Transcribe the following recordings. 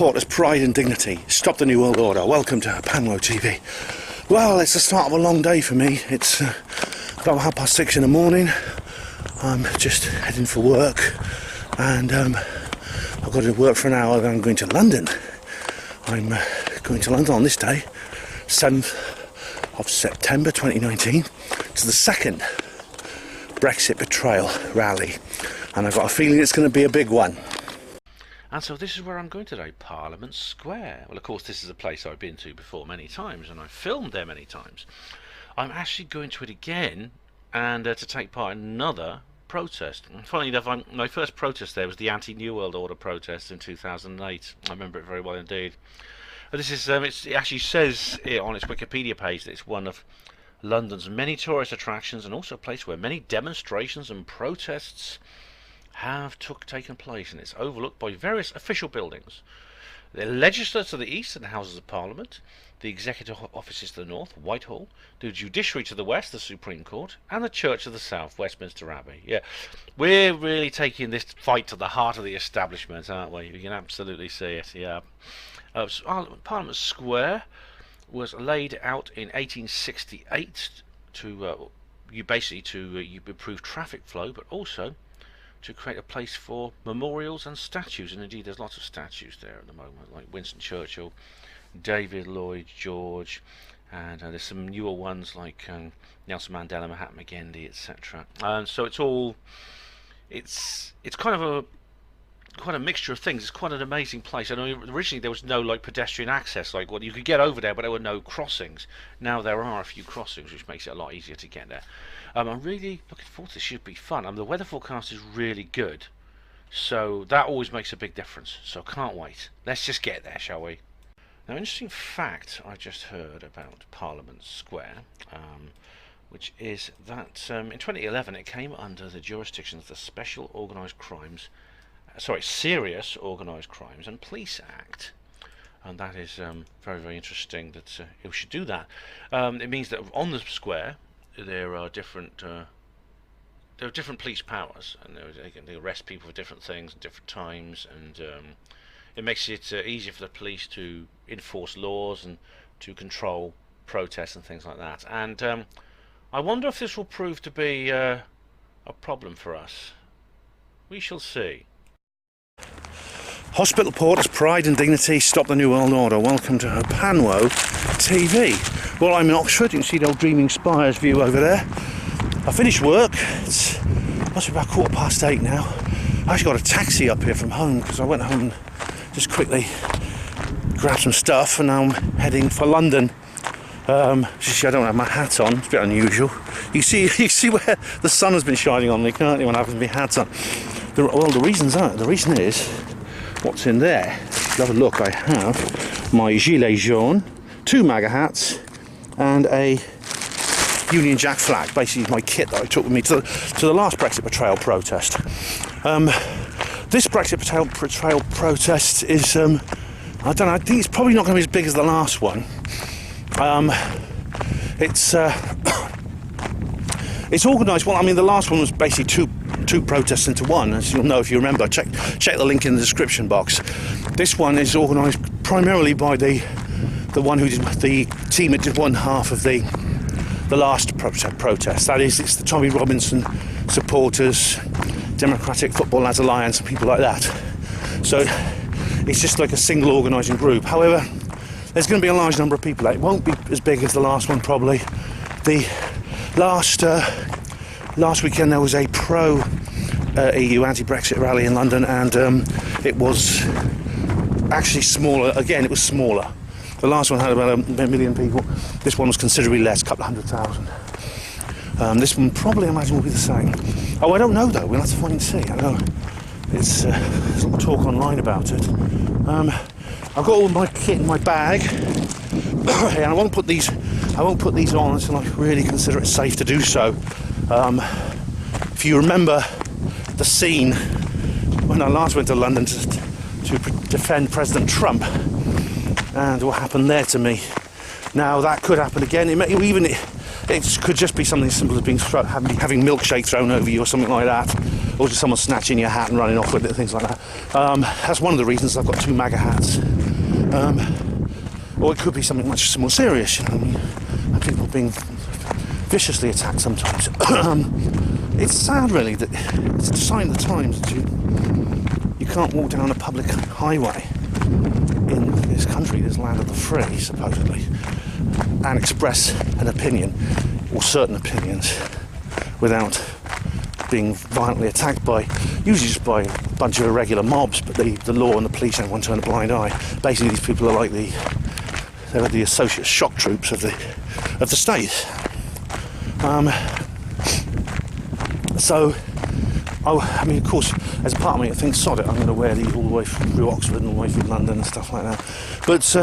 reporters' pride and dignity. Stop the New World Order. Welcome to BoJo TV. Well, it's the start of a long day for me. It's about 6:30 in the morning. I'm just heading for work, and I've got to work for an hour, then I'm going to London. I'm going to London on this day, 7th of September 2019, to the second Brexit betrayal rally, and I've got a feeling it's going to be a big one. And so this is where I'm going today, Parliament Square. Well, of course, this is a place I've been to before many times, and I've filmed there many times. I'm actually going to it again, and to take part in another protest. And funnily enough, my first protest there was the anti-New World Order protest in 2008. I remember it very well indeed. But this is, it actually says on its Wikipedia page that it's one of London's many tourist attractions, and also a place where many demonstrations and protests have taken place, and it's overlooked by various official buildings. The legislature to the east and the Houses of Parliament, the executive offices to the north, Whitehall, the judiciary to the west, the Supreme Court, and the church to the south, Westminster Abbey. Yeah, we're really taking this fight to the heart of the establishment, aren't we? You can absolutely see it, yeah. Parliament Square was laid out in 1868 to improve traffic flow, but also to create a place for memorials and statues. And indeed there's lots of statues there at the moment, like Winston Churchill, David Lloyd George, and there's some newer ones like Nelson Mandela, Mahatma Gandhi, etc. And so it's kind of quite a mixture of things. It's quite an amazing place. I know originally there was no like pedestrian access, like you could get over there, but there were no crossings. Now there are a few crossings, which makes it a lot easier to get there. I'm really looking forward to this. Should be fun. The weather forecast is really good, so that always makes a big difference. So can't wait. Let's just get there, shall we? Now, interesting fact I just heard about Parliament Square, which is that in 2011 it came under the jurisdiction of the Serious Organised Crimes and Police Act. And that is very, very interesting that it should do that. It means that on the square there are different police powers, and they arrest people for different things at different times, and it makes it easier for the police to enforce laws and to control protests and things like that. And I wonder if this will prove to be a problem for us. We shall see. Hospital porters' pride and dignity. Stop the New World Order. Welcome to BoJo TV. Well, I'm in Oxford. You can see the old Dreaming Spires view over there. I finished work. It's must be about 8:15 now. I actually got a taxi up here from home because I went home and just quickly grabbed some stuff, and now I'm heading for London. You see, I don't have my hat on. It's a bit unusual. You see where the sun has been shining on me, can't you, when I haven't my hat on? The reason is what's in there. If you have a look, I have my gilet jaune, 2 MAGA hats, and a Union Jack flag. Basically my kit that I took with me to the last Brexit betrayal protest. This Brexit betrayal protest is I don't know, I think it's probably not going to be as big as the last one. It's organised. Well, I mean, the last one was basically two protests into one, as you'll know if you remember. Check the link in the description box. This one is organised primarily by the team that did one half of the last protest. That is, it's the Tommy Robinson supporters, Democratic Football Lads Alliance, and people like that. So it's just like a single organising group. However, there's going to be a large number of people. It won't be as big as the last one, probably. The last weekend there was a pro-EU anti-Brexit rally in London, and it was actually smaller. Again, it was smaller. The last one had about a million people. This one was considerably less, a couple of 100,000. This one probably, I imagine, will be the same. Oh, I don't know though. We'll have to find and see. I know there's a lot of talk online about it. I've got all my kit in my bag, and I won't put these on until I really consider it safe to do so. If you remember the scene when I last went to London to defend President Trump, and what happened there to me, now that could happen again. It could just be something as simple as having milkshake thrown over you or something like that. or just someone snatching your hat and running off with it, things like that. That's one of the reasons I've got 2 MAGA hats. Or it could be something much more serious, you know. I mean, people being viciously attacked sometimes. It's sad, really, that it's a sign of the times that you can't walk down a public highway in this country, this land of the free, supposedly, and express an opinion, or certain opinions, without being violently attacked by, usually just by a bunch of irregular mobs, but the law and the police and everyone turn a blind eye. Basically, these people are like they're the associate shock troops of the state. So, I mean, of course, as a part of me, I think, sod it, I'm going to wear these all the way through Oxford and all the way through London and stuff like that. But,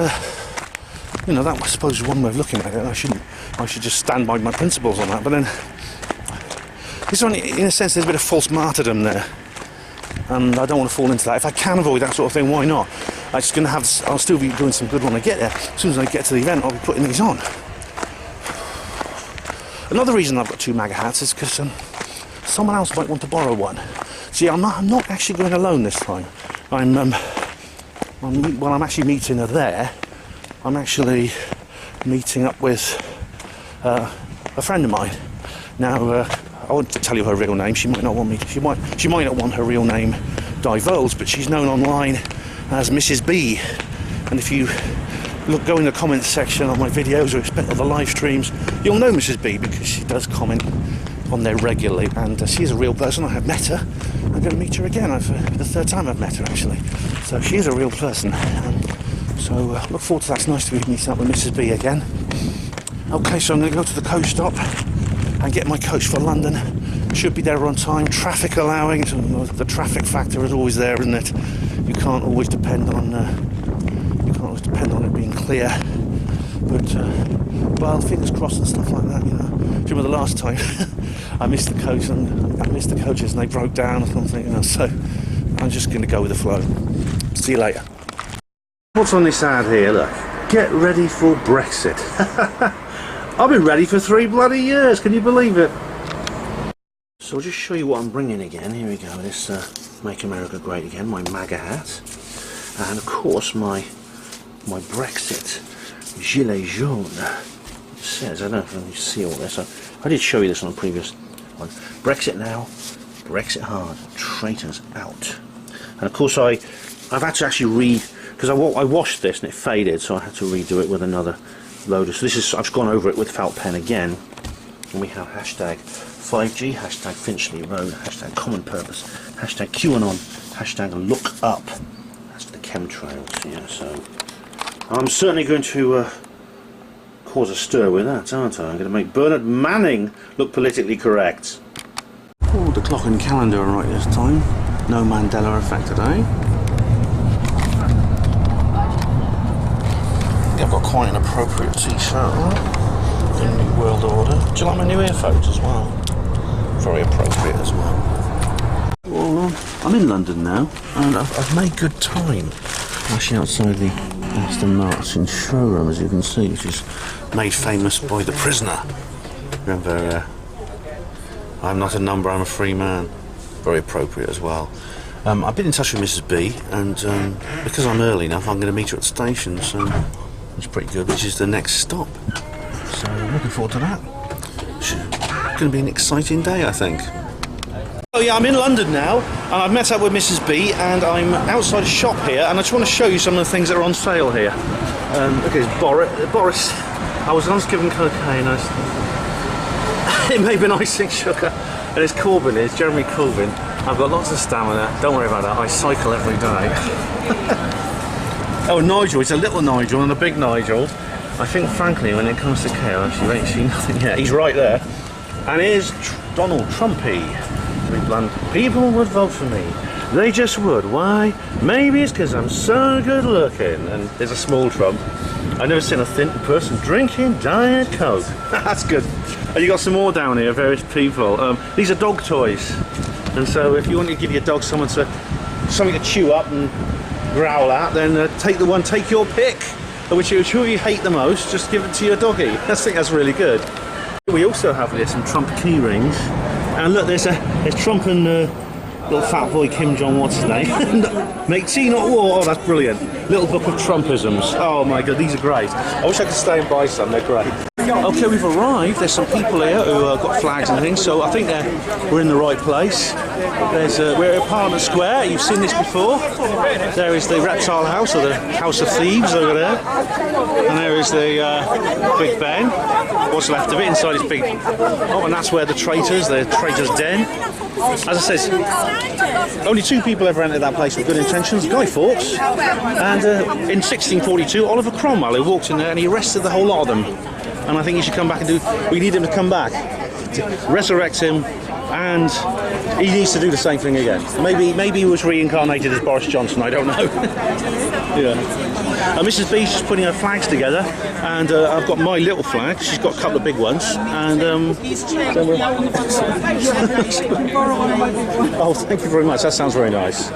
you know, that I suppose is one way of looking at it. I should just stand by my principles on that. But then, this one, in a sense, there's a bit of false martyrdom there. And I don't want to fall into that. If I can avoid that sort of thing, why not? I'll still be doing some good when I get there. As soon as I get to the event, I'll be putting these on. Another reason I've got 2 MAGA hats is because someone else might want to borrow one. See, I'm not actually going alone this time. I'm actually meeting her there. I'm actually meeting up with a friend of mine. Now, I won't tell you her real name. She might not want me. She might not want her real name divulged, but she's known online as Mrs. B. And if you go in the comments section on my videos or the live streams, you'll know Mrs. B because she does comment on there regularly, and she is a real person. I have met her. I'm going to meet her again. The 3rd time I've met her, actually. So she is a real person. So look forward to that. It's nice to be meeting up with Mrs. B again. Okay, so I'm going to go to the coach stop and get my coach for London. Should be there on time, traffic allowing. The traffic factor is always there, isn't it? You can't always depend on it being clear. But well, fingers crossed and stuff like that, you know. Do you remember the last time I missed the coaches and they broke down or something, you know? So I'm just going to go with the flow. See you later. What's on this ad here? Look, get ready for Brexit. I've been ready for 3 bloody years. Can you believe it? So I'll just show you what I'm bringing again. Here we go. This Make America Great Again. My MAGA hat, and of course my Brexit gilet jaune. It says, I don't know if you see all this. I did show you this on a previous one. Brexit now, Brexit hard, traitors out. And of course I've had to actually read, because I washed this and it faded, so I had to redo it with another loader. So I've gone over it with felt pen again, and we have hashtag 5G, hashtag Finchley Road, hashtag common purpose, hashtag QAnon, hashtag look up. That's the chemtrails, yeah. So I'm certainly going to cause a stir with that, aren't I? I'm going to make Bernard Manning look politically correct. Oh, the clock and calendar are right this time. No Mandela effect today. I've got quite an appropriate t-shirt on in New World Order. Do you like my new earphones as well? Very appropriate as well. Well, I'm in London now, and I've made good time. Actually outside the Aston Martin showroom, as you can see, which is made famous by the prisoner. Remember, I'm not a number, I'm a free man. Very appropriate as well. I've been in touch with Mrs. B, and because I'm early enough, I'm going to meet her at the station, so it's pretty good, which is the next stop. So I'm looking forward to that. It's going to be an exciting day, I think. Oh yeah, I'm in London now, and I've met up with Mrs. B, and I'm outside a shop here, and I just want to show you some of the things that are on sale here. Look, it's Boris. I was once given cocaine. It may be icing sugar, and it's Corbyn. It's Jeremy Corbyn. I've got lots of stamina. Don't worry about that. I cycle every day. Oh, Nigel. It's a little Nigel and a big Nigel. I think, frankly, when it comes to chaos, you ain't seen nothing yet. He's right there. And here's Donald Trumpy. To be blunt, people would vote for me. They just would. Why? Maybe it's because I'm so good looking. And there's a small Trump. I've never seen a thin person drinking Diet Coke. That's good. And you got some more down here, various people. These are dog toys. And so if you want to give your dog something to chew up and growl at, then take your pick. Whichever you hate the most, just give it to your doggy. I think that's really good. We also have here some Trump key rings. And look, there's Trump and Little fat boy Kim Jong, what's his name? Make tea, not war. Oh, that's brilliant. Little book of Trumpisms. Oh my god, these are great. I wish I could stay and buy some, they're great. Okay, we've arrived. There's some people here who got flags and things, so I think we're in the right place. We're at Parliament Square. You've seen this before. There is the Reptile House, or the House of Thieves over there. And there is the Big Ben. What's left of it inside is big. Oh, and that's where the traitors' den. As I said, only 2 people ever entered that place with good intentions. Guy Fawkes, and in 1642, Oliver Cromwell, who walked in there and he arrested the whole lot of them. And I think he should come back and we need him to come back, to resurrect him, and he needs to do the same thing again. Maybe he was reincarnated as Boris Johnson, I don't know. Yeah. Mrs. B's just putting her flags together, and I've got my little flag. She's got a couple of big ones, and oh, thank you very much. That sounds very nice.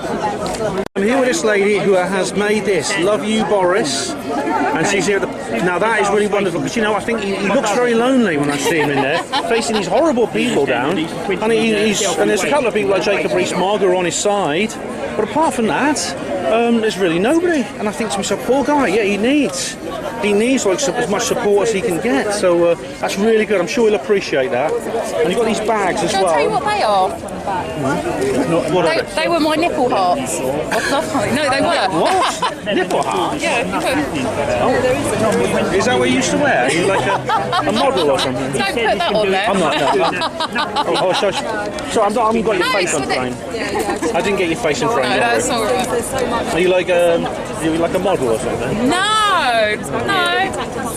I'm here with this lady who has made this. Love you, Boris. And she's here. Now that is really wonderful, because I think he looks very lonely when I see him in there, facing these horrible people down. And there's a couple of people like Jacob Rees-Mogg who are on his side. But apart from that, there's really nobody. And I think to myself, poor guy, yeah, he needs like as much support as he can get. So that's really good. I'm sure he'll appreciate that. And you've got these bags as well. Can I tell you what they are? They were my nipple hearts. No, they were. What? Nipple hearts? Yeah. Oh. Is that what you used to wear? Are you like a model or something? Don't put that on there. I'm not. So I haven't got your face on frame. I didn't get your face in frame. No, that's all right. Are you like a model or something? No.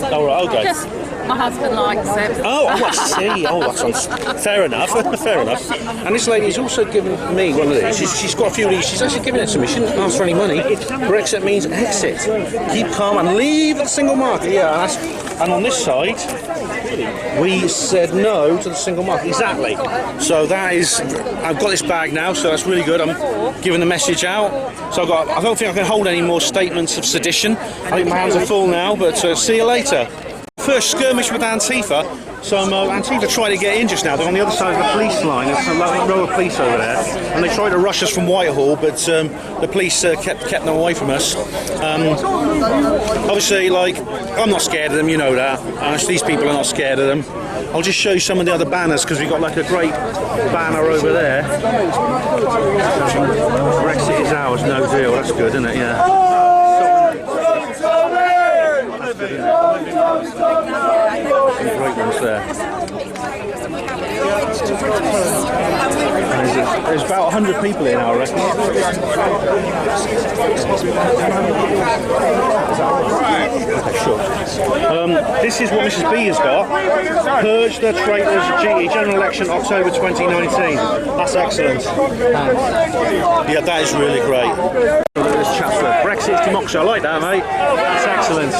Oh, right, okay. Just my husband likes it. Oh, I see. Oh, that sounds fair enough. Fair enough. And this lady's also given me one of these. She's got a few of these. She's actually given it to me. She didn't ask for any money. Brexit means exit. Keep calm and leave the single market. Yeah, and on this side, we said no to the single market. Exactly. So that is. I've got this bag now, so that's really good. I'm giving the message out. So I don't think I can hold any more statements of sedition. I think my hands are full now. But see you later. First skirmish with Antifa. So Antifa tried to get in just now. They're on the other side of the police line. There's a row of police over there, and they tried to rush us from Whitehall, but the police kept them away from us. Obviously, I'm not scared of them. You know that. These people are not scared of them. I'll just show you some of the other banners, because we've got like a great banner over there. Brexit is ours, no deal. That's good, isn't it? Yeah. Some great ones there. There's about 100 people here now, I reckon. Okay, sure. This is what Mrs. B has got. Purge the traitors, GE, General Election, October 2019. That's excellent. Yeah, that is really great. Look at this chapter. Brexit's democracy. I like that, mate. That's excellent.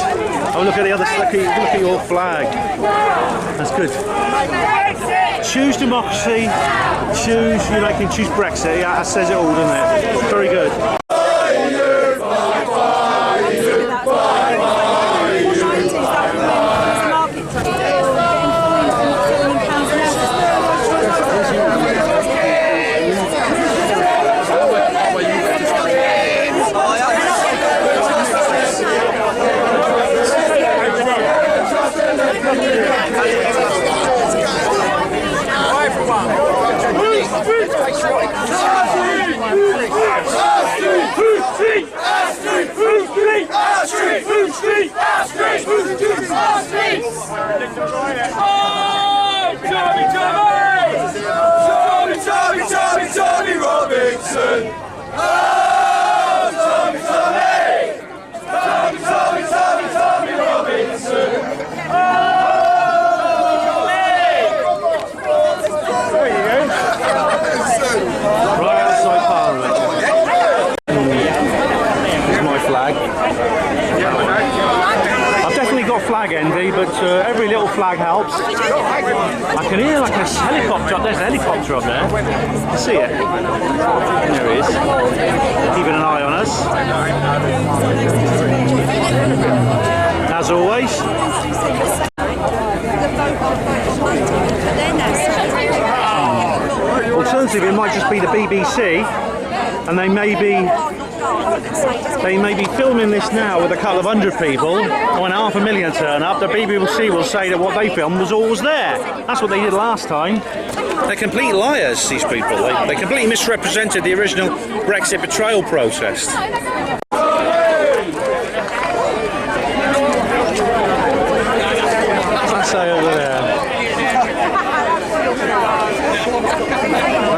Oh, look at the other. Look at your flag. That's good. Choose democracy. Choose Brexit. Yeah, that says it all, doesn't it? Very good. Tommy Robinson! Oh, Tommy Robinson! Right outside Parliament. Here's my flag. I've definitely got flag envy, but every little flag helps. I can hear like a helicopter up there. There's a helicopter up there. You see it? There he is. Keeping an eye on us. As always. alternative, it might just be the BBC, and they may be filming this now with a couple of hundred people. When 500,000 turn up, the BBC will say that what they filmed was always there. That's what they did last time. They're complete liars, these people. They completely misrepresented the original Brexit betrayal protest. What's that say over there?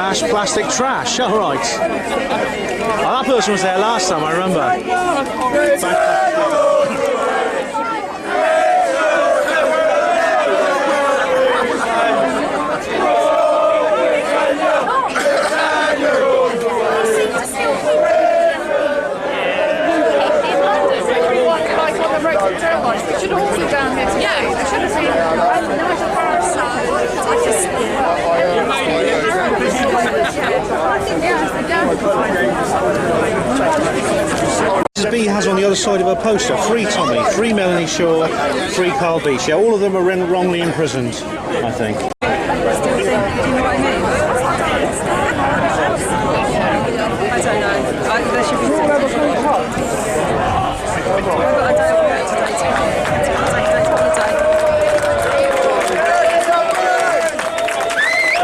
Mash plastic trash, alright. Oh, that person was there last time, I remember. Should all be down here. Yeah, it should have been. Mrs. B has on the other side of her poster, free Tommy, free Melanie Shaw, free Carl Beach. Yeah, all of them are wrongly imprisoned, I think. Do you know what I mean? I don't know. There should be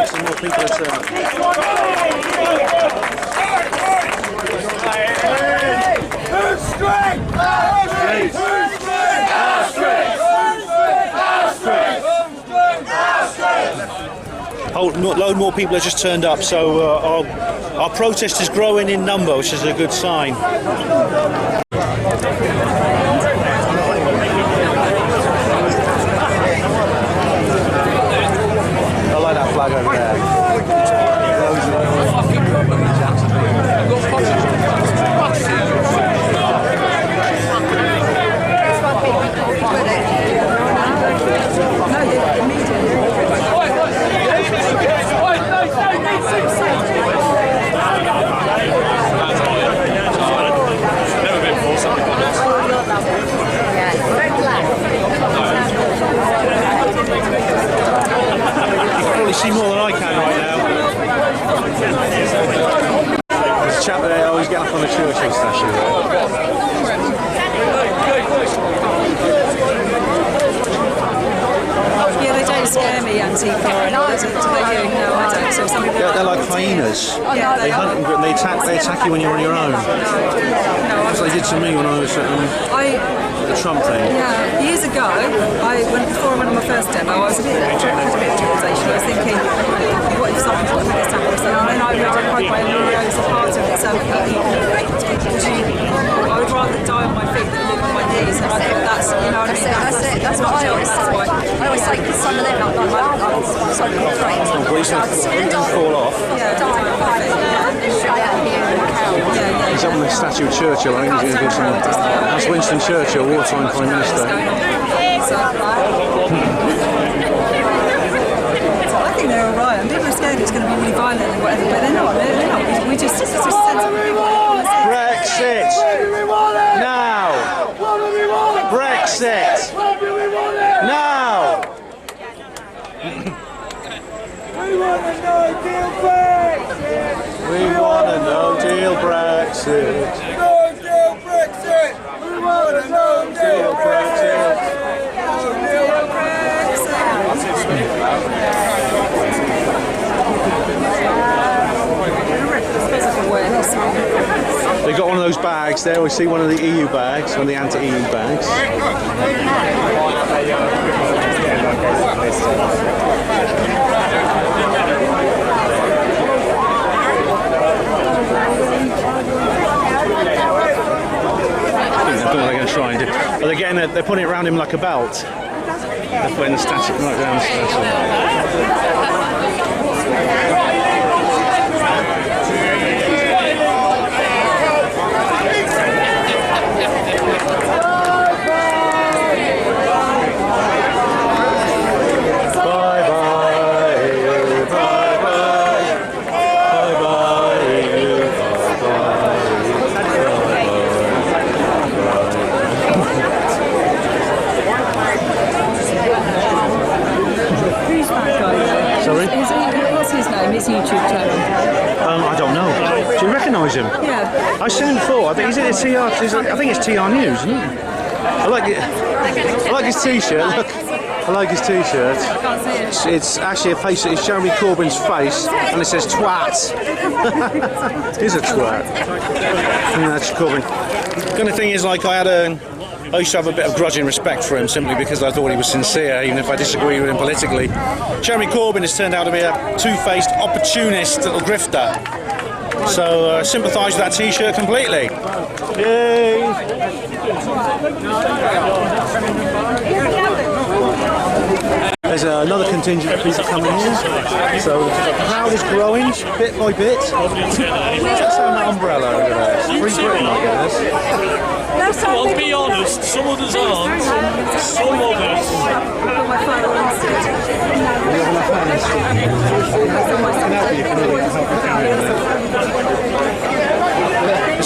Some more people are turning. A load more people have just turned up, so our protest is growing in number, which is a good sign. I like that flag over there. See more than I can right now. There's a chap there, he's getting up on the Churchill statue there. Yeah, they don't scare me, Antifa. Do they? No, I don't. So some people They're like hyenas. Yeah, They hunt and they attack you when you're on your own. As they did to me when I was at the Trump thing. Yeah, years ago, before I went on my first demo, I was a bit of traumatisation. I was thinking, what if something like this happens? And then I realised I my neuro is a part of it. So I would rather die on my feet than live on my knees. And I thought that's, you know what I mean? That's what I always say. I always say, because some of them, like I'm so afraid. Don't fall off. He's up on the statue of Churchill. I think he's going to do some. That's Winston Churchill, wartime Prime Minister. I think they're alright. And people are scared it's going to be really violent and whatever, but they're not. We just sensible. Brexit! Now! Brexit! Now! We want a no-deal Brexit! We want a no-deal Brexit! No-deal Brexit! We want a no-deal Brexit! No-deal They got one of those bags there. We see one of the EU bags, one of the anti-EU bags. They're going to try and do. But again, they're putting it around him like a belt. They're putting the statue right around the statue. What's his name? Is he I've seen him before. I think is it TR? I think it's TR News, isn't it? I like it. I like his T-shirt. Look, I like his T-shirt. It's actually a face. It's Jeremy Corbyn's face, and it says "twat." He's a twat. Yeah, that's Corbyn. The only thing is, like, I used to have a bit of grudging respect for him simply because I thought he was sincere, even if I disagreed with him politically. Jeremy Corbyn has turned out to be a two-faced, opportunist little grifter. So sympathise with that T-shirt completely. Yay! There's another contingent of people coming in. So the crowd is growing bit by bit. What's that umbrella over there? It's Free Britain, I guess. Well, to be honest, some of us aren't. Some of us.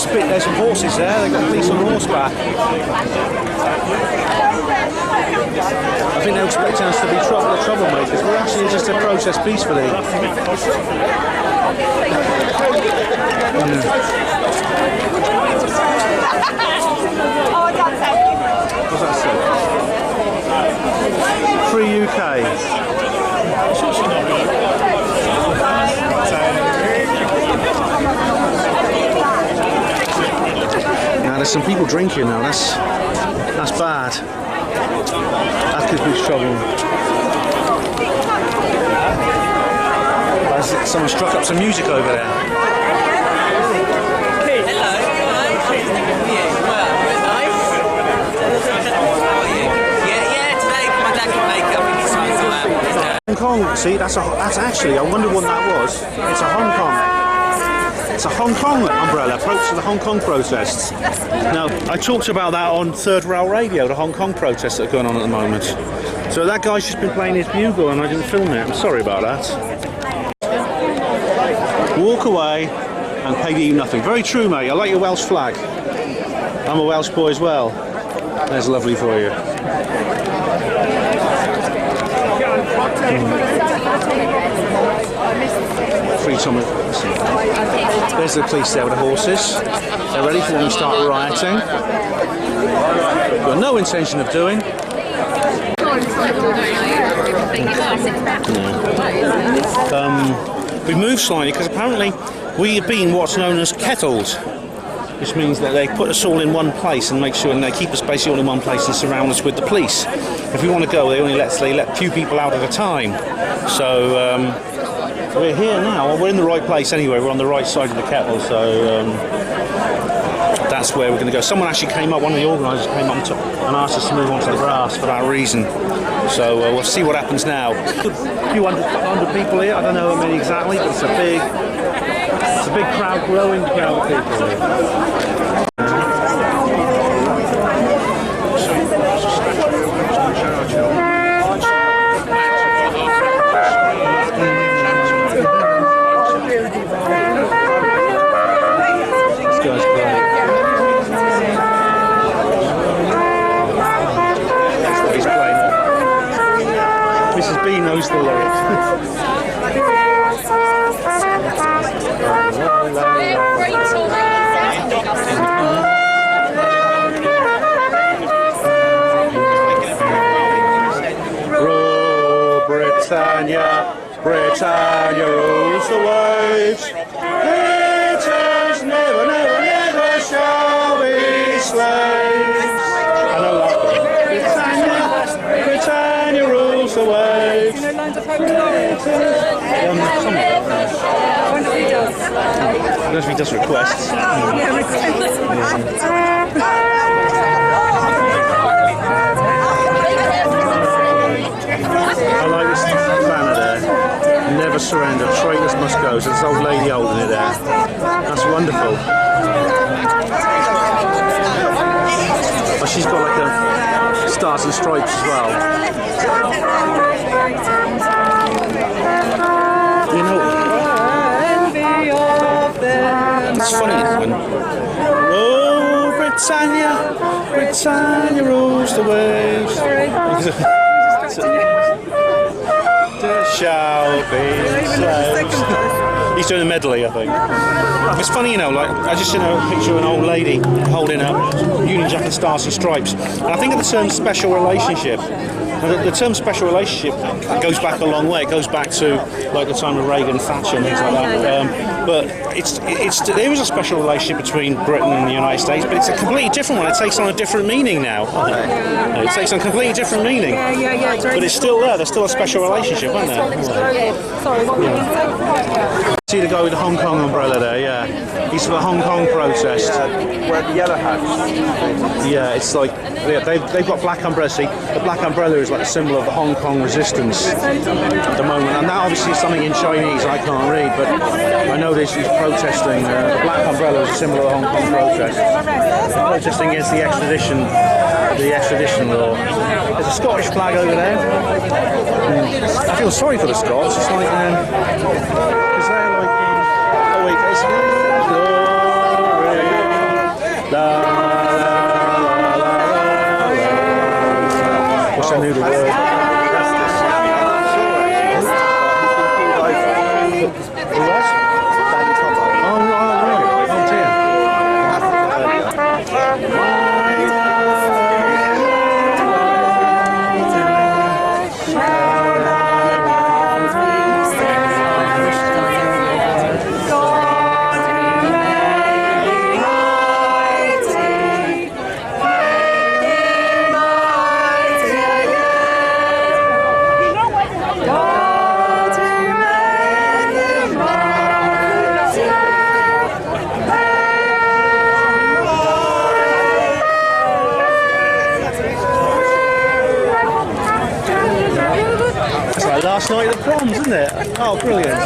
There's some horses there, they've got police on horseback. I think they're expecting us to be troublemakers. We're actually just to protest peacefully. What's that say? Free UK. Now there's some people drinking now. That's bad. That could be trouble. Someone struck up some music over there. Hong Kong, see, that's actually, I wonder what that was. It's a Hong Kong. It's a Hong Kong umbrella, approach to the Hong Kong protests. Now, I talked about that on Third Rail Radio, the Hong Kong protests that are going on at the moment. So that guy's just been playing his bugle and I didn't film it. I'm sorry about that. Walk away and pay you nothing. Very true, mate. I like your Welsh flag. I'm a Welsh boy as well. There's lovely for you. There's the police there with the horses. They're ready for when we start rioting. We've got no intention of doing. We moved slightly because apparently we have been what's known as kettled, which means that they put us all in one place and make sure and they keep us basically all in one place and surround us with the police. If we want to go, they let few people out at a time. So we're here now. We're in the right place anyway. We're on the right side of the kettle, so that's where we're going to go. Someone actually came up. One of the organisers came up and asked us to move onto the grass for that reason. So we'll see what happens now. A few hundred people here. I don't know how many exactly, but it's a big crowd, growing crowd of people here. Knows the lyrics. Rule Britannia, Britannia rules the waves. Britons never, never, never shall be slaves. And I love it. Britannia, Britannia rules the waves. You know lines of folklore? I wonder if he does. I don't know if he does requests. Yeah, requests. I like this banner there. Never surrender, traitors must go. So this old lady holding it there. That's wonderful. But she's got like a stars and stripes as well. You know, it's funny when oh Britannia, Britannia rules the waves. There shall be slaves. He's doing a medley, I think. It's funny, you know, like, I just seen a picture of an old lady holding a Union Jack and Stars and Stripes. And I think of the term special relationship. And the term special relationship goes back a long way. It goes back to like the time of Reagan, Thatcher, and things like that. But there is a special relationship between Britain and the United States, but it's a completely different one. It takes on a different meaning now. It takes on a completely different meaning. Yeah. But it's still there. There's still a special relationship, isn't there? Sorry, what were you going to say? See the guy with the Hong Kong umbrella there, yeah. He's for the Hong Kong protest. Wear the yellow hats. Yeah, it's like, they've got black umbrellas. See, the black umbrella is like a symbol of the Hong Kong resistance at the moment. And that obviously is something in Chinese I can't read, but I know he's protesting. The black umbrella is a symbol of the Hong Kong protest. Protesting against the extradition law. There's a Scottish flag over there. I feel sorry for the Scots. It's like, because they're like, oh wait, it's glory, la, la, la. Wish I knew the word. Who was? Oh, really? Oh, dear. Last night at the proms, isn't it? Oh, brilliant.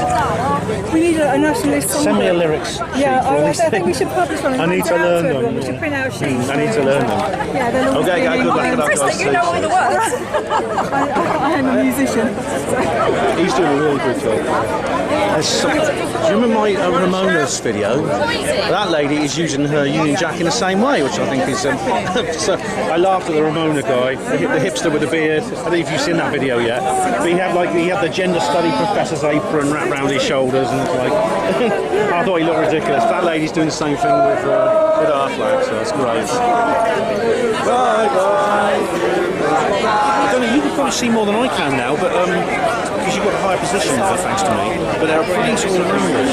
We need a nationalist song. Send me a lyrics. Yeah, I think we should publish one. I need to learn them. We should print out sheets. I need to learn them. Yeah, they're all Okay, good luck at that. You know all the words. I am a musician. He's doing a really good job. Do you remember my Ramona's video? That lady is using her Union Jack in the same way, which I think is... so I laughed at the Ramona guy, the hipster with the beard. I don't know if you've seen that video yet. But he had the gender study professor's apron wrapped around his shoulders, and it's like... I thought he looked ridiculous. That lady's doing the same thing with our flag, so it's great. Bye, bye. I don't know, you can probably see more than I can now, but because you've got a higher position, thanks to me. But there are police all around us.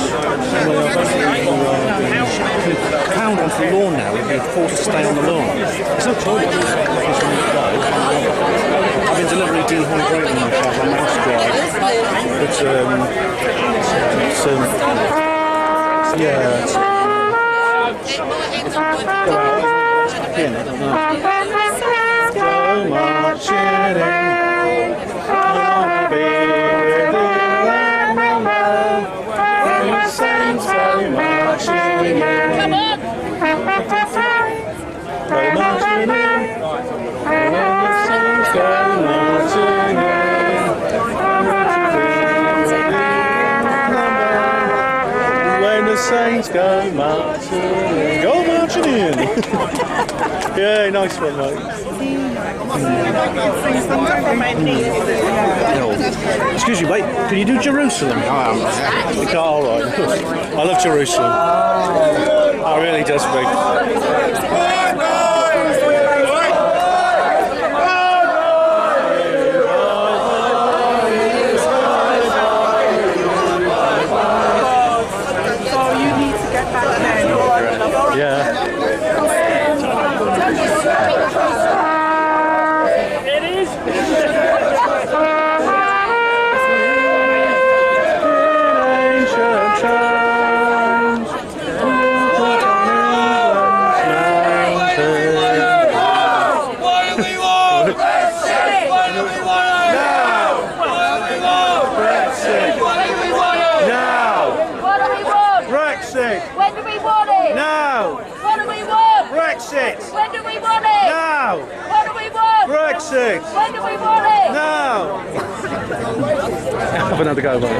Pound onto the lawn now, we're forced to stay on the lawn. There's no toilet. I've been deliberately dehydrating myself on mouse drive. But so much in I wanna be with you and when you sing so much in come on! So much in when you sing so much in when the saints go marching in. Go marching in! Yeah, nice one, mate. Excuse me, mate. Can you do Jerusalem? Okay, all right. I love Jerusalem. I really does, big. Yeah. It is. Brexit! When do we want it? Now! What do we want? Brexit! When do we want it? Now! What do we want? Brexit! When do we want it? Now! Have another go, mate.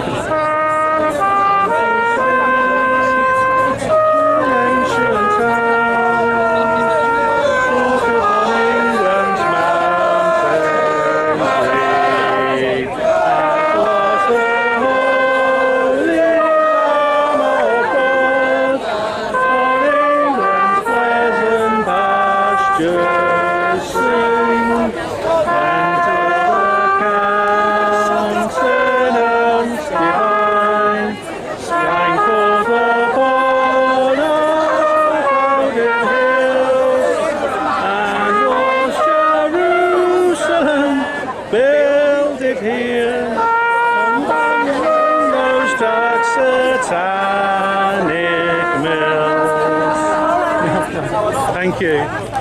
Thank you.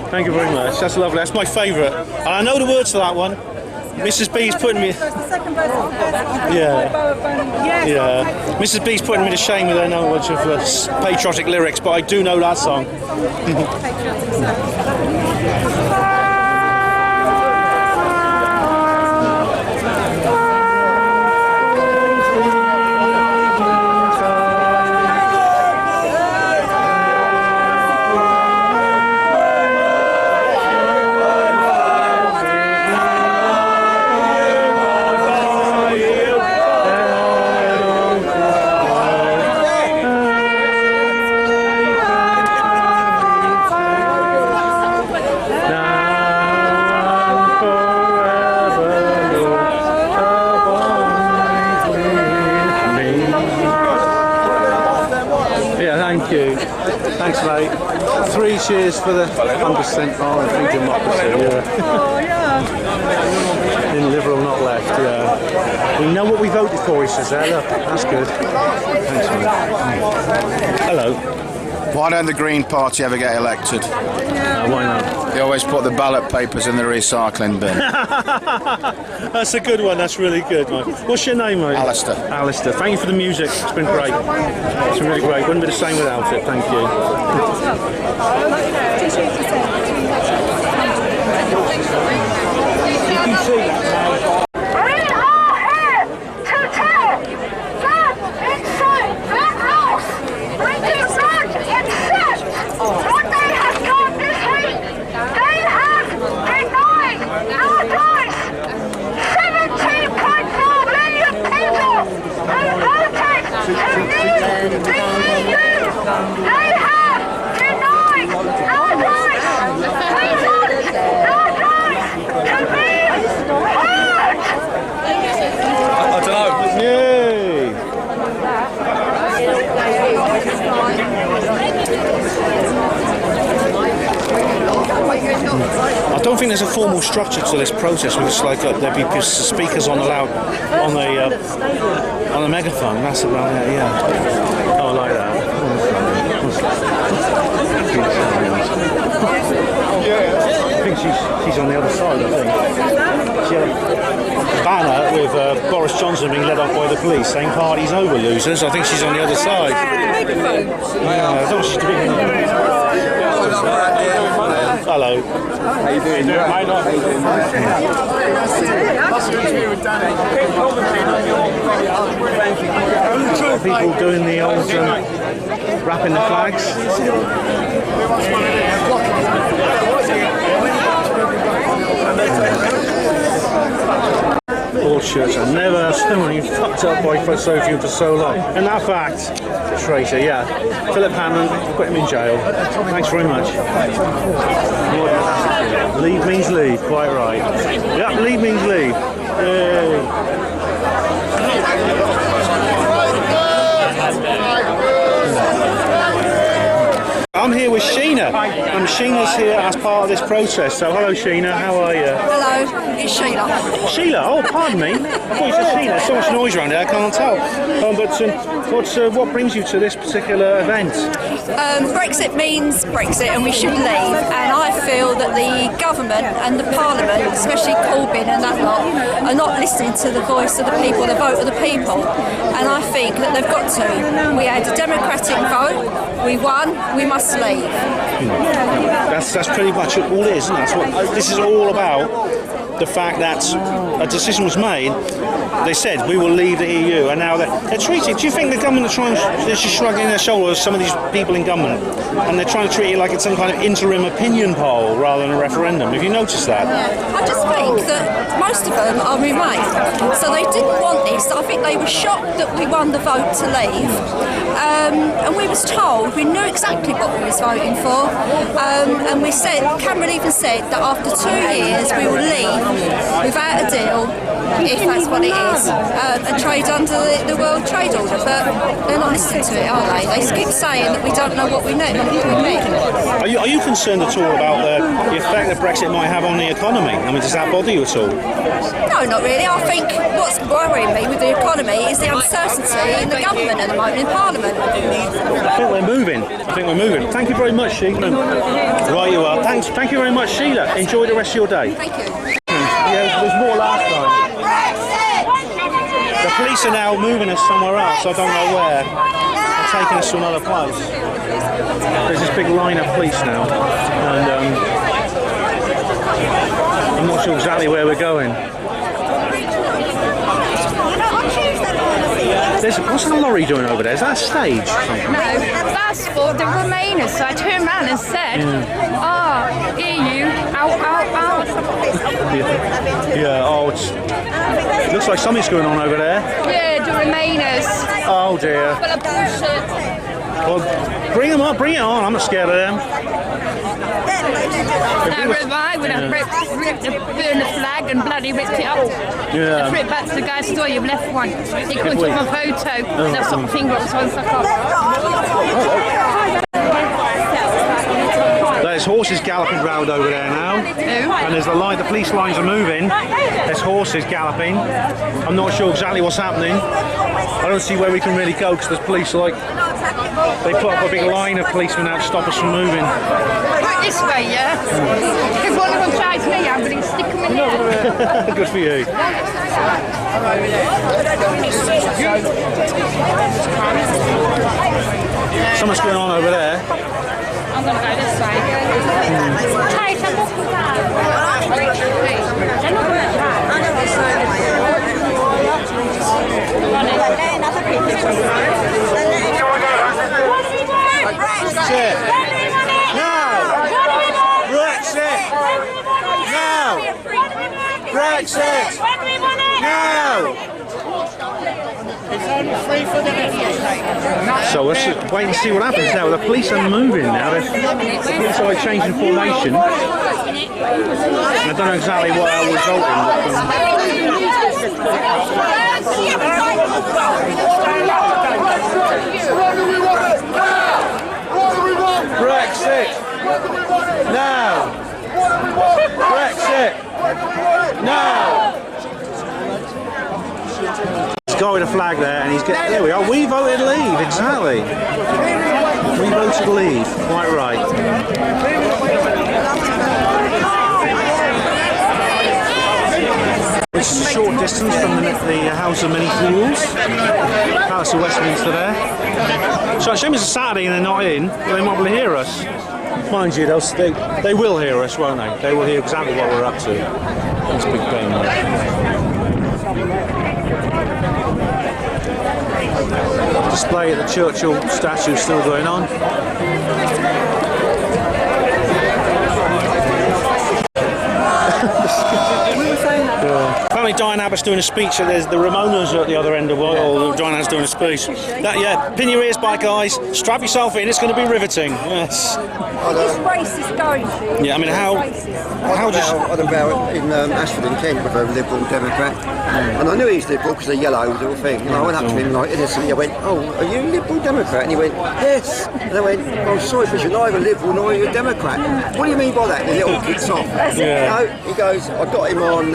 Thank you very much. That's lovely. That's my favourite. And I know the words to that one. Mrs. B's putting me... Yeah. Mrs. B's putting me to shame with her knowledge of patriotic lyrics, but I do know that song. Thanks, mate. 3 cheers for the 100% free democracy. In Liberal, not left. Yeah. We know what we voted for. He says there. Look, that's good. Thanks, mate. Hello. Why don't the Green Party ever get elected? Why not? They always put the ballot papers in the recycling bin. That's a good one. That's really good, mate. What's your name, mate? Alistair. Alistair. Thank you for the music. It's been great. It's been really great. Wouldn't be the same without it. Thank you. I don't think there's a formal structure to this process. It's like there'd be speakers on the megaphone. That's about it. Yeah. Oh, I like that. I think she's on the other side. I think. She had a banner with Boris Johnson being led off by the police, saying "Party's over, losers." I think she's on the other side. Yeah, I thought she's doing. Hello. How you doing? People doing the old wrapping the flags. All shirts. I've never had someone fucked up by Sophie for so long. And that fact, traitor, yeah. Philip Hammond, put him in jail. Thanks very much. Leave means leave, quite right. Yep, leave means leave. Yay. I'm here with Sheena, and Sheena's here as part of this process. So hello Sheena, how are you? Hello, it's Sheila. Sheila? Oh, pardon me. I thought you said Sheena. There's so much noise around here, I can't tell. What brings you to this particular event? Brexit means Brexit and we should leave, and I feel that the government and the parliament, especially Corbyn and that lot, are not listening to the voice of the people, the vote of the people, and I think that they've got to. We had a democratic vote, we won, we must leave. That's pretty much all it is, isn't it? That's what this is all about. The fact that a decision was made, they said we will leave the EU, and now they're treating. Do you think the government they're just shrugging their shoulders, some of these people in government, and they're trying to treat it like it's some kind of interim opinion poll rather than a referendum? Have you noticed that? I just think that most of them are Remain, so they didn't want this. I think they were shocked that we won the vote to leave, and we was told, we knew exactly what we was voting for, and Cameron even said that after 2 years we will leave without a deal, if that's what it is, and trade under the World Trade Order. But they're not listening to it, are they? They keep saying that we don't know what we need. Are you concerned at all about the effect that Brexit might have on the economy? I mean, does that bother you at all? No, not really. I think what's worrying me with the economy is the uncertainty in the government at the moment, in Parliament. I think we're moving. Thank you very much, Sheila. Right, you are. Thank you very much, Sheila. Enjoy the rest of your day. Thank you. Yeah, there's more last time. The police are now moving us somewhere else. I don't know where. They're taking us to another place. There's this big line of police now, and I'm not sure exactly where we're going. What's the lorry doing over there? Is that a stage or something? No, that's for the Remainers. So I turned around and said, EU, out. Yeah, it looks like something's going on over there. Yeah, the Remainers. Oh dear. Full of bullshit. Well, bring them up, bring it on. I'm not scared of them. I would have burned the flag and bloody ripped it up. Yeah. I threw it back to the guy's store, you've left one. He couldn't take my photo. That's what my finger was on, suck off. There's horses galloping round over there now. And there's the police lines are moving. There's horses galloping. I'm not sure exactly what's happening. I don't see where we can really go because there's police they put up a big line of policemen out to stop us from moving. Right this way, yeah? If one of them tries me, I'm going to stick them in there. Good for you. So much going on over there. I'm going to go this way. Brexit! No! Brexit! No! Brexit! No! So let's just wait and see what happens now. The police are moving now. The police are like changing formation. I don't know exactly what that will result in. Brexit! No! Brexit! No! He's got with a flag there, and there we are. We voted leave, exactly. We voted leave, quite right. It's a short distance from the House of Many Fools, Palace of Westminster there. So it's a shame it's a Saturday and they're not in, but they might be able to hear us. Mind you, they will hear us, won't they? They will hear exactly what we're up to. That's Big Ben. Display at the Churchill statue still going on. Apparently Diane Abbott's doing a speech, so there's the Ramonas are at the other end of the world. Diane Abbott's doing a speech. Pin your ears back, guys. Strap yourself in, it's going to be riveting. Yes. This race is going to. Yeah, I mean, how I'd about in Ashford in Kent with a Liberal Democrat, and I knew he was Liberal because they're yellow, the little thing. And I went up to him like innocently. I went, "Oh, are you Liberal Democrat?" And he went, "Yes." And I went, "Oh, sorry, but you're neither Liberal nor you're a Democrat. What do you mean by that?" And the little kicks off. Yeah. No, he goes, "I got him on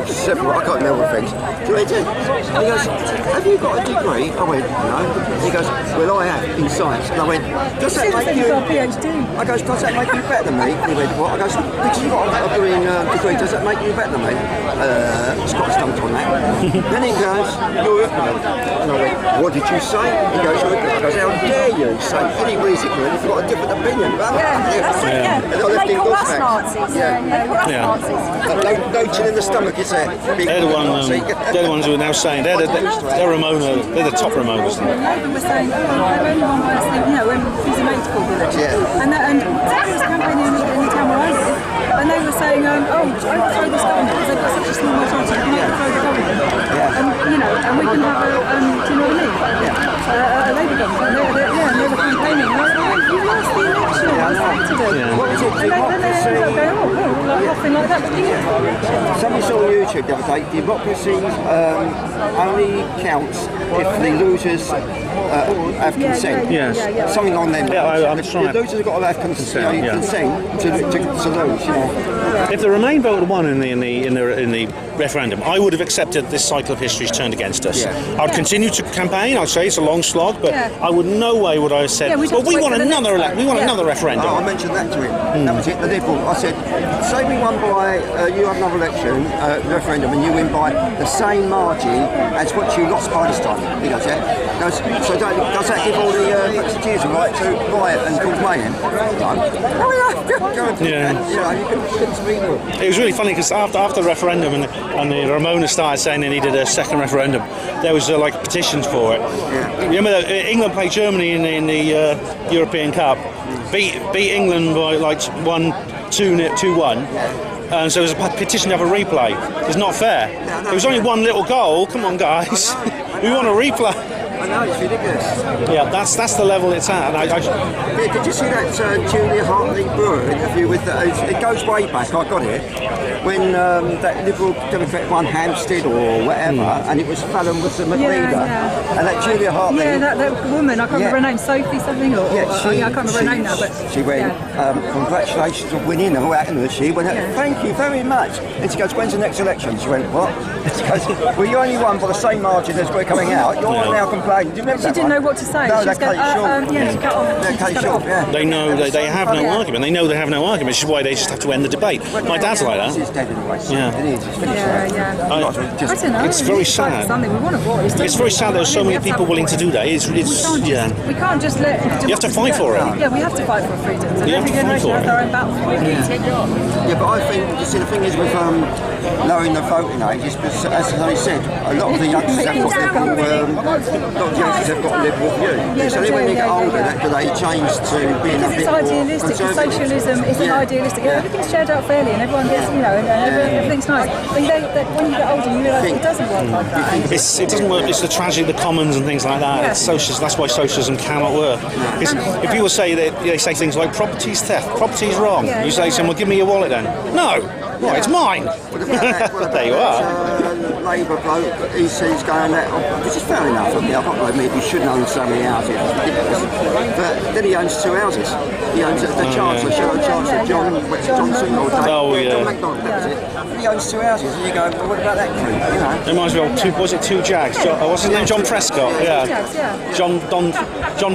several. I can't remember things." Do you know what he did? And he goes, "Have you got a degree?" I went, "No." He goes, "Well, I have in science." And I went, "Does that make you?" Got a PhD. I goes, "Does that make you better than me?" And he went, "What?" I goes, "Because you've got a degree, does that make you better than me?" Scott stumped on that. Then he goes, "You're ignorant." And I went, "What did you say?" He goes, "You're ignorant." I goes, "How dare you say anybody's ignorant if you've got a different opinion?" That's it, yeah. And I left They him call us gobsmacked. Nazis. Yeah. They call us Nazis. No chin in the stomach, is there? They're the ones who are now saying they're Ramona, they're the top Ramonas. Labour was saying, only one person, when Susan Mates called the election. Yeah. And I was campaigning in the town where I live, and they were saying, overthrow this government because they've got such a small majority, you can overthrow the government. And we can have do you know what I mean? A Labour government. And they were campaigning. And I was like, you lost the election. What's that to do? What was it? And then they ended up going, nothing like that. But Somebody saw on YouTube the other day, democracy only counts if the losers have consent. Yes. Something on them. I'm the trying. losers have got to have consent, consent to lose. You know. If the Remain vote had won in the referendum, I would have accepted this cycle of history has turned against us. I'd continue to campaign. I'd say it's a long slog, but I would no way would I have said, we'd have well, to we wait want for the another next one. we want another referendum. I mentioned that to him. That was it. The Liberal. I said, say we won by you have another election referendum and you win by the same margin as what you lost by this time. He goes, yeah. Does that give all the Brexiteers a right to riot and cause mayhem? It was really funny because after the referendum and the Ramona started saying they needed a second referendum, there was like petitions for it. Remember that England played Germany in the European Cup, beat England by like 2-1. And so there was a petition to have a replay. It's not fair. It was only one little goal. Come on, guys. We want a replay. I know, it's ridiculous. Yeah, that's the level it's at. And did you see that Julia Hartley-Brewer interview with it goes way back, I got it, when that Liberal Democrat won Hampstead or whatever, and it was Fallon with the McLeader, and that Julia Hartley... Yeah, that woman, I can't remember her name, Sophie something, or I can't remember her name now, but... She went, congratulations on winning, and all that, and she went, thank you very much. And she goes, when's the next election? She went, what? She goes, well, you only won by the same margin as we're coming out, you're now complaining. Do you remember she didn't know what to say. No, she was going, she cut off. They know they have no argument. They know they have no argument, which is why they just have to end the debate. My dad's like that. It's dead anyway. It's very sad. It's very sad there are so many people willing to do that. We can't just let... You have to fight for it. Yeah, we have to fight for freedom. So You have every to fight generation for has it. their own battle. Yeah, but I think, you see, the thing is with lowering the voting age, is because, as I said, a lot of the youngsters have got liberal view. So then when they get older, do they change to being a because bit it's more idealistic. conservative? Socialism is an idealistic. Everything's shared out fairly, and everyone gets, and everything's nice. But when you get older, you realise it doesn't work like that. It doesn't work. It's the tragedy of the commons and things like that. It's socialist. That's why socialism cannot work. If people say that they say things like property's theft, property's wrong, you say to them, well, give me your wallet then. No, right, it's mine. There you are. Labour bloke, he sees going out, which is fair enough. I've got to admit, he shouldn't own so many houses. It's ridiculous. But then he owns two houses. He owns the Chancellor, Chancellor Johnson, or John McDonald, that was it. He owns two houses, and you go, well, what about that crew? You know? It reminds me of two Jags? What's his name? John Prescott. Yeah. John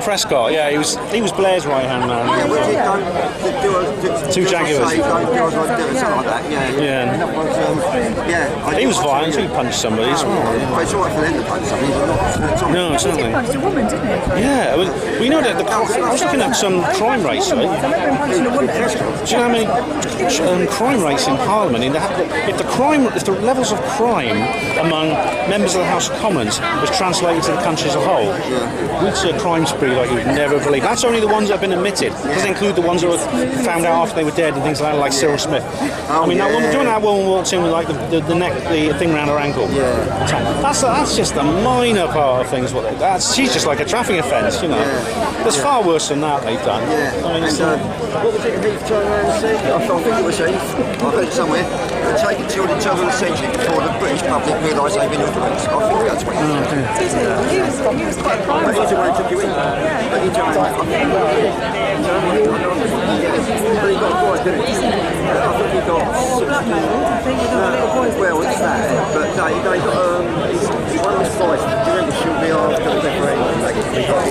Prescott. Yeah, he was Blair's right hand man. Two Jaguars. Something like that. He was violent. He punched somebody as well. But it's all right for them to punch somebody, but not. No, certainly. He punched a woman, didn't he? Yeah, we know that I was looking at some crime rates. Do you know how many crime rates in Parliament? If the levels of crime among members of the House of Commons was translated to the country as a whole, we'd see a crime spree like you'd never believe. That's only the ones that have been admitted. It doesn't include the ones that were found out after they were dead and things like that, like Cyril Smith. I mean, that woman walked in with like the thing around her ankle. That's just a minor part of things. She's just like a trafficking offence, you know. There's far worse than that they've done. I mean, what was it Heath turned around and said? I think it was Heath. I've heard it somewhere. They're taking till the turn of the century before the British public realise they've been influenced. I think that's what he said. He was quite prime. But he's the one who took you in. But he got quite, didn't he? I think he got 60. Well, it's that. But no, they got, he won this prize. Do you remember shortly after the referendum? They got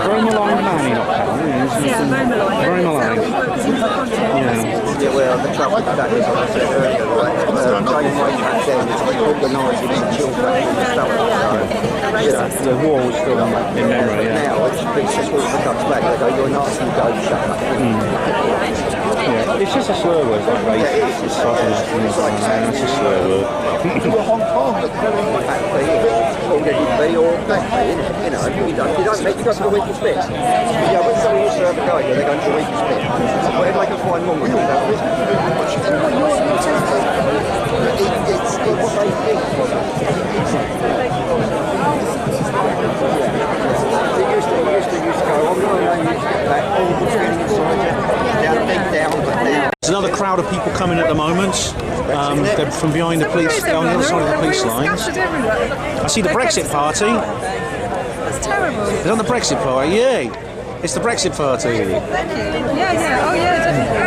very malign man, he not very malign. Yeah, well, the trouble with that is, like I said earlier, right, Jane White back then is organising and children and stuff. The war was still in memory, Now, it's just all the cuts back, they go, you're a Nazi, go, shut up. It's just a slur word, like racist, it's like it's a slur word. Hong Kong, or get it be or back pay, innit? You know, you don't make, you go for the weakest bit. You know, when somebody wants to have a go, they go for the weakest bit. Whatever they can find wrong with it, it's what they think. They used to go, I'm not going to use that, all the feeling inside you, down, but down. There's another crowd of people coming at the moment. They're from behind the police, on the other side of the police lines. I see the Brexit party. That's terrible. Is that the Brexit party? Yay! It's the Brexit party. Thank you. Yeah. Oh, yeah, definitely.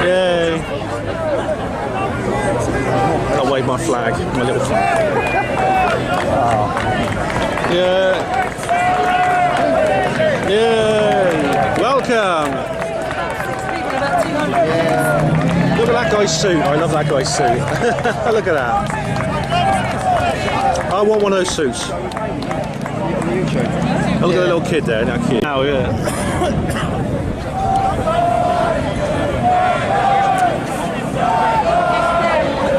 Yay! I'll wave my flag, my little flag. Yeah. Yay! Welcome! Look at that guy's suit. I love that guy's suit. Look at that. I want one of those suits. Oh, look at the little kid there. That kid. Oh, yeah.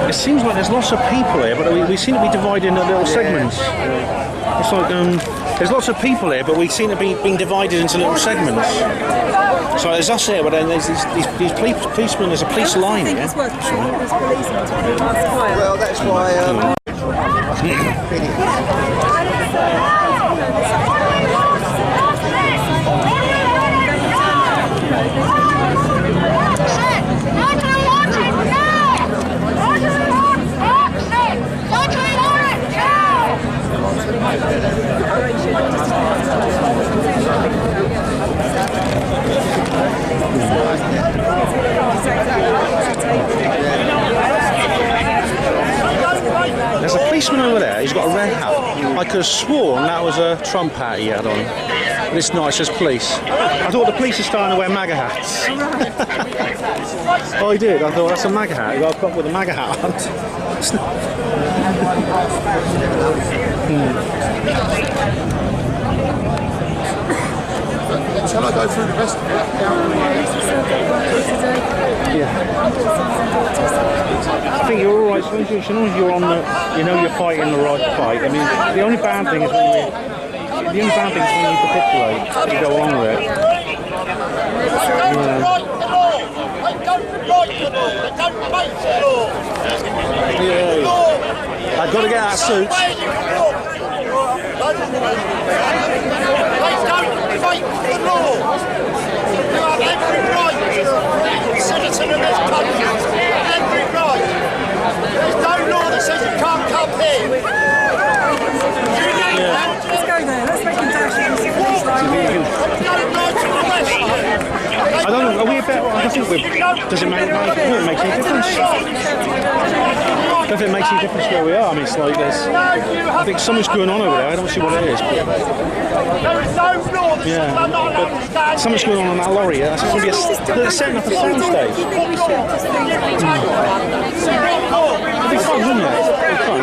It seems like there's lots of people here, but we seem to be divided into little segments. It's like there's lots of people here, but we seem to be being divided into little segments. So there's us here, but then there's these policemen. There's a police line here. Well, that's why. There's a policeman over there, he's got a red hat. I could have sworn that was a Trump hat he had on. But it's not, it's just police. I thought the police are starting to wear MAGA hats. Oh, he did? I thought that's a MAGA hat. You got to put up with a MAGA hat on. Shall I go through the rest of it? I think you're all right. As long as you're on the, you know, you're fighting the right fight. I mean, the only bad thing is when you capitulate, you go along with it. Yeah. I've got to get that suit. They don't fight for the law. You have every right as a citizen of this country. Every right. There's no law that says you can't come here. Let's go there. Let's make him dash in. I don't know, are we a bit, I think we're, does it make any difference? I don't think it makes any difference where we are. I mean, it's like this. I think something's going on over there. I don't see what it is. But, yeah, but something's going on that lorry. That's going to be they're setting up a sound stage. It'd be fun, wouldn't it? It'd be fun.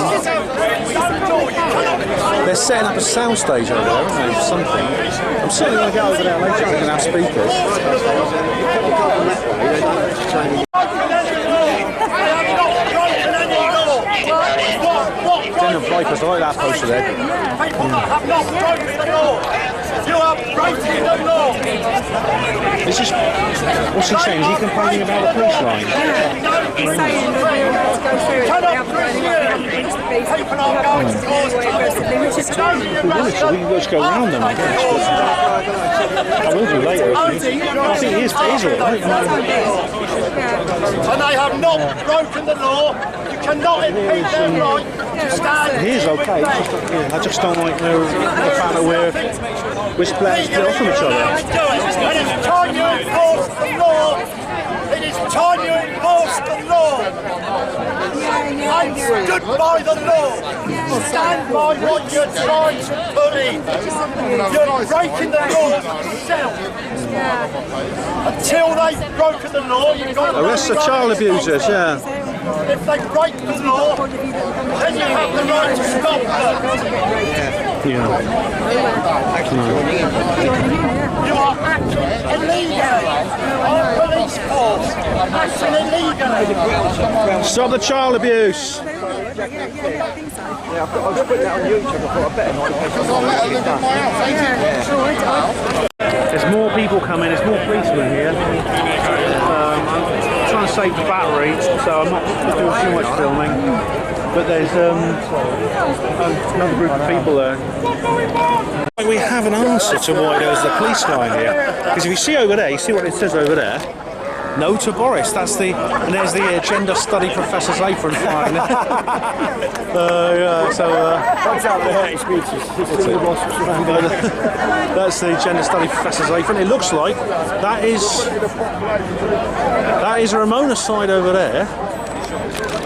They're setting up a sound stage over there, aren't they? Something. I'm certainly going to get over there later. They're going to have speakers. General Vipers, I like that poster there. People have not broken the law. You are breaking the law. It's just, what's he saying? Is he complaining about the police line? He's saying that we're allowed to go through it. We haven't reached the beast. We haven't gone anywhere aggressively, which is true. We can just go around them, I guess. I will do later. I think it is alright. And they have not broken the law. You cannot impede their right to stand. It is okay. I just don't like the fact that we're splitting off from each other. And it's time you enforce the law. It is time you enforce the law. And stood by the law. Stand by what you're trying to put in. You're breaking the law yourself. Until they've broken the law, you've got to Arrest the child abusers, yeah. If they break the law, then you have the right to stop them. Yeah. You are acting illegally. Our police force acting illegally. Stop the child abuse. Yeah, I was putting that on YouTube. I thought I better not in case There's more people coming, there's more policemen here. I'm trying to save the battery, so I'm not doing too much filming. But there's another group of people there. We have an answer to why there's the police line here. Because if you see over there, you see what it says over there? No to Boris. That's the, and there's the gender study professor's apron flying. That's out the hate speeches. That's the gender study professor's apron. It looks like that is Ramona's side over there.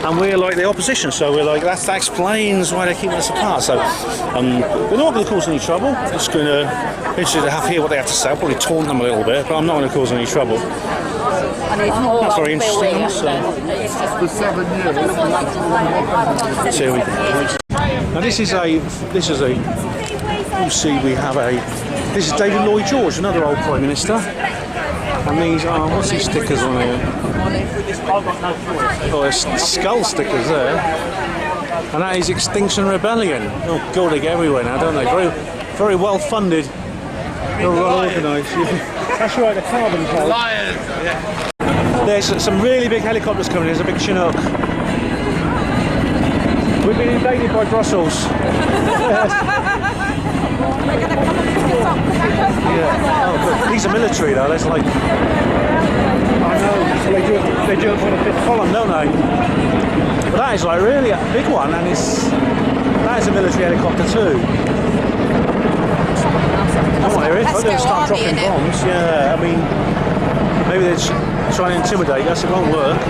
And we're like the opposition, so we're like, that explains why they're keeping us apart. So we're not going to cause any trouble. Just going to interested to hear what they have to say. I'll probably taunt them a little bit, but I'm not going to cause any trouble. That's very interesting. So here we go. Now this is a. You see, we have a. This is David Lloyd George, another old Prime Minister. And these are, what's these stickers on here? Oh, there's skull stickers there. And that is Extinction Rebellion. Oh God, they get everywhere now, don't they? Very, very well funded. Very well organised. That's right, the carbon code. There's some really big helicopters coming. There's a big Chinook. We've been invaded by Brussels. Yeah. Oh, these are military though. That's like, I know. So they do it for the fifth column, don't they? But that is like really a big one, and that is a military helicopter too. Oh, there is. They're going to start dropping bombs. Yeah. I mean, maybe they're trying to intimidate us. It won't work.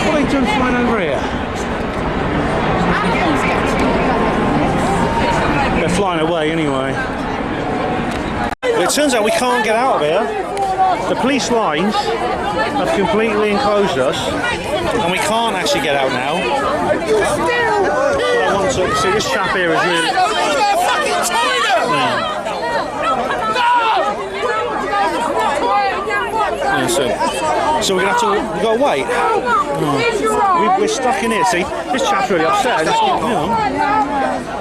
What are they doing flying over here? They're flying away anyway. It turns out we can't get out of here. The police lines have completely enclosed us, and we can't actually get out now. I want to see, this chap here is really. Yeah, so we're gonna have to. We've got to wait. We're stuck in here. See, this chap's really upset.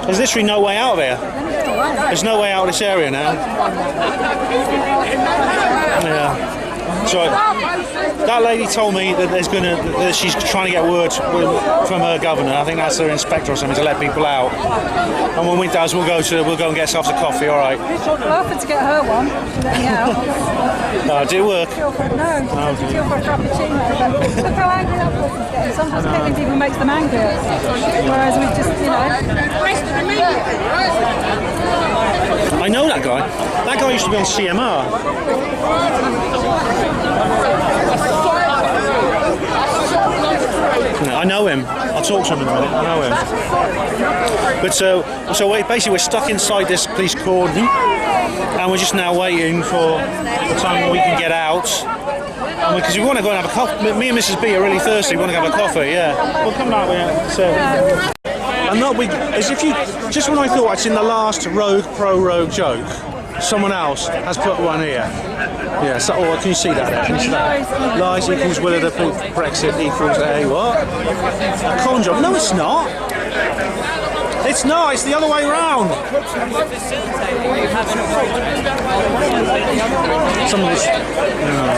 There's literally no way out of here. There's no way out of this area now. Yeah. So that lady told me that that she's trying to get word from her governor. I think that's her inspector or something, to let people out. And when we does, we'll go and get ourselves a coffee. All right. I offered to get her one to let me out. Did it work? No, for a frappuccino. Look how angry that person's getting. Sometimes getting people makes them angrier. Whereas we just, I know that guy. That guy used to be on CMR. I know him. I'll talk to him in a minute. I know him. But so basically we're stuck inside this police cordon, and we're just now waiting for the time when we can get out. Because we want to go and have a coffee. Me and Mrs. B are really thirsty. We want to have a coffee. Yeah. We'll come back with it. And not we. As if you. Just when I thought it's in the last pro-rogue joke, someone else has put one here. Yeah, so, can you see that there? Can you see that? Lies equals will of the Brexit equals a what? A con job. No, it's not. It's not. It's the other way round. Some of this.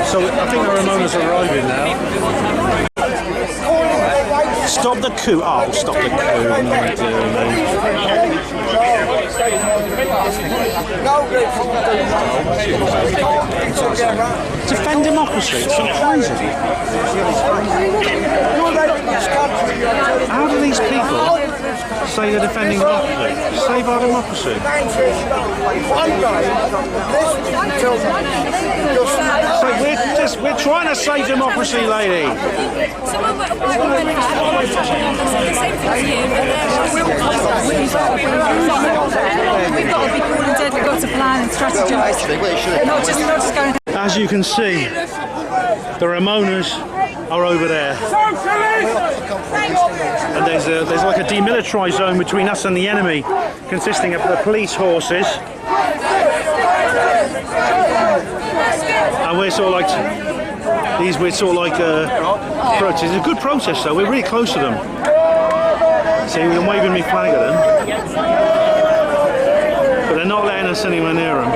So I think the Ramona's arriving now. Stop the coup. Oh, stop the coup. Defend democracy. It's so crazy. How do these people say they're defending democracy? Save our democracy. We're trying to save democracy, lady. We've got to be cool and dead. We've got to plan and strategise. Not just going. As you can see, the Ramonas are over there. And there's like a demilitarised zone between us and the enemy, consisting of the police horses. And we're sort of like protest. It's a good protest though. We're really close to them. See, I'm waving my flag at them, but they're not letting us anywhere near them.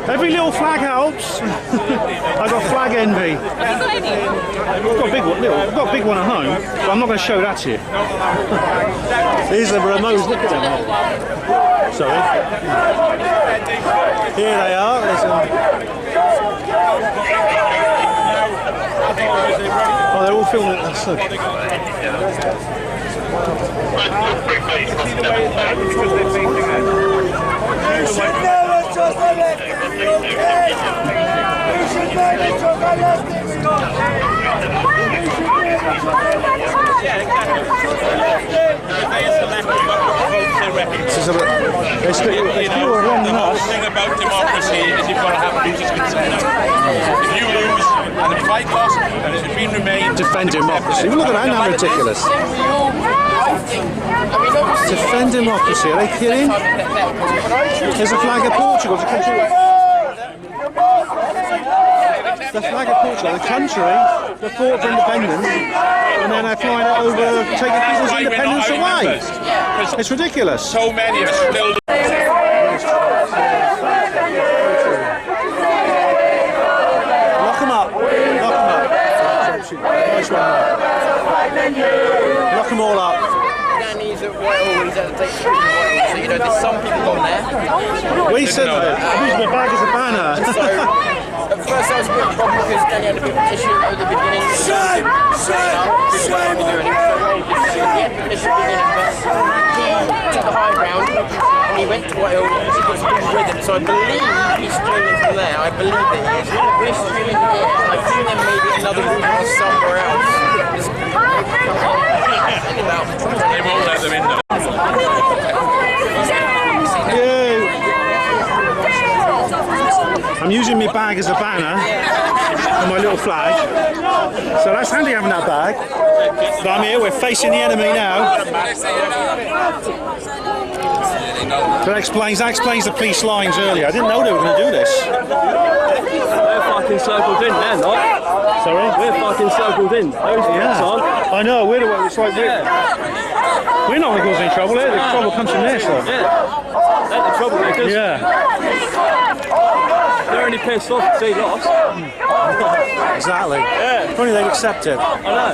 Every little flag helps. I've got flag envy. I've got a big one. I've got a big one at home, but I'm not going to show that to you. These are the remotes. Look at them. Sorry. Here they are. Oh, they're all filming. That's so. You should never trust the left in the UK. You should never trust the left in the UK. The thing about democracy is you've got to have losers consent. If you lose and the fight lost and it should remain. Defend democracy. Look at that, how ridiculous. Defend democracy, are they kidding? There's a flag of Portugal, the country. The flag of Portugal, the country that fought for independence, and then they're flying it over, taking people's independence away. It's ridiculous. So many are still. Lock them up. Lock them up. Nice one. Lock them all up. Danny's at Whitehall, he's at the Date Street in Whitehall, so you know there's some people on there. We said that. I used my bag as a banner. So, at first I was a bit of a problem because Danny had a bit of an issue at the beginning. Shame! He took the high ground and he went to Whitehall and he got some good rhythm. So I believe he's streaming from there. I believe that he is. We're streaming here. I think there may be another room somewhere else. They won't let them in though. I'm using my bag as a banner and my little flag, so that's handy having that bag. But I'm here, we're facing the enemy now. That explains the police lines earlier. I didn't know they were going to do this. We're fucking circled in there, not. Sorry? We're fucking circled in. Those Yeah. aren't. I know, we're the one, it's like we're not going to cause any trouble here, the trouble comes from this though. Yeah. They're the troublemakers. Yeah. They're only pissed off because they lost. Exactly. Yeah. Funny they'd accept it. I know.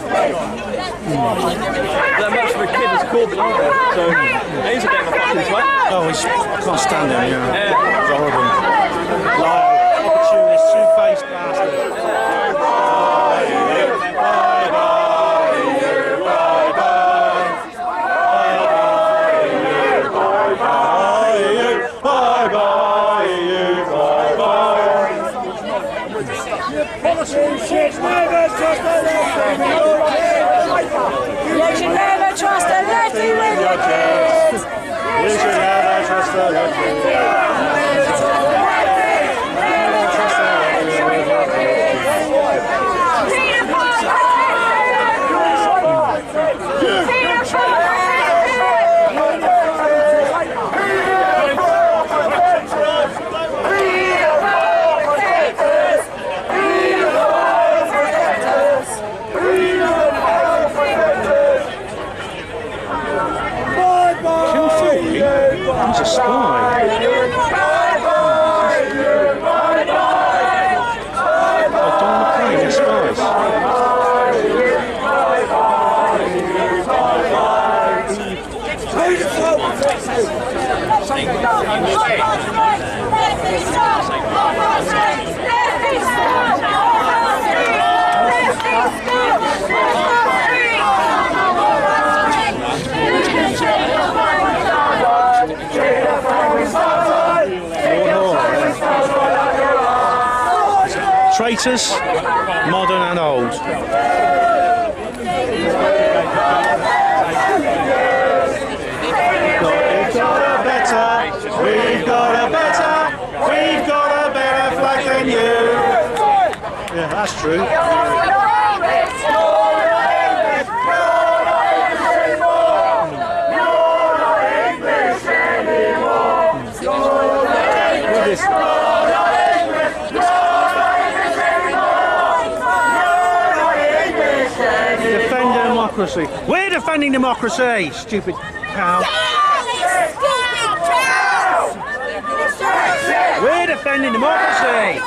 They're much of a kid as Corbyn, aren't they? So he's a bit of a fucking twat. Oh, I can't stand him, yeah. Yeah. It's horrible. Liar, opportunist, two-faced bastard. You should never trust the left with your kids. You should never trust the left. He's a spy. Traitors, modern and old. Got that's true. Look at this. Defend democracy. We're defending democracy, stupid cow. We're defending democracy.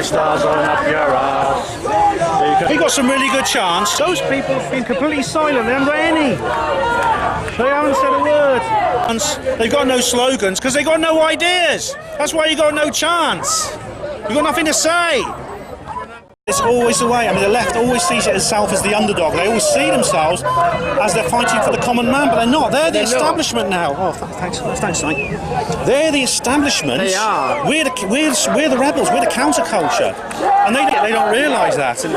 Stars on up your ass. He got some really good chance. Those people have been completely silent. They haven't got any. They haven't said a word. They've got no slogans because they've got no ideas. That's why you got no chance. You've got nothing to say. It's always the way. I mean, the left always sees itself as the underdog. They always see themselves as they're fighting for the common man, but they're not. They're the establishment now. Oh, thanks, mate. They're the establishment. They are. We're the rebels. We're the counterculture, and they don't realise that. And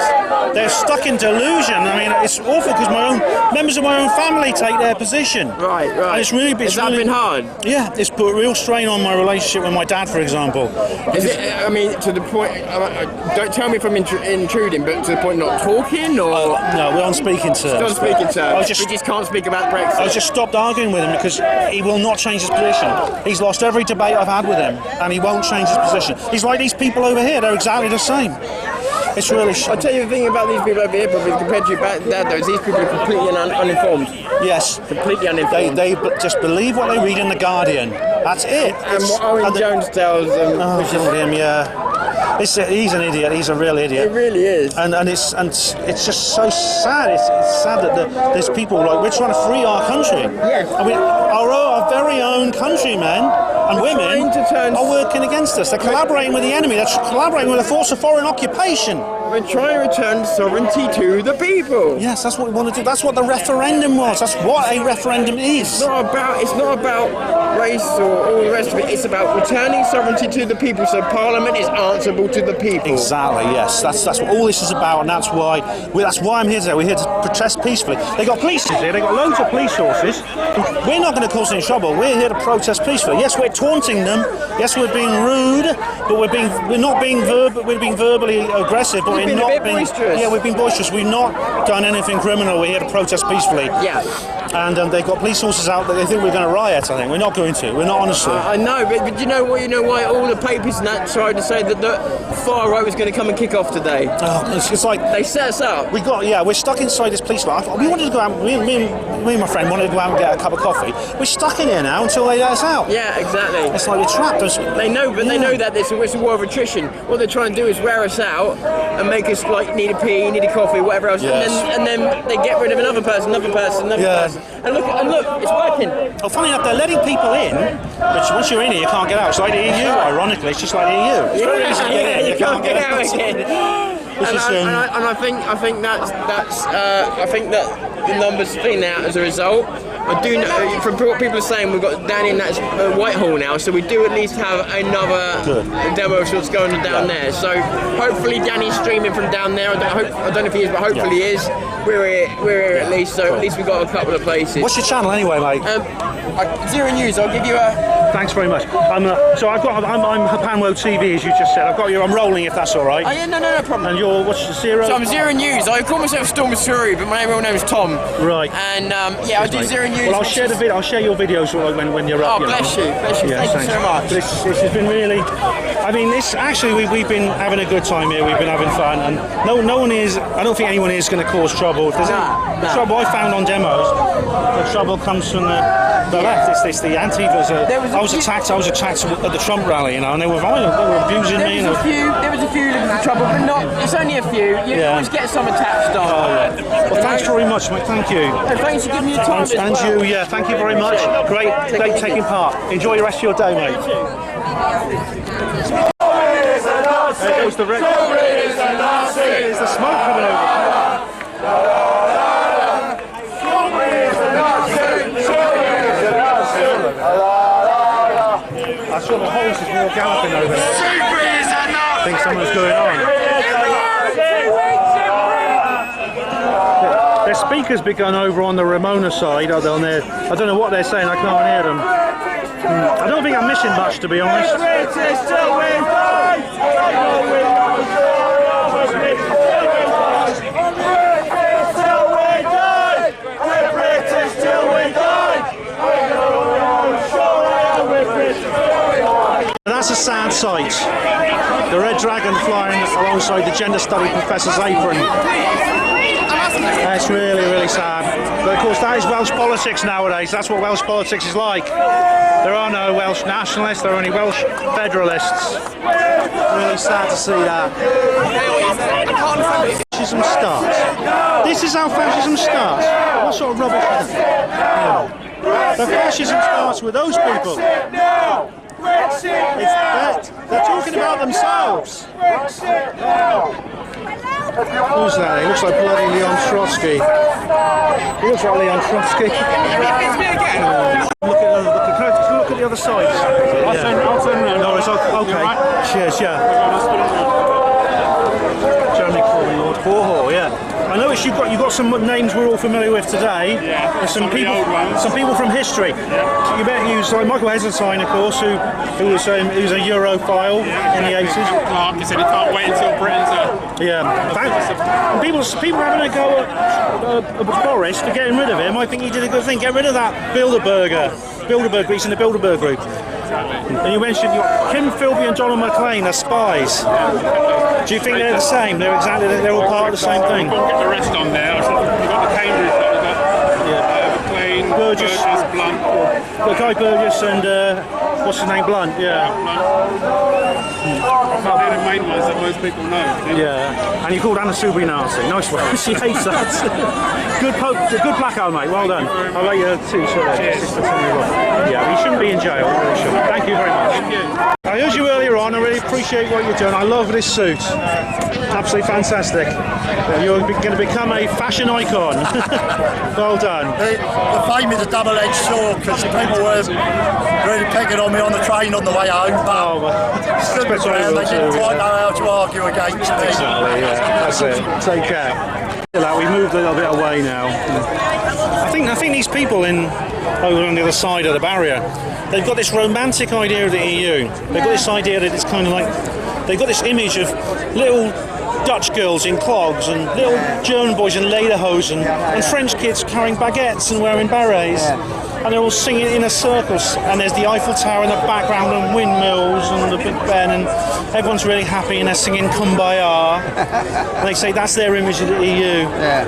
they're stuck in delusion. I mean, it's awful because members of my own family take their position. Right. And it's really Has that been hard? Yeah, it's put real strain on my relationship with my dad, for example. Is it? I mean, to the point. Don't tell me if I'm intruding, but to the point not talking, or no, we're on speaking terms. Still on speaking terms. We just can't speak about Brexit. I just stopped arguing with him because he will not change his position. He's lost every debate I've had with him, and he won't change his position. He's like these people over here; they're exactly the same. It's really. I'll tell you the thing about these people over here, probably compared to your dad, though, is these people are completely uninformed. Yes, completely uninformed. They just believe what they read in the Guardian. That's it. And what Owen Jones tells them. Oh, him, yeah. He's an idiot. He's a real idiot. It really is. And it's just so sad. It's sad that there's people like we're trying to free our country. Yes. I mean, our very own countrymen and women are working against us. They're collaborating with the enemy. They're collaborating with a force of foreign occupation. We're trying to return sovereignty to the people. Yes, that's what we want to do. That's what the referendum was. That's what a referendum is. It's not about race or all the rest of it. It's about returning sovereignty to the people, so Parliament is answerable to the people. Exactly. Yes, that's what all this is about, and that's why I'm here today. We're here to protest peacefully. They got police here. They got loads of police horses. We're not going to cause any trouble. We're here to protest peacefully. Yes, we're taunting them. Yes, we're being rude, but we're being verbally aggressive. But we're not being boisterous. Yeah, we've been boisterous. We've not done anything criminal. We're here to protest peacefully. Yeah. And they've got police horses out that they think we're going to riot. I think we're not going to. We're not, honestly. I know, but you know what? You know why all the papers and that tried to say that the far right was going to come and kick off today. Oh, it's like they set us up. We're stuck inside this police line. We wanted to go out. Me and my friend wanted to go out and get a cup of coffee. We're stuck in here now until they let us out. Yeah, exactly. It's like we're trapped. They know, but they know that it's a war of attrition. What they're trying to do is wear us out and make us like need a pee, need a coffee, whatever else, yes. and then they get rid of another person. And look, it's working. Oh, funny enough, they're letting people in, but once you're in here, you can't get out. It's like the EU, ironically. It's just like the EU. It's very easy to get in. You can't get out again. And I think that the numbers thin out as a result. I do know, from what people are saying, we've got Danny in that Whitehall now, so we do at least have another demo of what's going on down there. So hopefully Danny's streaming from down there. I don't know if he is, but hopefully he is. We're here at least, so at least we've got a couple of places. What's your channel anyway, mate? Zero News. I'll give you a. Thanks very much. I'm Hapanwo TV, as you just said. I'm rolling, if that's all right. Oh yeah, no problem. And you're what's Zero? So I'm Zero News. I call myself Storm Missouri, but my real name is Tom. Right. And I do Zero News. Well, I'll share the video. I'll share your videos when you're up. Oh, bless you. Yeah, Thank you so much. But this has been really. I mean, we've been having a good time here. We've been having fun, and no one is. I don't think anyone is going to cause trouble. The trouble I found on demos, the trouble comes from the left. It's the Antifas. I was attacked at the Trump rally, and they were violent. They were abusing me. There was a few looking for trouble, but not. It's only a few. You always get some attached on. Oh, yeah. Well, thanks very much, mate. Thank you. And thanks for giving me your time. And you, yeah. Thank you very much. Great taking part. Enjoy the rest of your day, mate. There goes the red. There's the smoke coming over. I saw the horses were galloping over there. I think something's going on. They're speaking. speakers begun over on the Ramona side. I don't know what they're saying. I can't hear them. I don't think I'm missing much, to be honest. That's a sad sight. The red dragon flying alongside the gender study professor's apron. That's really, really sad. But of course that is Welsh politics nowadays. That's what Welsh politics is like. There are no Welsh nationalists, there are only Welsh federalists. Really sad to see that. Fascism starts. This is how fascism starts. What sort of rubbish is that? The fascism starts with those people. They're talking about themselves. Who's that? He looks like bloody Leon Trotsky. He looks like Leon Trotsky. Look at the other side. I'll turn around. No, it's okay. Cheers, yeah. Jeremy Corbyn, Lord Warhol, yeah. I noticed you've got some names we're all familiar with today. Yeah. There's some people from history. Yeah. You better use like Michael Heseltine, of course, who was a Europhile in the 80s. Clark, he said he can't wait until Britain's yeah. People having a go at Boris for getting rid of him. I think he did a good thing. Get rid of that Bilderberg. He's in the Bilderberg group. And you mentioned Kim Philby and Donald McLean are spies. Do you think they're the same? They're all part of the same thing. We'll get the rest on there. We've got the Cambridge, we've got McLean, Burgess, Blunt. Guy Burgess and what's his name? Blunt. Yeah. They're the main ones that most people know. Yeah. And you called Anna Soubry Nazi. Nice one. She hates that. Good blackout, mate. Well done. I'll let you too. Yeah, you shouldn't be in jail. You really shouldn't. Thank you very much. Thank you. I heard you earlier on. I really appreciate what you're doing. I love this suit. Absolutely fantastic. You're going to become a fashion icon. Well done. The fame is a double-edged sword because people were really picking on me on the train on the way home, but stood my ground. They didn't quite know how to argue against me. Exactly, yeah. That's it. Take care. We moved a little bit away now. I think these people over on the other side of the barrier, they've got this romantic idea of the EU. They've got this idea that it's kind of like, they've got this image of little Dutch girls in clogs and little German boys in lederhosen and French kids carrying baguettes and wearing berets. And they're all singing in a circle, and there's the Eiffel Tower in the background and windmills and the Big Ben, and everyone's really happy and they're singing Kumbaya. And they say that's their image of the EU. Yeah.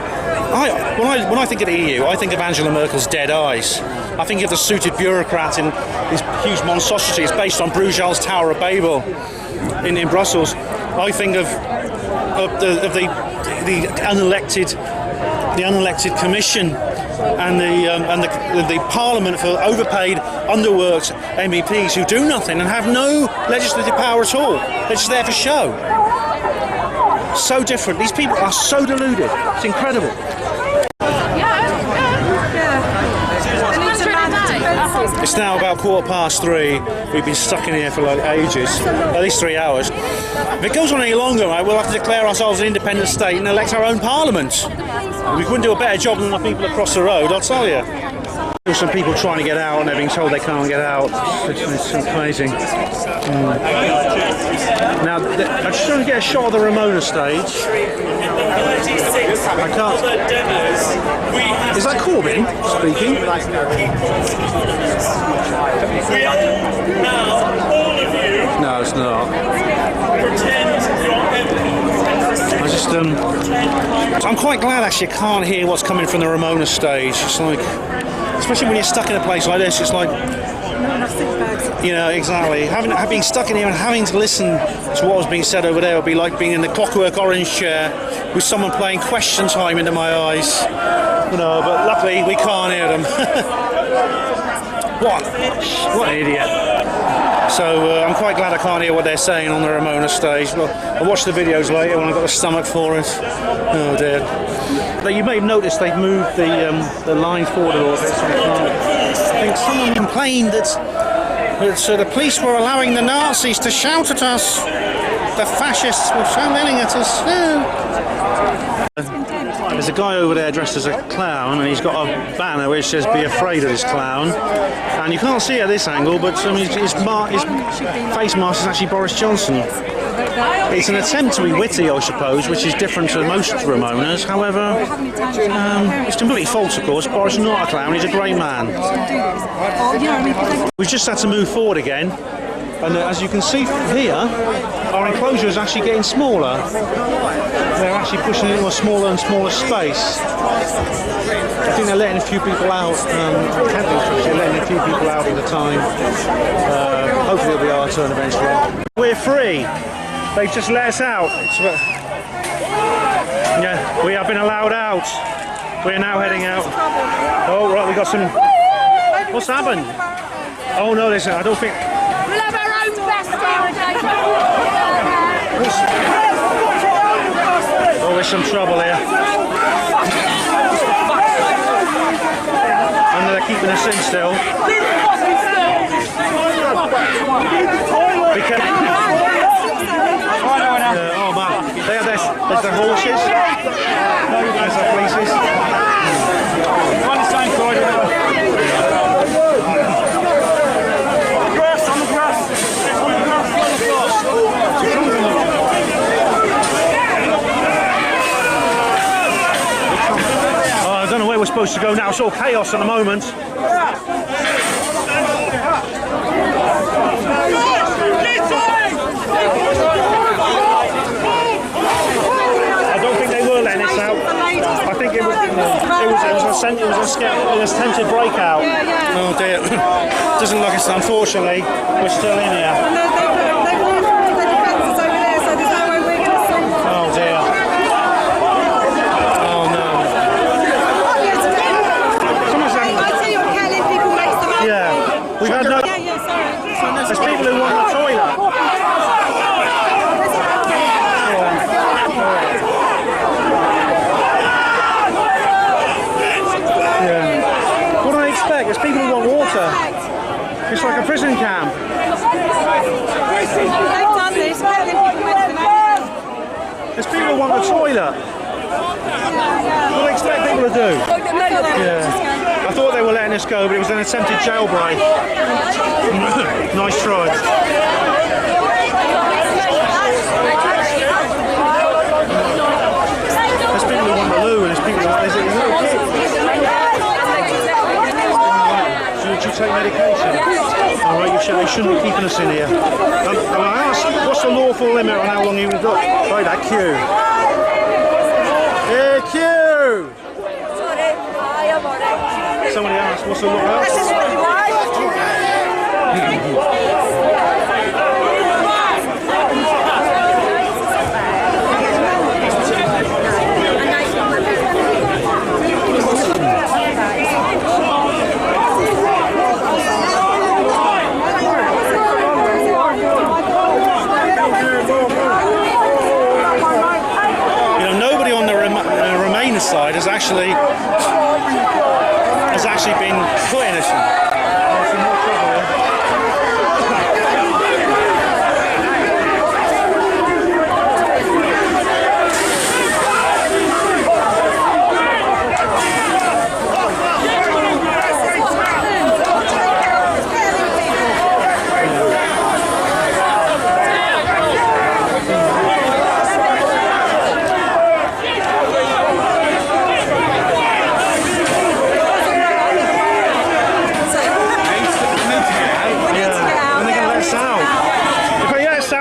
When I think of the EU, I think of Angela Merkel's dead eyes. I think of the suited bureaucrat in his huge monstrosity. It's based on Bruegel's Tower of Babel in Brussels. I think of the unelected commission and the Parliament for overpaid, underworked MEPs who do nothing and have no legislative power at all. They're just there for show. So different. These people are so deluded. It's incredible. It's now about 3:15. We've been stuck in here for like ages, at least 3 hours. If it goes on any longer, right, we'll have to declare ourselves an independent state and elect our own parliament. We couldn't do a better job than the people across the road, I'll tell you. There's some people trying to get out and they're being told they can't get out. It's amazing. Now, I'm just trying to get a shot of the Ramona stage. I can't. Is that Corbyn speaking? No, it's not. I'm quite glad actually I can't hear what's coming from the Ramona stage. It's like, especially when you're stuck in a place like this, it's like, you know, exactly. Being stuck in here and having to listen to what was being said over there would be like being in the Clockwork Orange chair with someone playing Question Time into my eyes. You know, but luckily we can't hear them. What an idiot. So I'm quite glad I can't hear what they're saying on the Ramona stage. Well, I'll watch the videos later when I've got the stomach for it. Oh dear. But you may have noticed they've moved the line forward a little bit. So I think someone complained that the police were allowing the Nazis to shout at us. The fascists were yelling at us. There's a guy over there dressed as a clown, and he's got a banner which says "Be afraid of this clown." And you can't see it at this angle, but his face mask is actually Boris Johnson. It's an attempt to be witty, I suppose, which is different to most Ramonas. However, it's completely false, of course. Boris is not a clown, he's a great man. We've just had to move forward again, and as you can see here, our enclosure is actually getting smaller. They're actually pushing it into a smaller and smaller space. I think they're letting a few people out. They're letting a few people out at a time. Hopefully it'll be our turn eventually. We're free. They've just let us out. Yeah, we have been allowed out. We're now heading out. Oh, right, we got some... What's happened? Oh, no, listen, I don't think... We'll have our own best Oh, there's some trouble here. And they're keeping us in still. Be careful. Oh man, there's the horses. There's the places. On the same side. Grass, on the grass. Oh, I don't know where we're supposed to go now. It's all chaos at the moment. I think it was an attempted breakout. Oh dear. Doesn't look us, unfortunately. We're still in here. Oh dear. Oh no. Yeah. We've had no... There's people who want the toilet. There's people who want water. It's like a prison camp. There's people who want the toilet. What do they expect people to do? Yeah. I thought they were letting us go, but it was an attempted jailbreak. Nice try. There's people who want the loo, and there's people who want... There's little kids. Should you take medication? Alright, they shouldn't be keeping us in here. I asked, what's the lawful limit on how long you've got? Right, that queue. Yeah, queue! Somebody asked, what's the lawful limit? Side has actually been quite innocent. There's some more trouble here.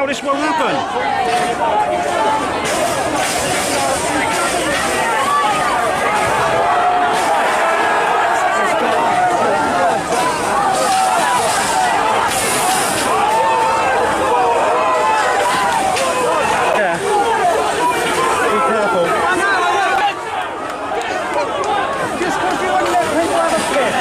This won't happen. Yeah. Be careful. Just because you want to let people have a kiss.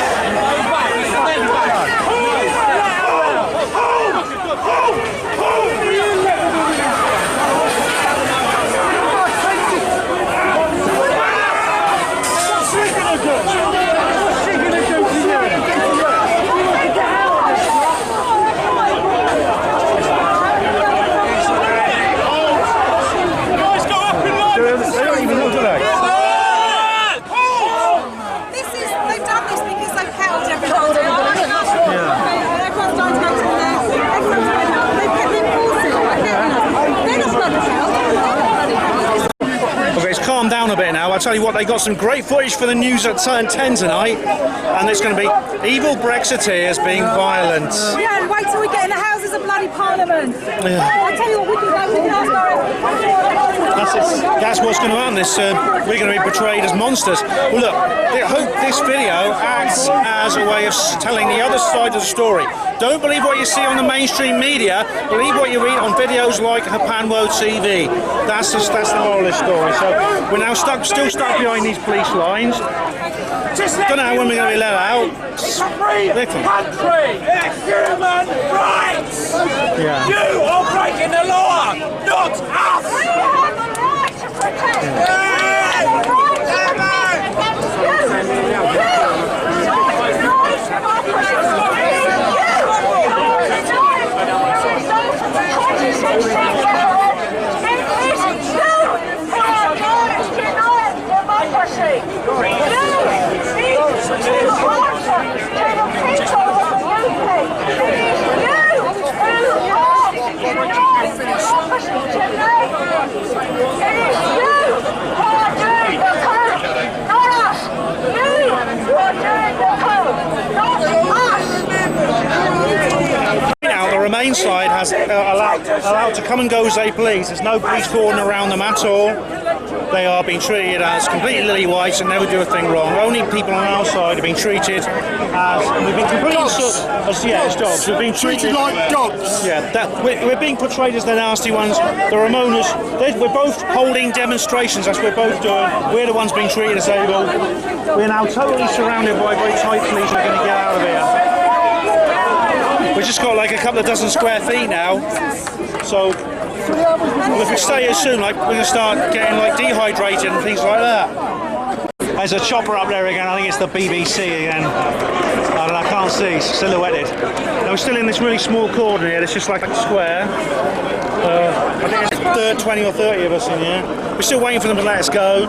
now. I'll tell you what, they got some great footage for the news at 10 tonight, and it's going to be evil Brexiteers being violent. Yeah, and wait till we get in the Houses of bloody Parliament. Yeah. I'll tell you what, we can ask our... That's what's going to happen. We're going to be portrayed as monsters. Well, look, I hope this video acts as a way of telling the other side of the story. Don't believe what you see on the mainstream media. Believe what you read on videos like Hapanwo TV. That's the moral of the story. So we're now still stuck behind these police lines. Don't know when we're going to be let out. It's a free country! Human rights! Yeah. You are breaking the law, not us! Now the Remain side has allowed to come and go as they please. There's no police cordon around them at all. They are being treated as completely lily whites and never do a thing wrong. Only people on our side have been treated as we've been completely as dogs. We've been treated like dogs. Yeah, we're being portrayed as the nasty ones. The Ramonas, we're both holding demonstrations. That's what we're both doing. We're the ones being treated as evil. We're now totally surrounded by very tight police. We're going to get out of here. We've just got like a couple of dozen square feet now. So. Well, if we stay here soon, like we're going to start getting like dehydrated and things like that. There's a chopper up there again. I think it's the BBC again. I can't see. It's silhouetted. Now, we're still in this really small corner here. It's just like a square. I think it's 20 or 30 of us in here. We're still waiting for them to let us go.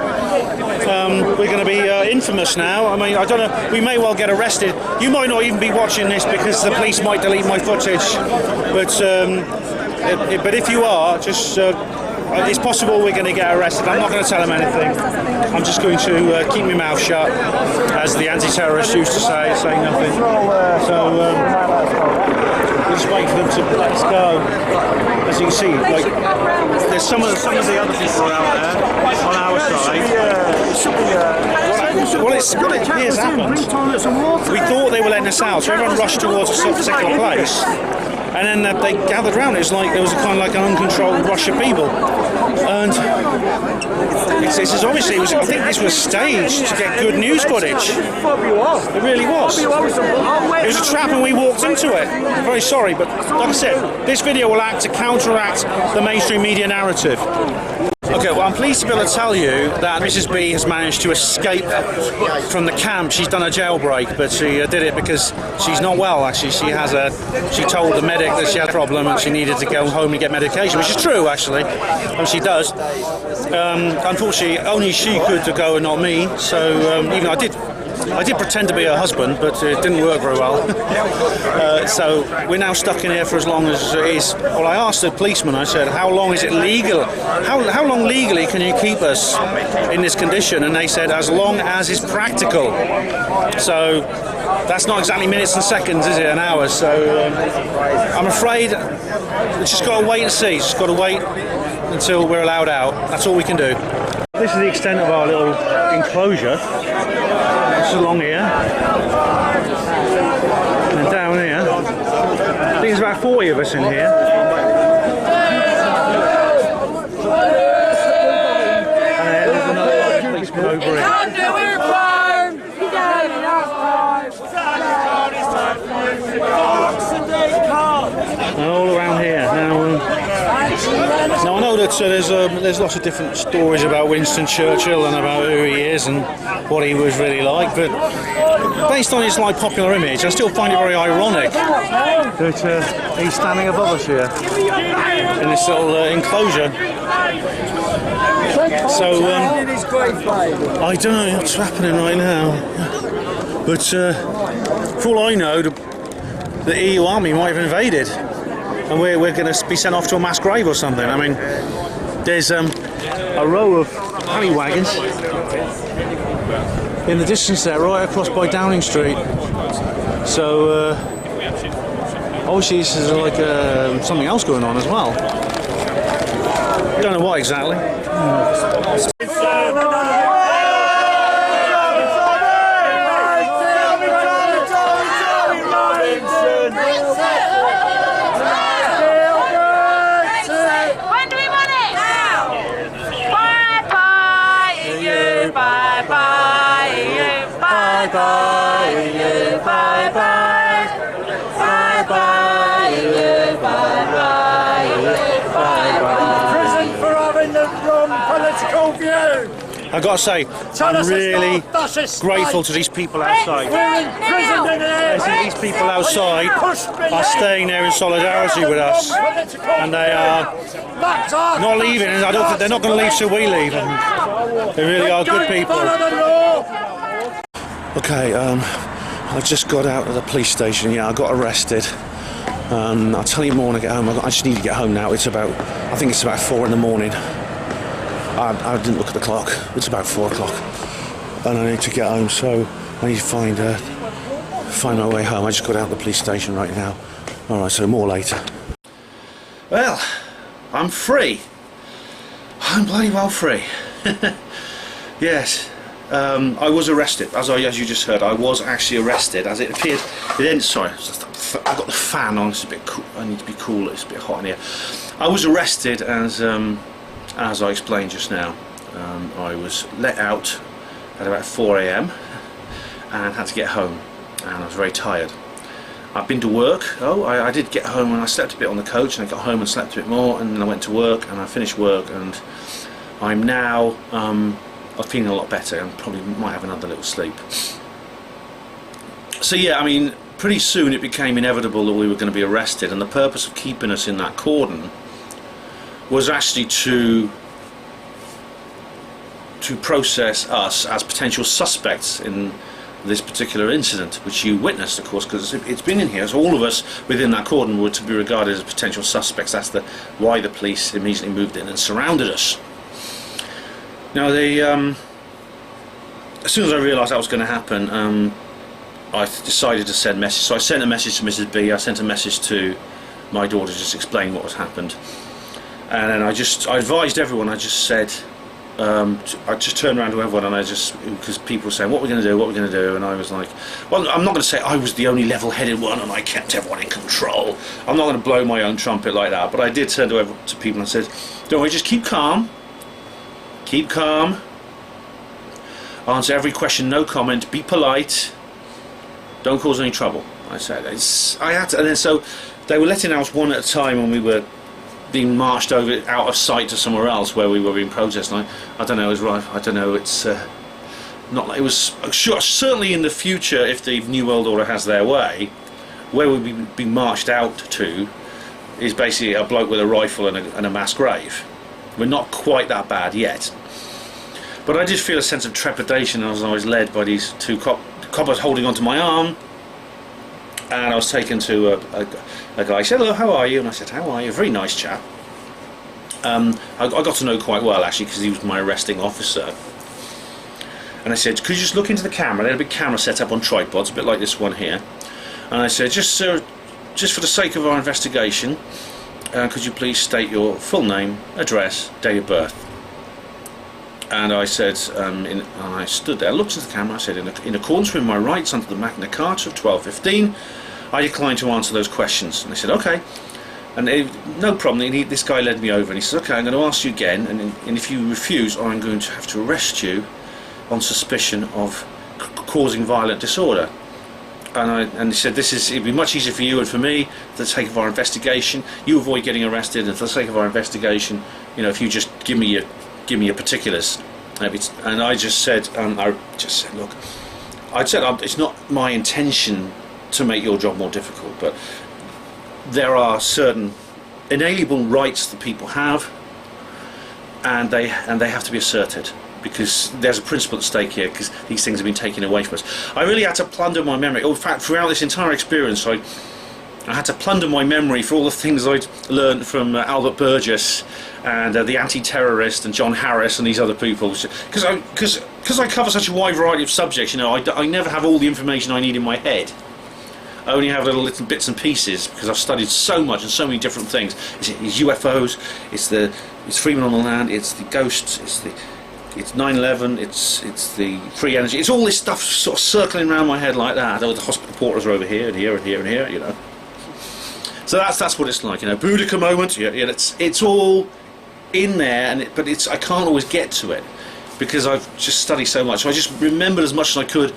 We're going to be infamous now. I mean, I don't know. We may well get arrested. You might not even be watching this because the police might delete my footage. But if you are, just it's possible we're going to get arrested. I'm not going to tell them anything. I'm just going to keep my mouth shut, as the anti-terrorists used to say nothing. So we'll just wait for them to let us go. As you can see, like there's some of the other people out there on our side. Well, here's happened. We thought they were letting us out, so everyone rushed towards a particular place. And then they gathered around. It was like there was a kind of like an uncontrolled rush of people, and it's obviously I think this was staged to get good news footage. It really was. It was a trap, and we walked into it. I'm very sorry, but like I said, this video will act to counteract the mainstream media narrative. Okay, well, I'm pleased to be able to tell you that Mrs. B has managed to escape from the camp. She's done a jailbreak, but she did it because she's not well, actually. She told the medic that she had a problem and she needed to go home and get medication, which is true, actually, and she does. Unfortunately, only she could go and not me, so even I did pretend to be her husband, but it didn't work very well. So we're now stuck in here for as long as it is. Well, I asked the policeman, I said, how long is it legal? How long legally can you keep us in this condition? And they said, as long as is practical. So that's not exactly minutes and seconds, is it? An hour. So I'm afraid we've just got to wait and see. Just got to wait until we're allowed out. That's all we can do. This is the extent of our little enclosure. It's along here. And down here. I think there's about 40 of us in here. And there's another policeman over here. And all around here. Now I know that there's lots of different stories about Winston Churchill and about who he is and what he was really like, but based on his popular image, I still find it very ironic that he's standing above us here in this little enclosure. So I don't know what's happening right now, but for all I know, the EU army might have invaded. And we're going to be sent off to a mass grave or something. I mean, there's a row of paddy wagons in the distance there, right across by Downing Street. So obviously this is like something else going on as well. Don't know what exactly. When do we want it? Now! Bye bye, you, bye bye, you, bye bye, you, bye bye, bye bye, you, bye bye, you, bye bye. Prison for having the wrong political view. I've got to say, I'm really grateful to these people outside. We're in prison in here. These people outside are staying there in solidarity with us, and they are not leaving. And I don't think they're not going to leave till we leave. They really are good people. Okay, I just got out of the police station. Yeah, I got arrested. I'll tell you more when I get home. I just need to get home now. I think it's about 4 in the morning. I didn't look at the clock. It's about 4 o'clock, and I need to get home. So I need to find my way home. I just got out of the police station right now. All right, so more later. Well, I'm free. I'm bloody well free. Yes, I was arrested. As you just heard, I was actually arrested. As it appeared, sorry, I got the fan on. It's a bit cool. I need to be cool. It's a bit hot in here. I was arrested as I explained just now. I was let out at about 4 AM and had to get home, and I was very tired. I've been to work. I did get home, and I slept a bit on the coach, and I got home and slept a bit more, and then I went to work, and I finished work, and I'm now I'm feeling a lot better, and probably might have another little sleep. So yeah, I mean, pretty soon it became inevitable that we were going to be arrested, and the purpose of keeping us in that cordon was actually to process us as potential suspects in this particular incident, which you witnessed, of course, because it's been in here. So all of us within that cordon were to be regarded as potential suspects. That's why the police immediately moved in and surrounded us. Now, as soon as I realised that was going to happen, I decided to send a message. So I sent a message to Mrs. B. I sent a message to my daughter, just explaining what had happened. And then I advised everyone. I just said, I just turned around to everyone, and because people were saying, what are we going to do, what are we going to do, and I was like, well, I'm not going to say I was the only level-headed one and I kept everyone in control. I'm not going to blow my own trumpet like that, but I did turn to people and said, don't worry, just keep calm, answer every question, no comment, be polite, don't cause any trouble. I said, I had to, and then so they were letting us one at a time, and we were being marched out of sight to somewhere else where we were being protested. I don't know, it was right. I don't know, it's not like it was sure, certainly in the future, if the New World Order has their way, where we'd be being marched out to is basically a bloke with a rifle and a mass grave. We're not quite that bad yet, but I did feel a sense of trepidation as I was led by these two coppers holding onto my arm. And I was taken to a guy. He said, hello, how are you? And I said, how are you? A very nice chap. I got to know quite well, actually, because he was my arresting officer. And I said, could you just look into the camera? They had a big camera set up on tripods, a bit like this one here. And I said, just for the sake of our investigation, could you please state your full name, address, date of birth? And I said, and I stood there, looked at the camera, I said, in accordance with my rights under the Magna Carta of 1215, I decline to answer those questions. And they said, okay. And no problem, this guy led me over, and he said, okay, I'm going to ask you again, and if you refuse, I'm going to have to arrest you on suspicion of causing violent disorder. And he said, it'd be much easier for you and for me, for the sake of our investigation. You avoid getting arrested, and for the sake of our investigation, if you just give me your particulars. And I just said, look, it's not my intention to make your job more difficult, but there are certain inalienable rights that people have, and they have to be asserted, because there's a principle at stake here, because these things have been taken away from us. I really had to plunder my memory. In fact, throughout this entire experience, I I had to plunder my memory for all the things I'd learned from Albert Burgess and the anti-terrorist and John Harris and these other people, because I cover such a wide variety of subjects. You know, I never have all the information I need in my head. I only have little bits and pieces because I've studied so much and so many different things. It's UFOs, it's Freeman on the Land, it's the ghosts, it's 9/11, it's the free energy. It's all this stuff sort of circling around my head like that. Oh, the hospital porters are over here and here and here and here, you know. So that's what it's like, you know. Boudica moment. Yeah, it's all in there, but I can't always get to it because I've just studied so much. So I just remembered as much as I could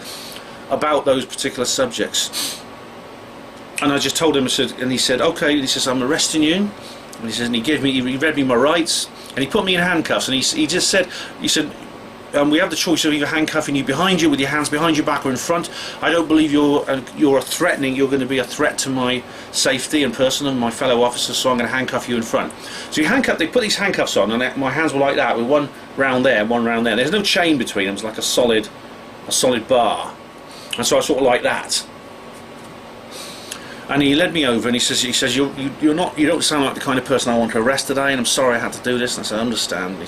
about those particular subjects. And I just told him, and he said, okay. He says, I'm arresting you. And he says, and he read me my rights, and he put me in handcuffs. And he just said, we have the choice of either handcuffing you behind you with your hands behind your back or in front. I don't believe you're going to be a threat to my safety and person and my fellow officers, so I'm going to handcuff you in front. So they put these handcuffs on, and my hands were like that, with one round there, one round there. There's no chain between them. It's like a solid bar, and so I sort of like that. And he led me over, and he says you don't sound like the kind of person I want to arrest today, and I'm sorry I had to do this. And I said, I understand. And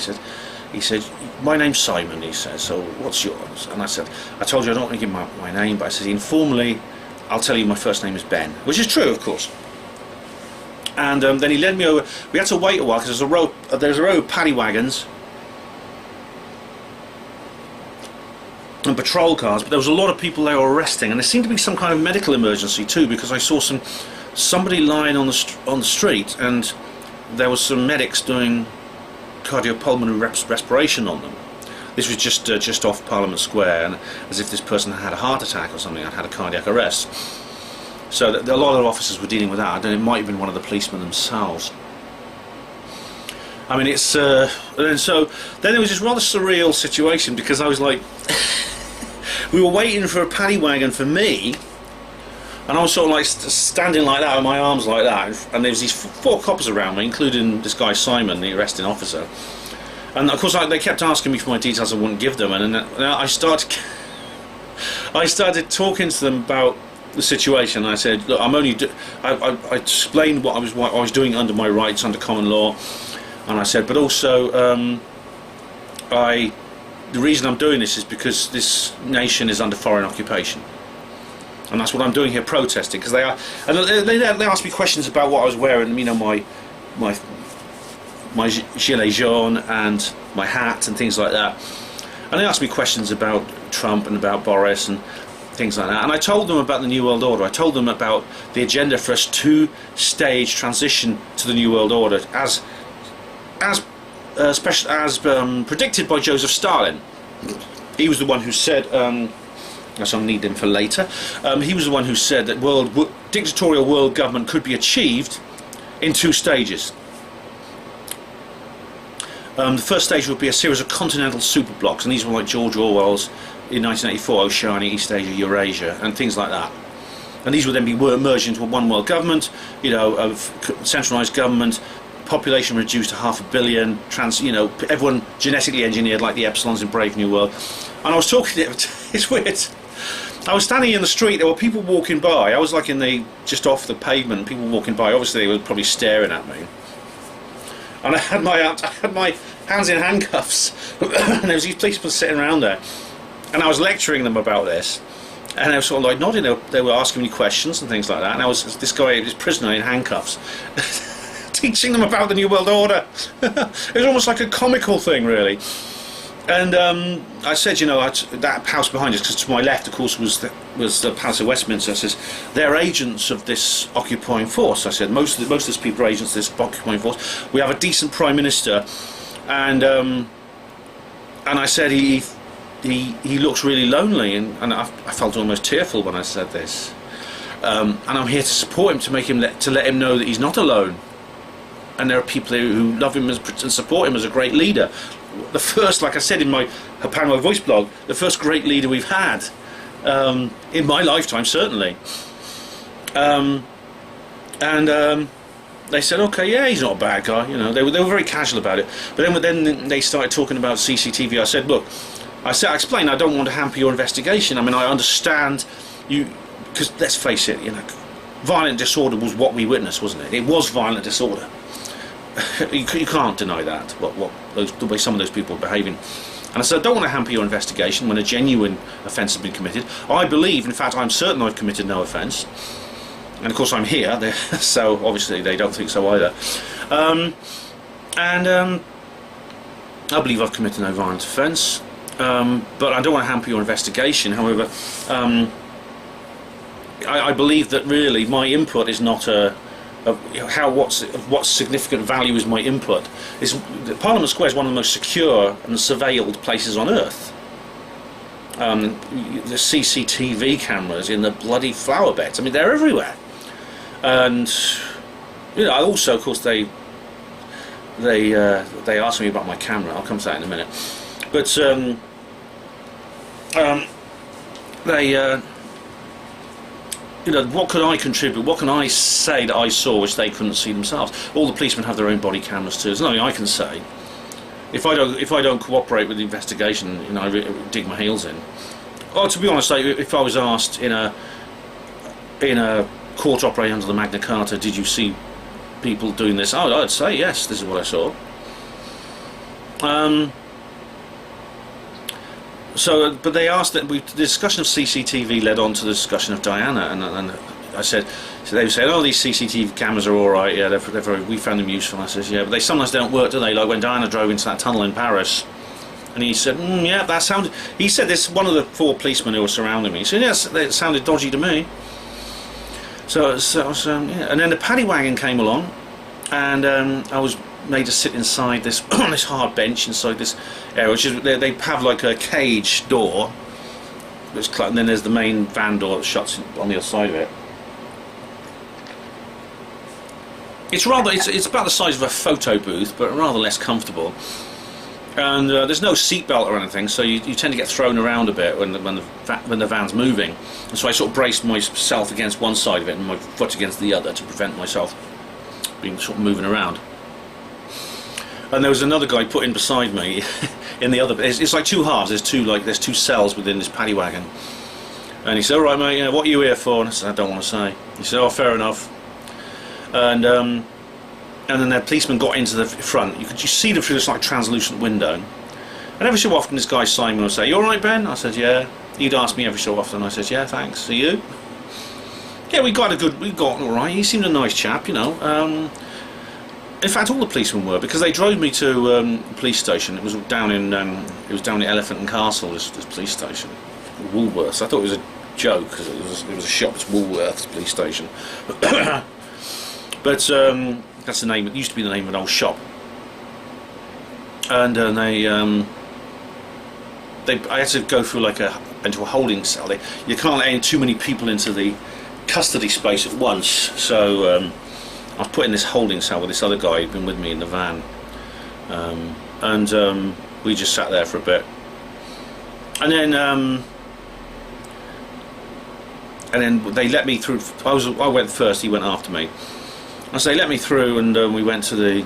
he said, my name's Simon. He said, so what's yours? And I said, I told you I don't want to give my name, but I said, informally, I'll tell you my first name is Ben, which is true, of course. And then he led me over. We had to wait a while because there's a row of paddy wagons and patrol cars, but there was a lot of people they were arresting, and there seemed to be some kind of medical emergency too, because I saw somebody lying on the street, and there was some medics doing cardiopulmonary respiration on them. This was just off Parliament Square, and as if this person had a heart attack or something, had a cardiac arrest. So a lot of officers were dealing with that, and it might have been one of the policemen themselves. I mean, it's and so then there was this rather surreal situation, because I was like, we were waiting for a paddy wagon for me, and I was sort of like standing like that with my arms like that, and there was these 4 coppers around me, including this guy Simon, the arresting officer. And of course they kept asking me for my details. I wouldn't give them, and then I started talking to them about the situation. I said, look, I explained what I was doing under my rights under common law, and I said, but also the reason I'm doing this is because this nation is under foreign occupation, and that's what I'm doing here, protesting. Because they asked me questions about what I was wearing, you know, my gilet jaune and my hat and things like that, and they asked me questions about Trump and about Boris and things like that, and I told them about the New World Order. I told them about the agenda for a 2-stage transition to the New World Order, as predicted by Joseph Stalin. He was the one who said, I'll need him for later, he was the one who said that dictatorial world government could be achieved in 2 stages. The first stage would be a series of continental superblocks, and these were like George Orwell's in 1984, Oceania, East Asia, Eurasia, and things like that. And these would then be merged into a one world government, you know, of centralised government, population reduced to 500 million, everyone genetically engineered like the Epsilons in Brave New World. And I was talking, it's weird. I was standing in the street, there were people walking by. I was like just off the pavement, people walking by. Obviously they were probably staring at me. And I had my hands in handcuffs, and there was these policemen sitting around there, and I was lecturing them about this, and they were sort of like nodding. They were asking me questions and things like that, and I was this prisoner in handcuffs, teaching them about the New World Order. It was almost like a comical thing, really. And I said, you know, that house behind us, because to my left, of course, was the Palace of Westminster. I says, they're agents of this occupying force. I said, most of these people are agents of this occupying force. We have a decent Prime Minister, and I said he looks really lonely, and I felt almost tearful when I said this. And I'm here to support him, to let him know that he's not alone, and there are people who love him and support him as a great leader. The first, like I said in my Panama voice blog, the first great leader we've had in my lifetime, certainly. They said, okay, yeah, he's not a bad guy. You know, they were very casual about it. But then they started talking about CCTV. I said, look, I explained, I don't want to hamper your investigation. I mean, I understand you, because let's face it, you know, violent disorder was what we witnessed, wasn't it? It was violent disorder. You can't deny that, the way some of those people are behaving. And I said, I don't want to hamper your investigation when a genuine offence has been committed. I believe, in fact, I'm certain I've committed no offence. And of course I'm here, so obviously they don't think so either. I believe I've committed no violent offence. But I don't want to hamper your investigation. However, I believe that really my input is not what significant value is my input. Parliament Square is one of the most secure and surveilled places on earth. The CCTV cameras in the bloody flower beds. I mean, they're everywhere. And you know, also, of course, they asked me about my camera. I'll come to that in a minute. But you know, what could I contribute? What can I say that I saw which they couldn't see themselves? All the policemen have their own body cameras too. There's nothing I can say. If I don't cooperate with the investigation, you know, I dig my heels in. Well, to be honest, if I was asked in a court operating under the Magna Carta, did you see people doing this? Oh, I'd say yes. This is what I saw. So, but they asked that the discussion of CCTV led on to the discussion of Diana, and I said, so they were saying, oh, these CCTV cameras are all right, yeah, we found them useful. I said, yeah, but they sometimes don't work, do they? Like when Diana drove into that tunnel in Paris, and he said, yeah, that sounded. He said this. One of the 4 policemen who were surrounding me. He said, yes, it sounded dodgy to me. So yeah. And then the paddy wagon came along, and I was made to sit inside this this hard bench inside this area, which is they have like a cage door, and then there's the main van door that shuts on the other side of it. It's about the size of a photo booth, but rather less comfortable. And there's no seatbelt or anything, so you tend to get thrown around a bit when the van's moving. And so I sort of braced myself against one side of it and my foot against the other to prevent myself being sort of moving around. And there was another guy put in beside me in the other. It's like 2 halves. There's 2 cells within this paddy wagon. And he said, "All right, mate. You know, what are you here for?" And I said, "I don't want to say." He said, "Oh, fair enough." And then the policeman got into the front. You see them through this like translucent window. And every so often, this guy Simon would say, "You all right, Ben?" I said, "Yeah." He'd ask me every so often. I said, "Yeah, thanks. Are you?" Yeah, we got all right. He seemed a nice chap, you know. In fact, all the policemen were, because they drove me to the police station. It was down in Elephant and Castle. This police station, Woolworths. I thought it was a joke because it was a shop. It's Woolworths police station, but that's the name. It used to be the name of an old shop. And I had to go through into a holding cell. You can't let in too many people into the custody space at once, so. I was put in this holding cell with this other guy who'd been with me in the van, and we just sat there for a bit, and then they let me through. I went first. He went after me, and so they let me through, and we went to the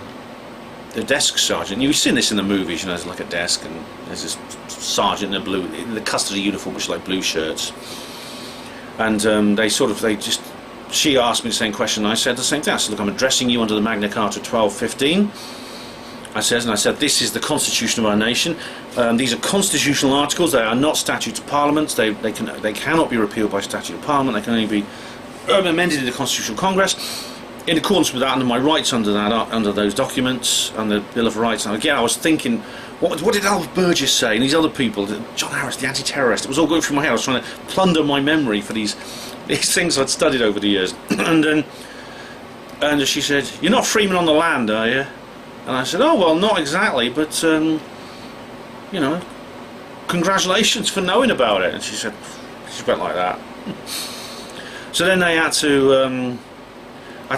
desk sergeant. You've seen this in the movies, you know. There's like a desk, and there's this sergeant in the custody uniform, which is like blue shirts, and she asked me the same question, and I said the same thing. I said, "Look, I'm addressing you under the Magna Carta 1215. I said, this is the Constitution of our nation. These are constitutional articles. They are not statutes of Parliament. They cannot be repealed by statute of Parliament. They can only be amended in the Constitutional Congress. In accordance with that, under my rights under those documents, under the Bill of Rights." And again, I was thinking, what did Alf Burgess say? And these other people, John Harris, the anti-terrorist. It was all going through my head. I was trying to plunder my memory for these things I'd studied over the years. And she said, "You're not Freeman on the land, are you?" And I said, "Oh, well, not exactly, but you know, congratulations for knowing about it." And she went like that. So then they had to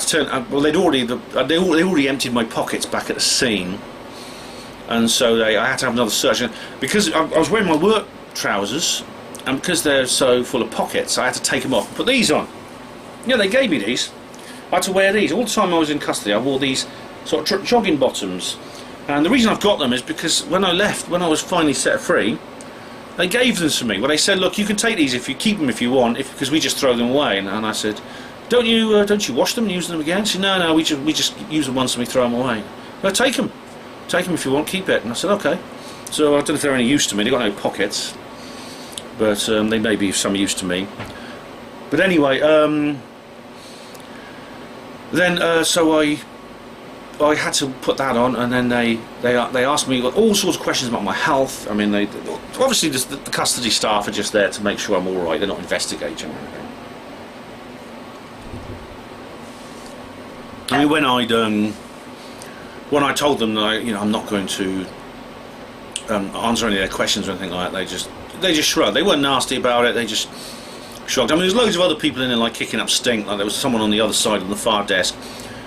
turn. Well, they already emptied my pockets back at the scene, and so I had to have another search. And because I was wearing my work trousers, and because they're so full of pockets, I had to take them off and put these on. Yeah, they gave me these. I had to wear these all the time I was in custody. I wore these sort of jogging bottoms, and the reason I've got them is because when I left, when I was finally set free, they gave them to me. Well, they said, "Look, you can take these if you keep them if you want, because we just throw them away." And I said, don't you wash them and use them again? She said, no, we just use them once and we throw them away. Well, take them if you want, keep it. And I said, okay. So I don't know if they're any use to me. They've got no pockets, but they may be of some use to me. But anyway, then so I had to put that on, and then they asked me all sorts of questions about my health. I mean, they obviously just the custody staff are just there to make sure I'm all right. They're not investigating or anything. I mean, when I told them that I'm not going to answer any of their questions or anything like that, they just shrugged. They weren't nasty about it. They just shrugged. I mean, there's loads of other people in there like kicking up stink. Like there was someone on the other side on the far desk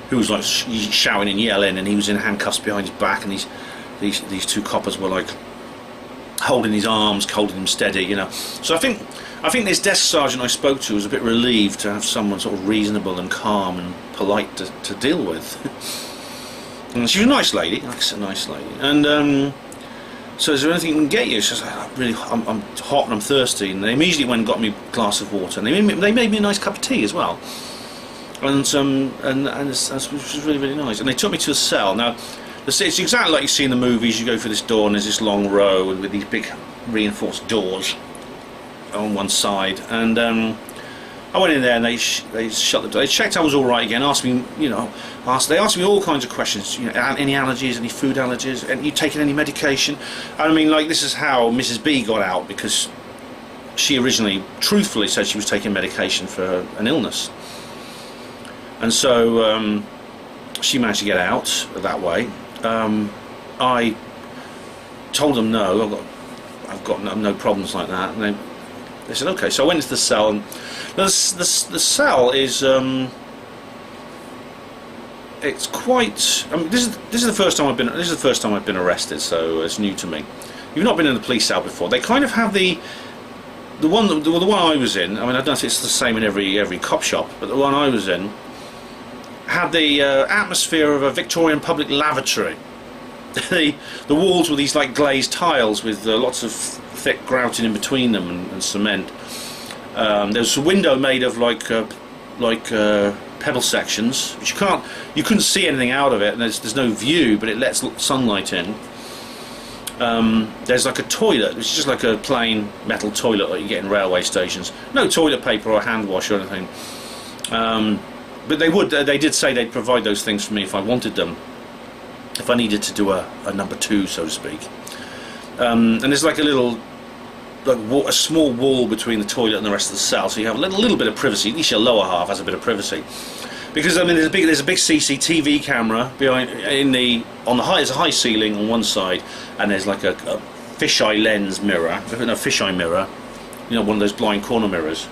who was like shouting and yelling, and he was in handcuffs behind his back, and these two coppers were like holding his arms, holding him steady, So I think this desk sergeant I spoke to was a bit relieved to have someone sort of reasonable and calm and polite to deal with. And she was a nice lady, like I said, nice lady. And so is there anything we can get you? She was like, I'm hot and I'm thirsty. And they immediately went and got me a glass of water, and they made me a nice cup of tea as well. And this was really, really nice. And they took me to a cell. Now, it's exactly like you see in the movies. You go through this door and there's this long row with these big reinforced doors on one side. And I went in there and they shut the door. They checked I was all right again. Asked me, they asked me all kinds of questions. Any allergies, any food allergies, and you taking any medication? And I mean, like, this is how Mrs. B got out, because she originally, truthfully, said she was taking medication for an illness. And so she managed to get out that way. I told them no, I've got no problems like that, and they said okay. So I went into the cell, and the cell is it's quite. I mean, this is the first time I've been arrested, so it's new to me. You've not been in the police cell before. They kind of have the one I was in. I mean, I don't know if it's the same in every cop shop, but the one I was in had the atmosphere of a Victorian public lavatory. The walls were these like glazed tiles with lots of thick grouting in between them and cement. There was a window made of like pebble sections, which you couldn't see anything out of it, and there's no view, but it lets sunlight in. There's like a toilet, which is just like a plain metal toilet like you get in railway stations. No toilet paper or hand wash or anything. But they did say they'd provide those things for me if I wanted them, if I needed to do a number two, so to speak. And there's like a small wall between the toilet and the rest of the cell, so you have a little bit of privacy. At least your lower half has a bit of privacy, because I mean there's a big CCTV camera behind there's a high ceiling on one side, and there's like a fisheye lens mirror, no, fisheye mirror, one of those blind corner mirrors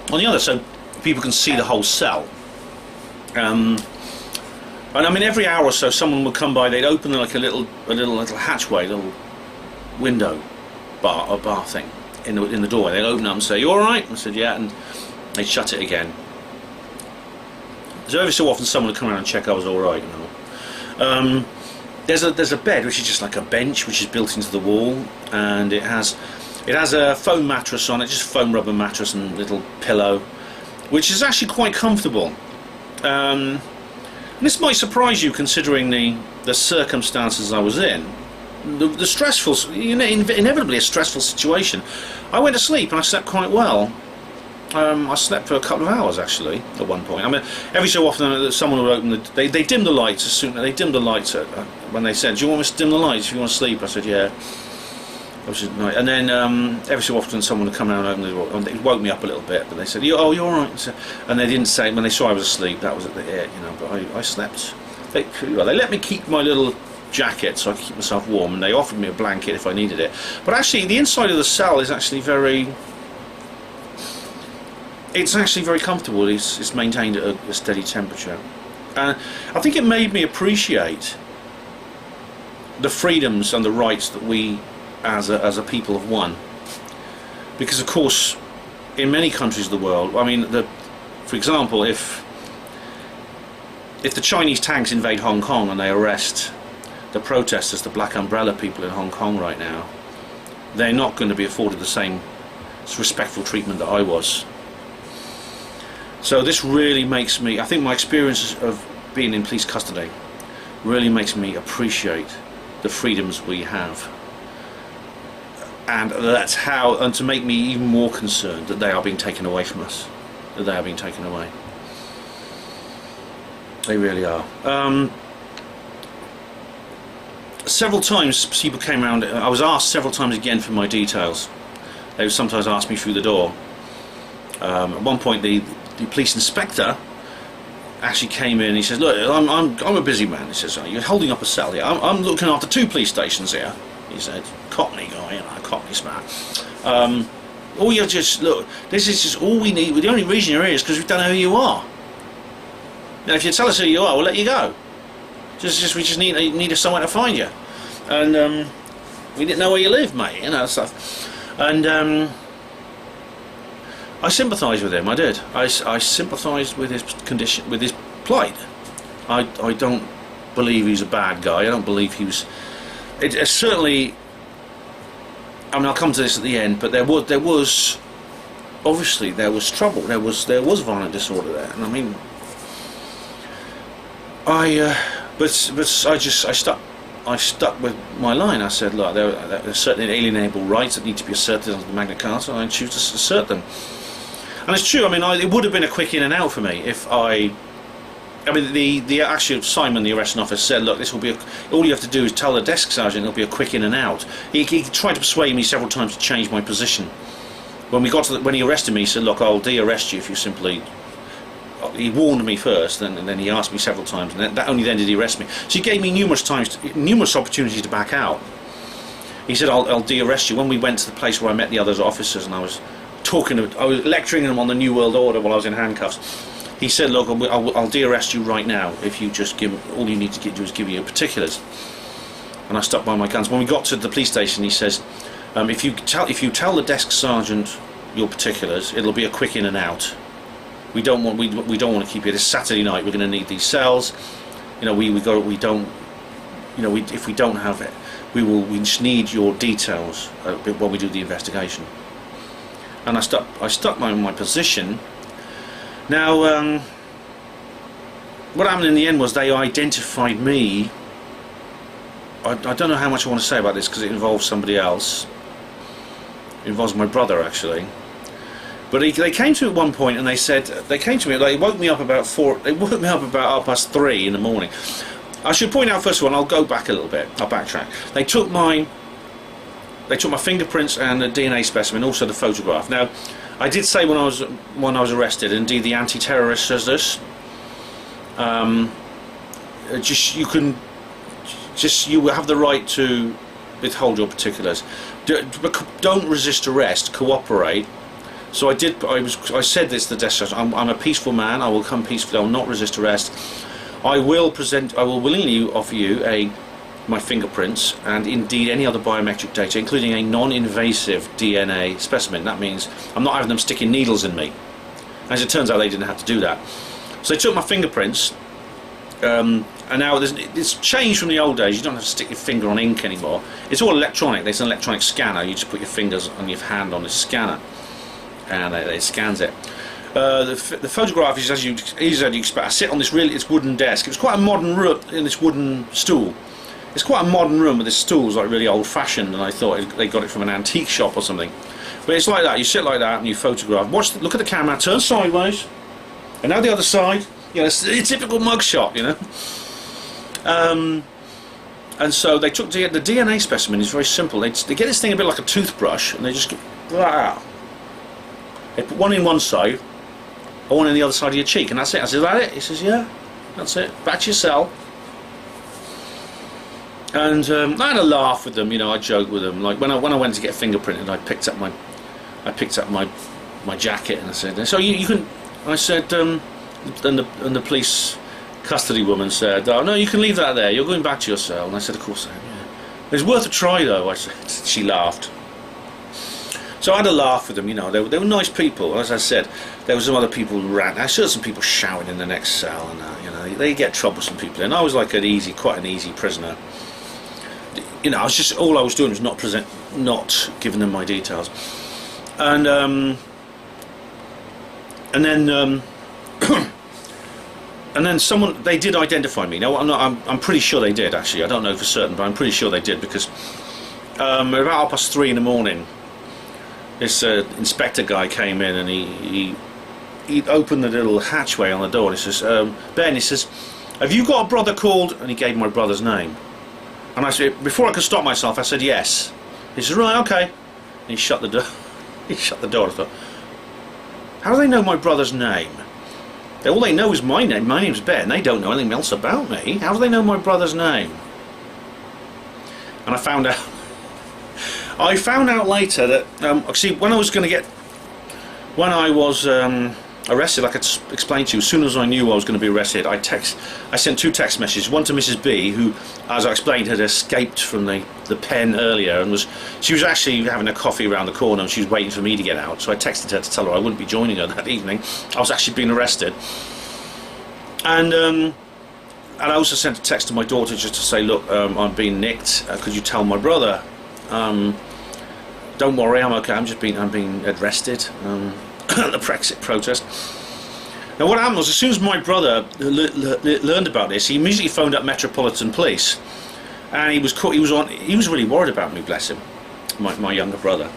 on the other, so people can see the whole cell. And I mean, every hour or so, someone would come by. They'd open like a little hatchway, a little window bar thing in the doorway. They'd open up and say, "You all right?" I said, "Yeah," and they'd shut it again. So every so often, someone would come around and check I was all right. There's a bed which is just like a bench which is built into the wall, and it has a foam mattress on it, just foam rubber mattress and little pillow, which is actually quite comfortable. And this might surprise you, considering the circumstances I was in. The stressful, inevitably a stressful situation. I went to sleep and I slept quite well. I slept for a couple of hours actually at one point. I mean, every so often someone would open they dim the lights as soon as they dimmed the lights when they said, "Do you want us to dim the lights if you want to sleep?" I said, "Yeah." And then every so often someone would come around and open the door, and it woke me up a little bit, but they said, "Oh, you're all right." And they didn't say, when they saw I was asleep, that was at the end, but I slept pretty well. They let me keep my little jacket so I could keep myself warm, and they offered me a blanket if I needed it. But actually the inside of the cell is actually very comfortable. It's maintained at a steady temperature, and I think it made me appreciate the freedoms and the rights that we as a people have won. Because of course in many countries of the world, I mean, for example, if the Chinese tanks invade Hong Kong and they arrest the protesters, the black umbrella people in Hong Kong right now, they're not going to be afforded the same respectful treatment that I was. So this really makes me, I think my experience of being in police custody really makes me appreciate the freedoms we have. And that's how, and to make me even more concerned that they are being taken away from us. That they are being taken away. They really are. Several times people came around, I was asked several times again for my details. They would sometimes ask me through the door. At one point the police inspector actually came in and he says, look, I'm a busy man. He says, you're holding up a cell here. I'm looking after 2 police stations here. He said, Cockney guy, you know, Cockney smart. All you just, look, this is just all we need. The only reason you're here is because we don't know who you are. Now if you tell us who you are, we'll let you go. We just need somewhere to find you. And we didn't know where you live, mate, you know, stuff. And I sympathised with him, I did. I sympathised with his condition, with his plight. I don't believe he's a bad guy. I don't believe he was... It certainly... I mean, I'll come to this at the end, but there was obviously there was trouble. There was violent disorder there, and I mean, I stuck with my line. I said, look, there are certain inalienable rights that need to be asserted under the Magna Carta, and I choose to assert them. And it's true. I mean, it would have been a quick in and out for me if I mean, the actual Simon, the arresting officer, said, look, this will be all you have to do is tell the desk sergeant it'll be a quick in and out. He tried to persuade me several times to change my position. When we got to when he arrested me, he said, look, I'll de-arrest you if you simply... He warned me first, and then he asked me several times, and that only then did he arrest me. So he gave me numerous opportunities to back out. He said, I'll de-arrest you. When we went to the place where I met the other officers, and I was lecturing them on the New World Order while I was in handcuffs, he said, look, I'll de-arrest you right now if you just all you need to do is give me your particulars. And I stuck by my guns. When we got to the police station, he says, if you tell the desk sergeant your particulars, it'll be a quick in and out. We don't want to keep you. This Saturday night we're going to need these cells. You know, if we don't have it, we just need your details when we do the investigation. And I stuck by my position. Now, what happened in the end was they identified me. I don't know how much I want to say about this because it involves somebody else. It involves my brother, actually. But they came to me at one point and they said, they woke me up about 3:30 in the morning. I should point out first of all, I'll go back a little bit, I'll backtrack. They took my fingerprints and a DNA specimen, also the photograph. Now, I did say when I was arrested, indeed the anti-terrorist says this, you will have the right to withhold your particulars. Don't resist arrest, cooperate. So I did. I said this to the desk sergeant. I'm a peaceful man. I will come peacefully. I will not resist arrest. I will willingly offer you my fingerprints and indeed any other biometric data, including a non-invasive DNA specimen. That means I'm not having them sticking needles in me. As it turns out, they didn't have to do that. So they took my fingerprints, and now it's changed from the old days. You don't have to stick your finger on ink anymore. It's all electronic. There's an electronic scanner. You just put your fingers on your hand on this scanner, and it scans it. The photograph is as you expect. I sit on this it's wooden desk. It was quite a modern room in this wooden stool. It's quite a modern room, but this stool's like really old-fashioned, and I thought they got it from an antique shop or something. But it's like that. You sit like that and you photograph. Look at the camera. Turn sideways, and now the other side. You know, it's a typical mugshot, you know. And so they took the DNA specimen. Is very simple. They get this thing a bit like a toothbrush, and they just go like that. They put one in one side, or one in the other side of your cheek, and that's it. I said, is that it? He says, yeah, that's it. Back to your cell. And I had a laugh with them, you know. I joked with them. Like when I went to get fingerprinted, I picked up my jacket, and I said, so you can. I said, and the police custody woman said, oh no, you can leave that there. You're going back to your cell. And I said, of course I am. Yeah. It's worth a try, though. I said. She laughed. So I had a laugh with them, you know. They were nice people. As I said, there were some other people who ran. I saw some people shouting in the next cell, and you know, they get troublesome people. And I was like quite an easy prisoner. You know, all I was doing was not giving them my details. And then And then they did identify me. Now I'm pretty sure they did, actually. I don't know for certain, but I'm pretty sure they did, because about 3:30 in the morning, this inspector guy came in, and he opened the little hatchway on the door, and he says, Ben, he says, have you got a brother called, and he gave my brother's name. And I said, before I could stop myself, I said, yes. He says, right, okay. And he shut the door. He shut the door. I thought, how do they know my brother's name? All they know is my name. My name's Ben. They don't know anything else about me. How do they know my brother's name? And I found out. I found out later that see, when I was arrested, like I explained to you, as soon as I knew I was going to be arrested, I sent 2 text messages. One to Mrs. B, who, as I explained, had escaped from the pen earlier, and she was actually having a coffee around the corner, and she was waiting for me to get out. So I texted her to tell her I wouldn't be joining her that evening. I was actually being arrested. And I also sent a text to my daughter just to say, look, I'm being nicked. Could you tell my brother? Don't worry, I'm okay. I'm being arrested. At the Brexit protest. Now what happened was, as soon as my brother learned about this, he immediately phoned up Metropolitan Police, and he was really worried about me, bless him, my younger brother,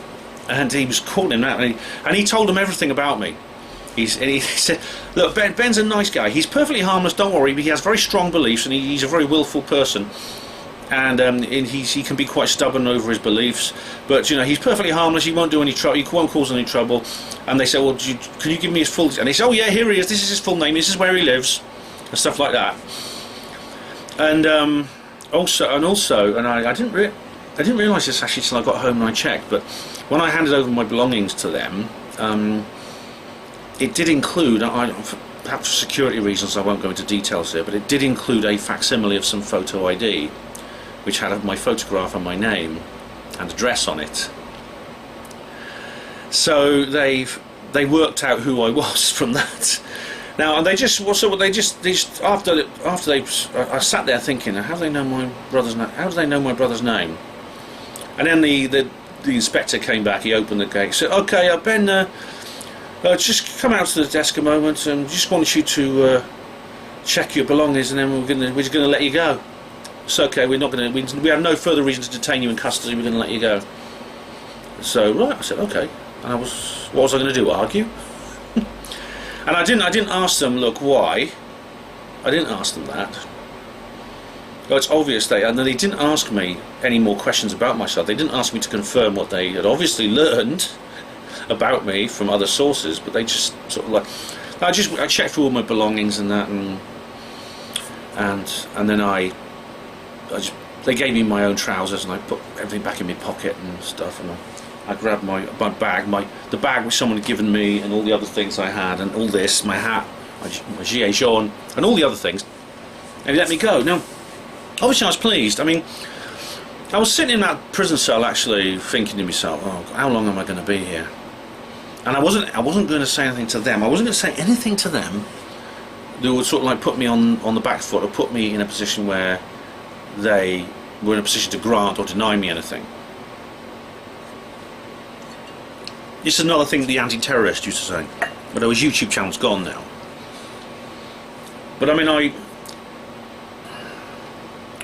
and he was calling him out, and he told him everything about me. He said, look, Ben's a nice guy, he's perfectly harmless, don't worry, but he has very strong beliefs, and he's a very willful person. And he can be quite stubborn over his beliefs, but you know, he's perfectly harmless. He won't do any trouble. He won't cause any trouble. And they say, well, can you give me his full? And they say, oh yeah, here he is. This is his full name. This is where he lives, and stuff like that. And also, I didn't realise this actually till I got home and I checked. But when I handed over my belongings to them, it did include, perhaps for security reasons, I won't go into details here, but it did include a facsimile of some photo ID, which had my photograph and my name and address on it. So they worked out who I was from that. Now, and I sat there thinking, how do they know my brother's name? How do they know my brother's name? And then the inspector came back. He opened the gate. Said, "Okay, Ben, just come out to the desk a moment, and just want you to check your belongings, and then we're just going to let you go. It's okay. We have no further reason to detain you in custody. We're going to let you go." So right, I said okay. And what was I going to do? Argue? And I didn't ask them, look, why. I didn't ask them that. Well, it's obvious they didn't ask me any more questions about myself. They didn't ask me to confirm what they had obviously learned about me from other sources, but they just sort of like, I checked through all my belongings and that, and then they gave me my own trousers, and I put everything back in my pocket and stuff, and I grabbed my bag, the bag which someone had given me, and all the other things I had, and all this, my hat, my gilet jaune, and all the other things, and he let me go. Now, obviously I was pleased. I mean, I was sitting in that prison cell actually thinking to myself, oh, how long am I going to be here? And I wasn't going to say anything to them. I wasn't going to say anything to them that would sort of like put me on the back foot, or put me in a position where they were in a position to grant or deny me anything. This is another thing the anti-terrorists used to say, but his YouTube channel's gone now. But I mean,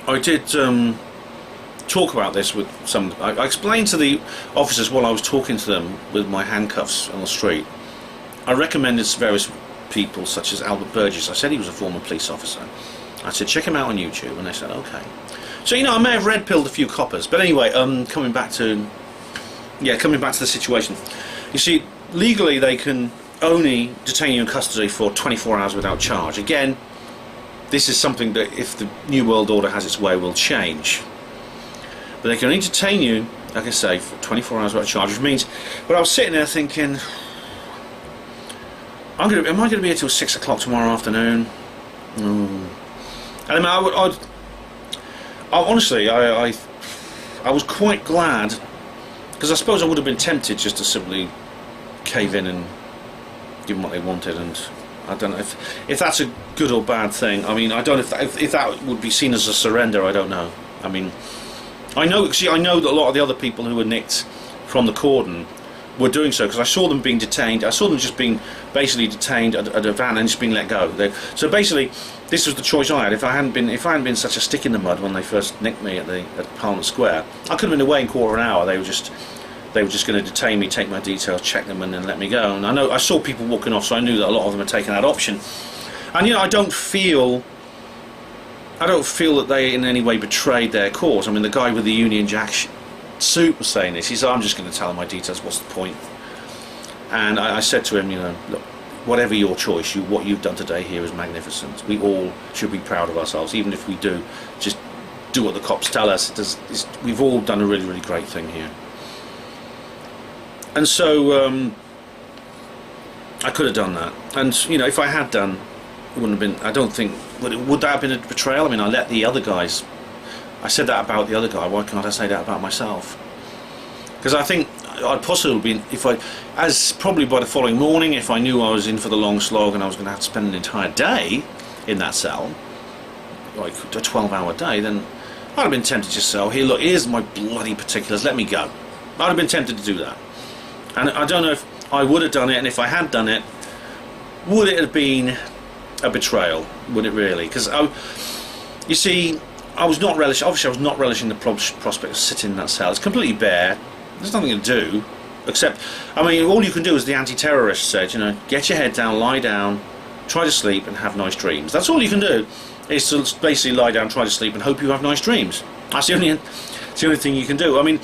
I did talk about this with some. I explained to the officers while I was talking to them with my handcuffs on the street. I recommended various people, such as Albert Burgess. I said he was a former police officer. I said check him out on YouTube, and they said okay. So you know, I may have red-pilled a few coppers, but anyway, coming back to the situation. You see, legally they can only detain you in custody for 24 hours without charge. Again, this is something that, if the New World Order has its way, will change. But they can only detain you, like I say, for 24 hours without charge, which means, but I was sitting there thinking, am I going to be here till 6 o'clock tomorrow afternoon? And I mean, honestly, I was quite glad, because I suppose I would have been tempted just to simply cave in and give them what they wanted, and I don't know if that's a good or bad thing. I mean, I don't know if that would be seen as a surrender. I don't know. I mean, I know that a lot of the other people who were nicked from the cordon were doing so, because I saw them being detained. I saw them just being basically detained at a van and just being let go. So basically, this was the choice I had. If I hadn't been such a stick in the mud when they first nicked me at Parliament Square, I could have been away in quarter of an hour. They were just going to detain me, take my details, check them, and then let me go. And I saw people walking off, so I knew that a lot of them had taken that option. And I don't feel that they in any way betrayed their cause. I mean, the guy with the Union Jack suit was saying this. He said, "I'm just going to tell them my details. What's the point?" And I said to him, look, whatever your choice, what you've done today here is magnificent. We all should be proud of ourselves, even if we do just do what the cops tell us. We've all done a really, really great thing here. And so I could have done that. And if I had done, it wouldn't have been. I don't think would that have been a betrayal? I mean, I let the other guys. I said that about the other guy. Why can't I say that about myself? Because I think I'd possibly been, as probably by the following morning, if I knew I was in for the long slog and I was going to have to spend an entire day in that cell, like a 12-hour day, then I'd have been tempted to just say, "Oh, here, look, here's my bloody particulars. Let me go." I'd have been tempted to do that. And I don't know if I would have done it, and if I had done it, would it have been a betrayal? Would it really? Because you see, I was not relishing the prospect of sitting in that cell. It's completely bare. There's nothing to do, except, I mean, all you can do, as the anti-terrorist said, get your head down, lie down, try to sleep, and have nice dreams. That's all you can do, is to basically lie down, try to sleep, and hope you have nice dreams. That's the only thing you can do. I mean,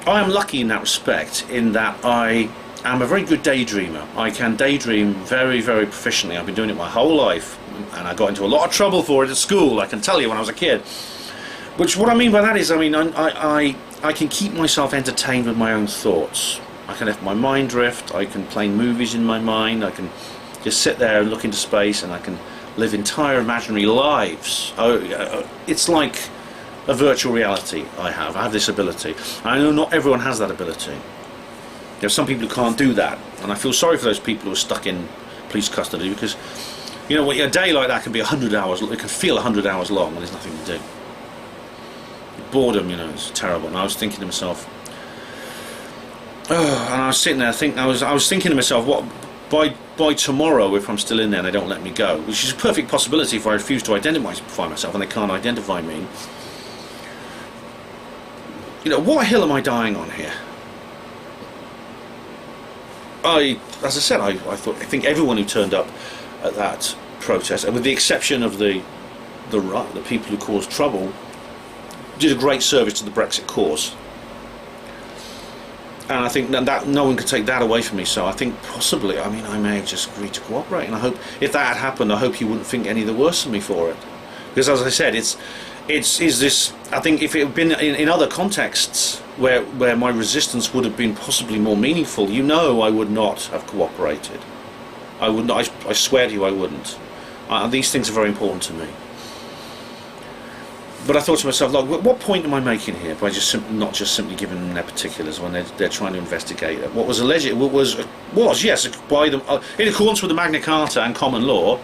I am lucky in that respect, in that I am a very good daydreamer. I can daydream very, very proficiently. I've been doing it my whole life, and I got into a lot of trouble for it at school, I can tell you, when I was a kid. Which, what I mean by that is, I mean, I can keep myself entertained with my own thoughts. I can let my mind drift, I can play movies in my mind, I can just sit there and look into space, and I can live entire imaginary lives. It's like a virtual reality I have this ability. I know not everyone has that ability. There are some people who can't do that, and I feel sorry for those people who are stuck in police custody, because a day like that can be 100 hours, it can feel 100 hours long and there's nothing to do. Boredom, is terrible. And I was thinking to myself, and I was sitting there I was thinking to myself, what, by tomorrow, if I'm still in there and they don't let me go, which is a perfect possibility if I refuse to identify myself and they can't identify me, what hill am I dying on here? As I said, I think everyone who turned up at that protest, with the exception of the people who caused trouble, did a great service to the Brexit cause. And I think that no one could take that away from me. So I think possibly, I may have just agreed to cooperate. And I hope, if that had happened, I hope you wouldn't think any the worse of me for it. Because, as I said, I think if it had been in other contexts where my resistance would have been possibly more meaningful, I would not have cooperated. I would not. I swear to you, I wouldn't. These things are very important to me. But I thought to myself, look, what point am I making here by not just simply giving them their particulars when they're trying to investigate it? What was alleged? Was yes, by them in accordance with the Magna Carta and common law,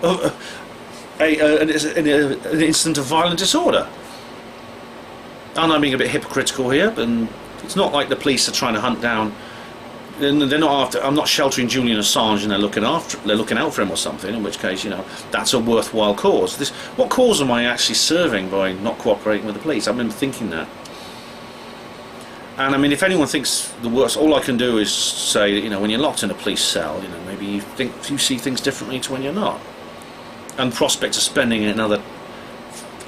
an incident of violent disorder. And I'm being a bit hypocritical here, but it's not like the police are trying to hunt down. They're not after. I'm not sheltering Julian Assange and they're looking out for him or something. In which case, that's a worthwhile cause. What cause am I actually serving by not cooperating with the police? I've been thinking that. And I mean, if anyone thinks the worst, all I can do is say, when you're locked in a police cell, maybe you see things differently to when you're not. And the prospect of spending another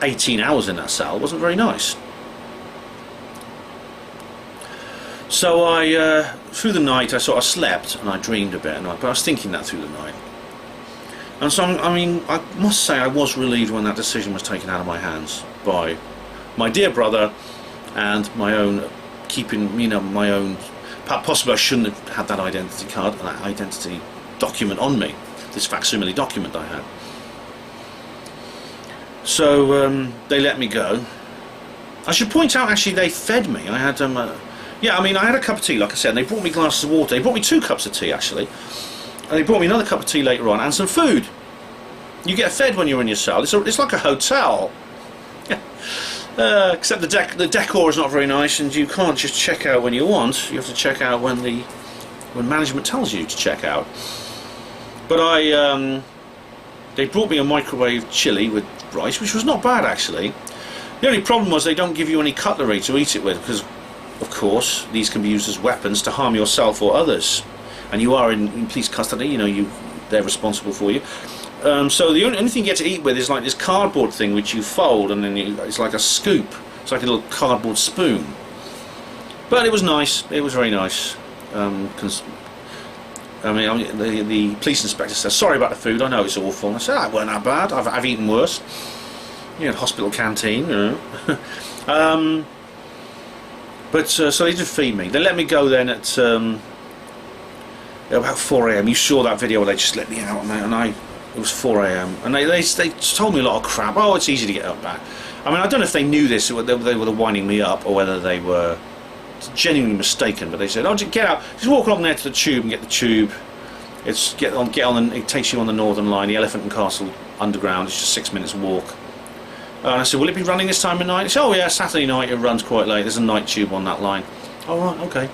18 hours in that cell wasn't very nice. So through the night, I sort of slept and I dreamed a bit, but I was thinking that through the night. And so, I must say I was relieved when that decision was taken out of my hands by my dear brother and my own my own. Possibly I shouldn't have had that identity card and that identity document on me, this facsimile document I had. So they let me go. I should point out, actually, they fed me. I had I had a cup of tea, like I said, and they brought me glasses of water. They brought me 2 cups of tea, actually. And they brought me another cup of tea later on, and some food. You get fed when you're in your cell. It's like a hotel. Except the decor is not very nice, and you can't just check out when you want. You have to check out when management tells you to check out. But they brought me a microwave chili with rice, which was not bad actually. The only problem was they don't give you any cutlery to eat it with, because of course these can be used as weapons to harm yourself or others, and you are in police custody. You know, they're responsible for you. So the only thing you get to eat with is like this cardboard thing which you fold, and then it's like a scoop. It's like a little cardboard spoon. But it was nice. It was very nice. The police inspector says, sorry about the food, I know it's awful. And I said, it weren't that bad, I've eaten worse. You know, hospital canteen, you know. So they did feed me. They let me go then at about 4 AM. You saw that video where they just let me out, and it was 4 AM. And they told me a lot of crap. Oh, it's easy to get up back. I mean, I don't know if they knew this, or they were winding me up, or whether they were genuinely mistaken, but they said, oh, just get out, just walk along there to the tube and get the tube. It's get on and it takes you on the Northern Line, the Elephant and Castle Underground. It's just 6 minutes walk. And I said, will it be running this time of night? They said, oh yeah, Saturday night it runs quite late, there's a night tube on that line. Oh right, okay.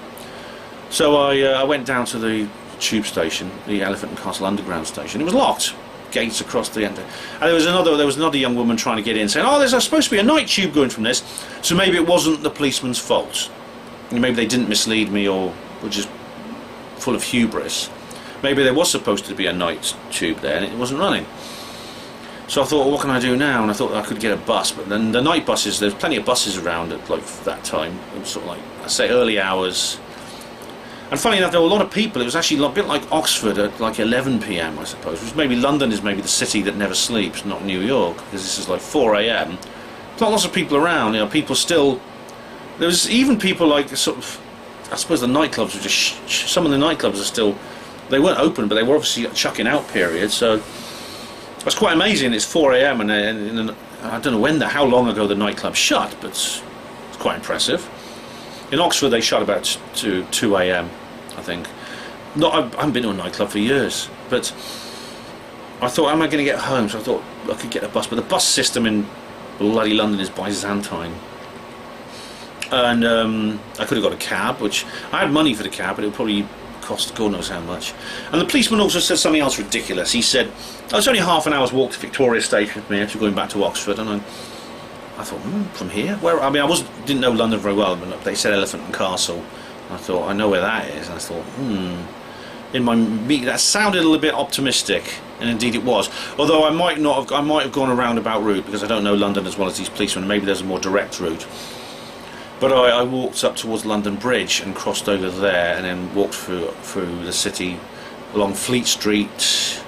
So I went down to the tube station, the Elephant and Castle Underground station. It was locked, gates across the end, and there was another young woman trying to get in, saying, oh, there's supposed to be a night tube going from this, so maybe it wasn't the policeman's fault. Maybe they didn't mislead me, or were just full of hubris. Maybe there was supposed to be a night tube there and it wasn't running. So I thought, well, what can I do now? And I thought I could get a bus, but then the night buses, there's plenty of buses around at like that time. It was sort of like, I say, early hours. And funny enough, there were a lot of people. It was actually a bit like Oxford at like 11 PM, I suppose. Which maybe London is maybe the city that never sleeps, not New York, because this is like 4 AM. Not lots of people around. You know, people still. There was even people like sort of. I suppose the nightclubs were just. Some of the nightclubs are still. They weren't open, but they were obviously chucking out periods. So it's quite amazing. It's 4 AM, and I don't know how long ago the nightclub shut, but it's quite impressive. In Oxford, they shut about 2 AM, I think. I haven't been to a nightclub for years, but I thought, how am I going to get home? So I thought I could get a bus, but the bus system in bloody London is Byzantine. And I could have got a cab, which I had money for the cab, but it would probably cost God knows how much. And the policeman also said something else ridiculous. He said, oh, it's only half an hour's walk to Victoria Station from here, to going back to Oxford. And I thought, from here? Where? I mean, didn't know London very well, but they said Elephant and Castle. I thought, I know where that is. And I thought, that sounded a little bit optimistic, and indeed it was. Although I might have gone a roundabout route, because I don't know London as well as these policemen. Maybe there's a more direct route. But I walked up towards London Bridge and crossed over there, and then walked through the city, along Fleet Street,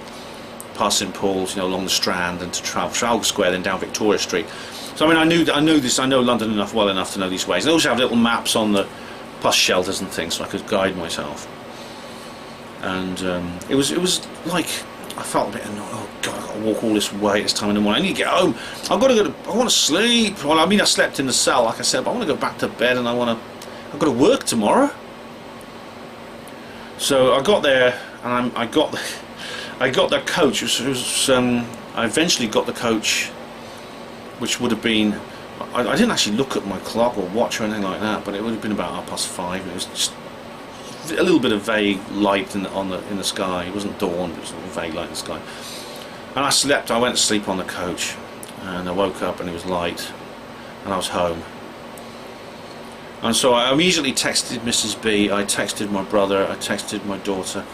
past St Paul's, along the Strand, and to Trafalgar Square, then down Victoria Street. So I mean, I know London well enough to know these ways. And they also have little maps on the bus shelters and things, so I could guide myself. And it was like, I felt a bit annoyed. Oh God, I've got to walk all this way at this time in the morning. I need to get home. I want to sleep. Well, I mean, I slept in the cell, like I said, but I want to go back to bed, and I've got to work tomorrow. So I got there, and I got the coach. I eventually got the coach, which would have been. I didn't actually look at my clock or watch or anything like that, but it would have been about 5:30. It was just a little bit of vague light in the sky. It wasn't dawn, but it was a vague light in the sky. And I slept. I went to sleep on the coach, and I woke up and it was light, and I was home. And so I immediately texted Mrs. B. I texted my brother. I texted my daughter,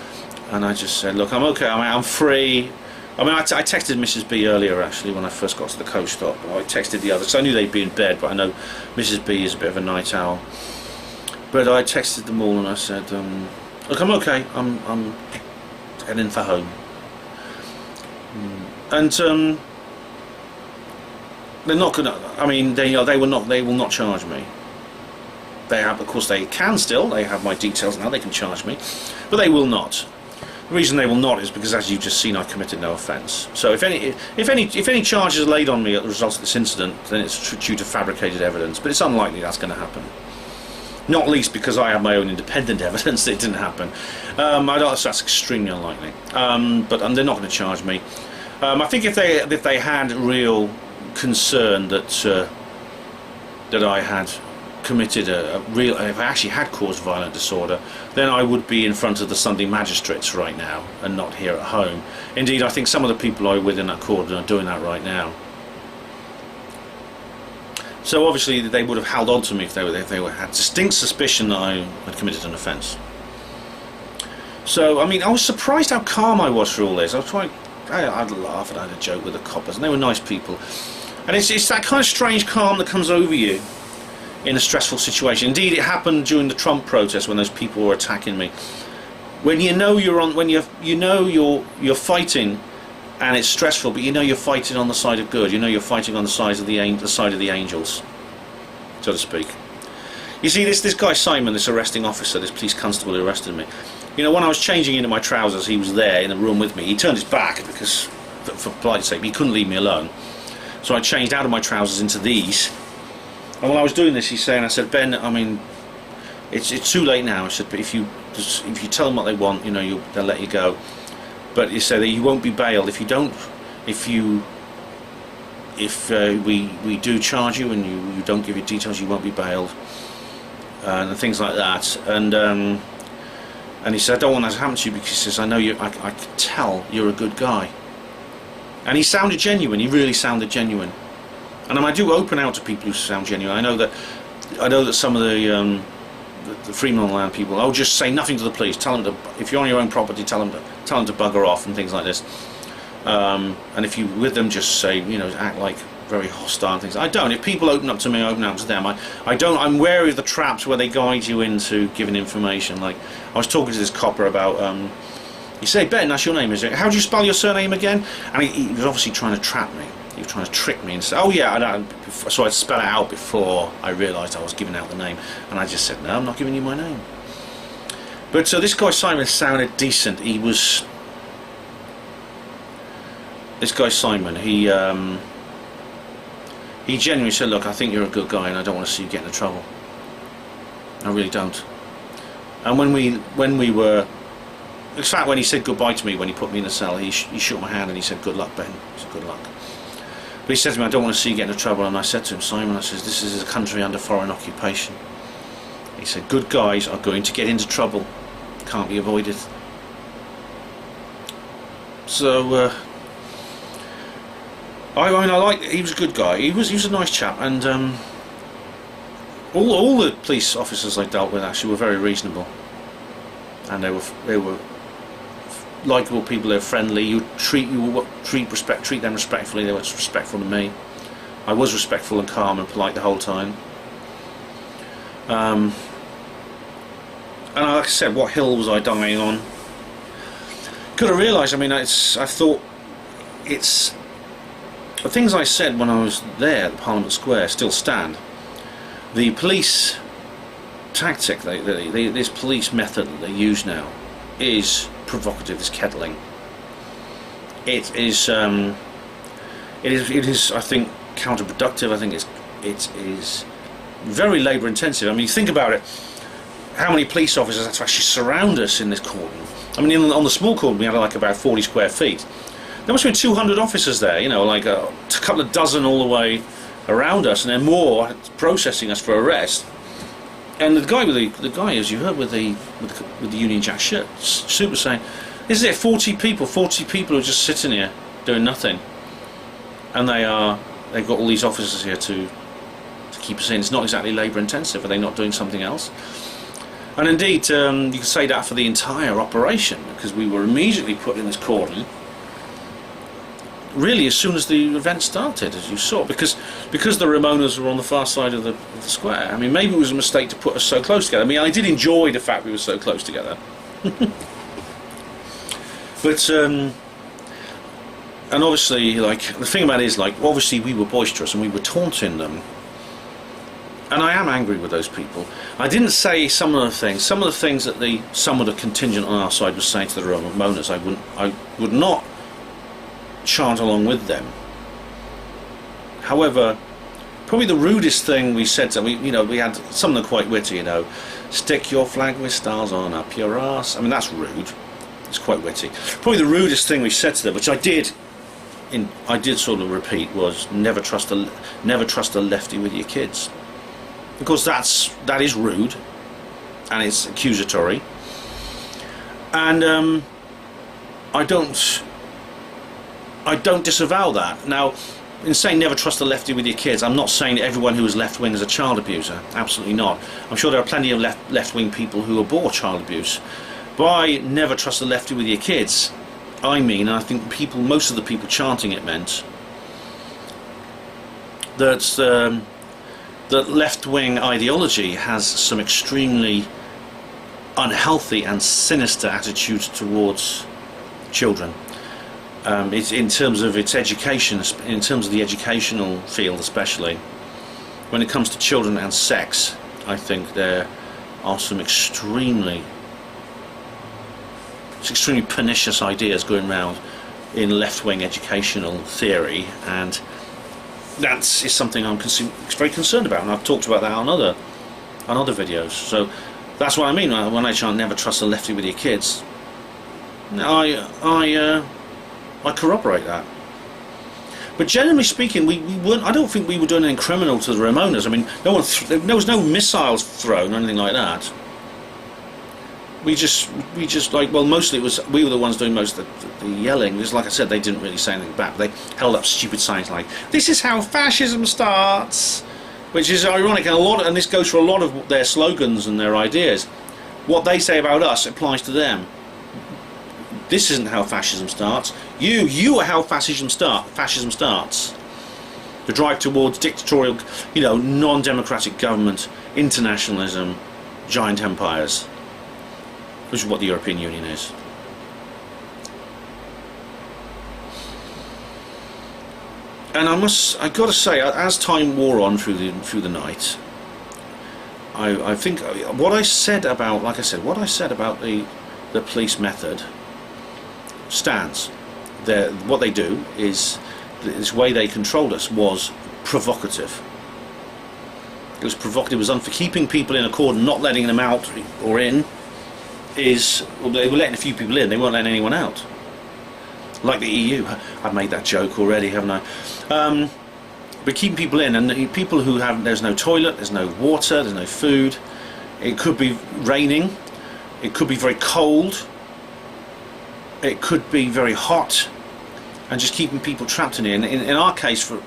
and I just said, "Look, I'm okay. I'm free." I mean, I texted Mrs. B earlier actually when I first got to the coach stop. I texted the others because I knew they'd be in bed, but I know Mrs. B is a bit of a night owl. But I texted them all and I said, "Look, I'm okay. I'm heading for home." And they're not gonna. I mean, they will not charge me. They have, of course, they can still. They have my details now. They can charge me, but they will not. The reason they will not is because, as you've just seen, I committed no offence. So if any charges are laid on me as a result of this incident, then it's due to fabricated evidence. But it's unlikely that's going to happen. Not least because I have my own independent evidence that it didn't happen. That's extremely unlikely. But they're not going to charge me. I think if they had real concern that that I had committed if I actually had caused violent disorder, then I would be in front of the Sunday magistrates right now and not here at home. Indeed, I think some of the people I with in that cordon are doing that right now. So obviously they would have held on to me if they had distinct suspicion that I had committed an offence. So I mean, I was surprised how calm I was for all this. I was trying, I'd laugh and I had a joke with the coppers, and they were nice people. And it's that kind of strange calm that comes over you in a stressful situation. Indeed, it happened during the Trump protest when those people were attacking me. When you know you're fighting, and it's stressful, but you know you're fighting on the side of good. You know you're fighting on the side of the angels, so to speak. You see, this guy Simon, this arresting officer, this police constable who arrested me. You know, when I was changing into my trousers, he was there in the room with me. He turned his back because, for polite sake, he couldn't leave me alone. So I changed out of my trousers into these. And while I was doing this, he's saying, I said, Ben, I mean, it's too late now. I said, but if you tell them what they want, you know, they'll let you go. But you say that you won't be bailed if we do charge you and you don't give your details, you won't be bailed, and things like that. And he said, I don't want that to happen to you, because he says, I know you. I can tell you're a good guy. And he sounded genuine. He really sounded genuine. And I do open out to people who sound genuine. I know that some of the Freeman Land people, oh, just say nothing to the police. Tell them to, if you're on your own property, tell them to bugger off and things like this. And if you with them, just say, you know, act like very hostile and things. I don't. If people open up to me, I open up to them. I don't. I'm wary of the traps where they guide you into giving information. Like I was talking to this copper about. He said, Ben, that's your name, is it? How do you spell your surname again? And he was obviously trying to trap me. He was trying to trick me and say, oh yeah, I don't. So I'd spell it out before I realised I was giving out the name. And I just said, no, I'm not giving you my name. But so this guy Simon sounded decent. He was. This guy Simon, he genuinely said, look, I think you're a good guy and I don't want to see you get into trouble. I really don't. And when we were, in fact, when he said goodbye to me, when he put me in the cell, he shook my hand and he said, good luck, Ben. He said, good luck. But he said to me, I don't want to see you get into trouble. And I said to him, Simon, I says, this is a country under foreign occupation. He said, good guys are going to get into trouble. Can't be avoided. So, he was a good guy. He was a nice chap, and all the police officers I dealt with actually were very reasonable, and they were likeable people. They were friendly. You treat them respectfully. They were respectful to me. I was respectful and calm and polite the whole time. And like I said, what hill was I dying on? Could have realised. I mean, I thought it's. The things I said when I was there at Parliament Square still stand. The police tactic, this police method that they use now, is provocative. It's kettling. It is, I think, counterproductive. I think it is very labour intensive. I mean, you think about it. How many police officers had to actually surround us in this cordon? I mean, on the small cordon we had like about 40 square feet. There must have been 200 officers there, you know, like a couple of dozen all the way around us, and then more processing us for arrest. And the guy, as you heard, with the Union Jack suit was saying, "Is it 40 people who are just sitting here doing nothing, and they've got all these officers here to keep us in. It's not exactly labour intensive. Are they not doing something else?" And indeed, you could say that for the entire operation, because we were immediately put in this cordon. Really, as soon as the event started, as you saw, because the Ramonas were on the far side of the square. I mean, maybe it was a mistake to put us so close together. I mean, I did enjoy the fact we were so close together. But and obviously, like, the thing about it is, like, obviously we were boisterous and we were taunting them. And I am angry with those people. I didn't say some of the things that some of the contingent on our side was saying to the Ramonas. I would not chant along with them. However, probably the rudest thing we said to them, we had some of them quite witty, you know, stick your flag with stars on up your ass. I mean, that's rude. It's quite witty. Probably the rudest thing we said to them, which I did sort of repeat, was never trust a lefty with your kids. because that is rude and it's accusatory, and I don't disavow that. Now, in saying never trust a lefty with your kids, I'm not saying that everyone who is left-wing is a child abuser. Absolutely not. I'm sure there are plenty of left-wing people who abhor child abuse. By never trust a lefty with your kids, I mean, and I think most of the people chanting it meant, that left-wing ideology has some extremely unhealthy and sinister attitudes towards children. It's in terms of its education, in terms of the educational field especially. When it comes to children and sex, I think there are some extremely pernicious ideas going around in left-wing educational theory, and that is something I'm very concerned about, and I've talked about that on other videos. So that's what I mean when I chant never trust a lefty with your kids. I corroborate that. But generally speaking, we weren't. I don't think we were doing anything criminal to the Ramonas. I mean, there was no missiles thrown or anything like that. We just like, well, mostly we were the ones doing most of the yelling. Because, like I said, they didn't really say anything back. They held up stupid signs like "This is how fascism starts," which is ironic, and this goes for a lot of their slogans and their ideas. What they say about us applies to them. This isn't how fascism starts. You are how fascism starts. The drive towards dictatorial, non-democratic government, internationalism, giant empires, which is what the European Union is. And I got to say, as time wore on through the night, I think what I said about, the police method stands. What they do is, this way they controlled us was provocative. It was provocative. It was keeping people in a cordon, not letting them out or in. They were letting a few people in, they weren't letting anyone out. Like the EU. I've made that joke already, haven't I? But keeping people in, and people who there's no toilet, there's no water, there's no food. It could be raining. It could be very cold. It could be very hot, and just keeping people trapped in here. In our case, in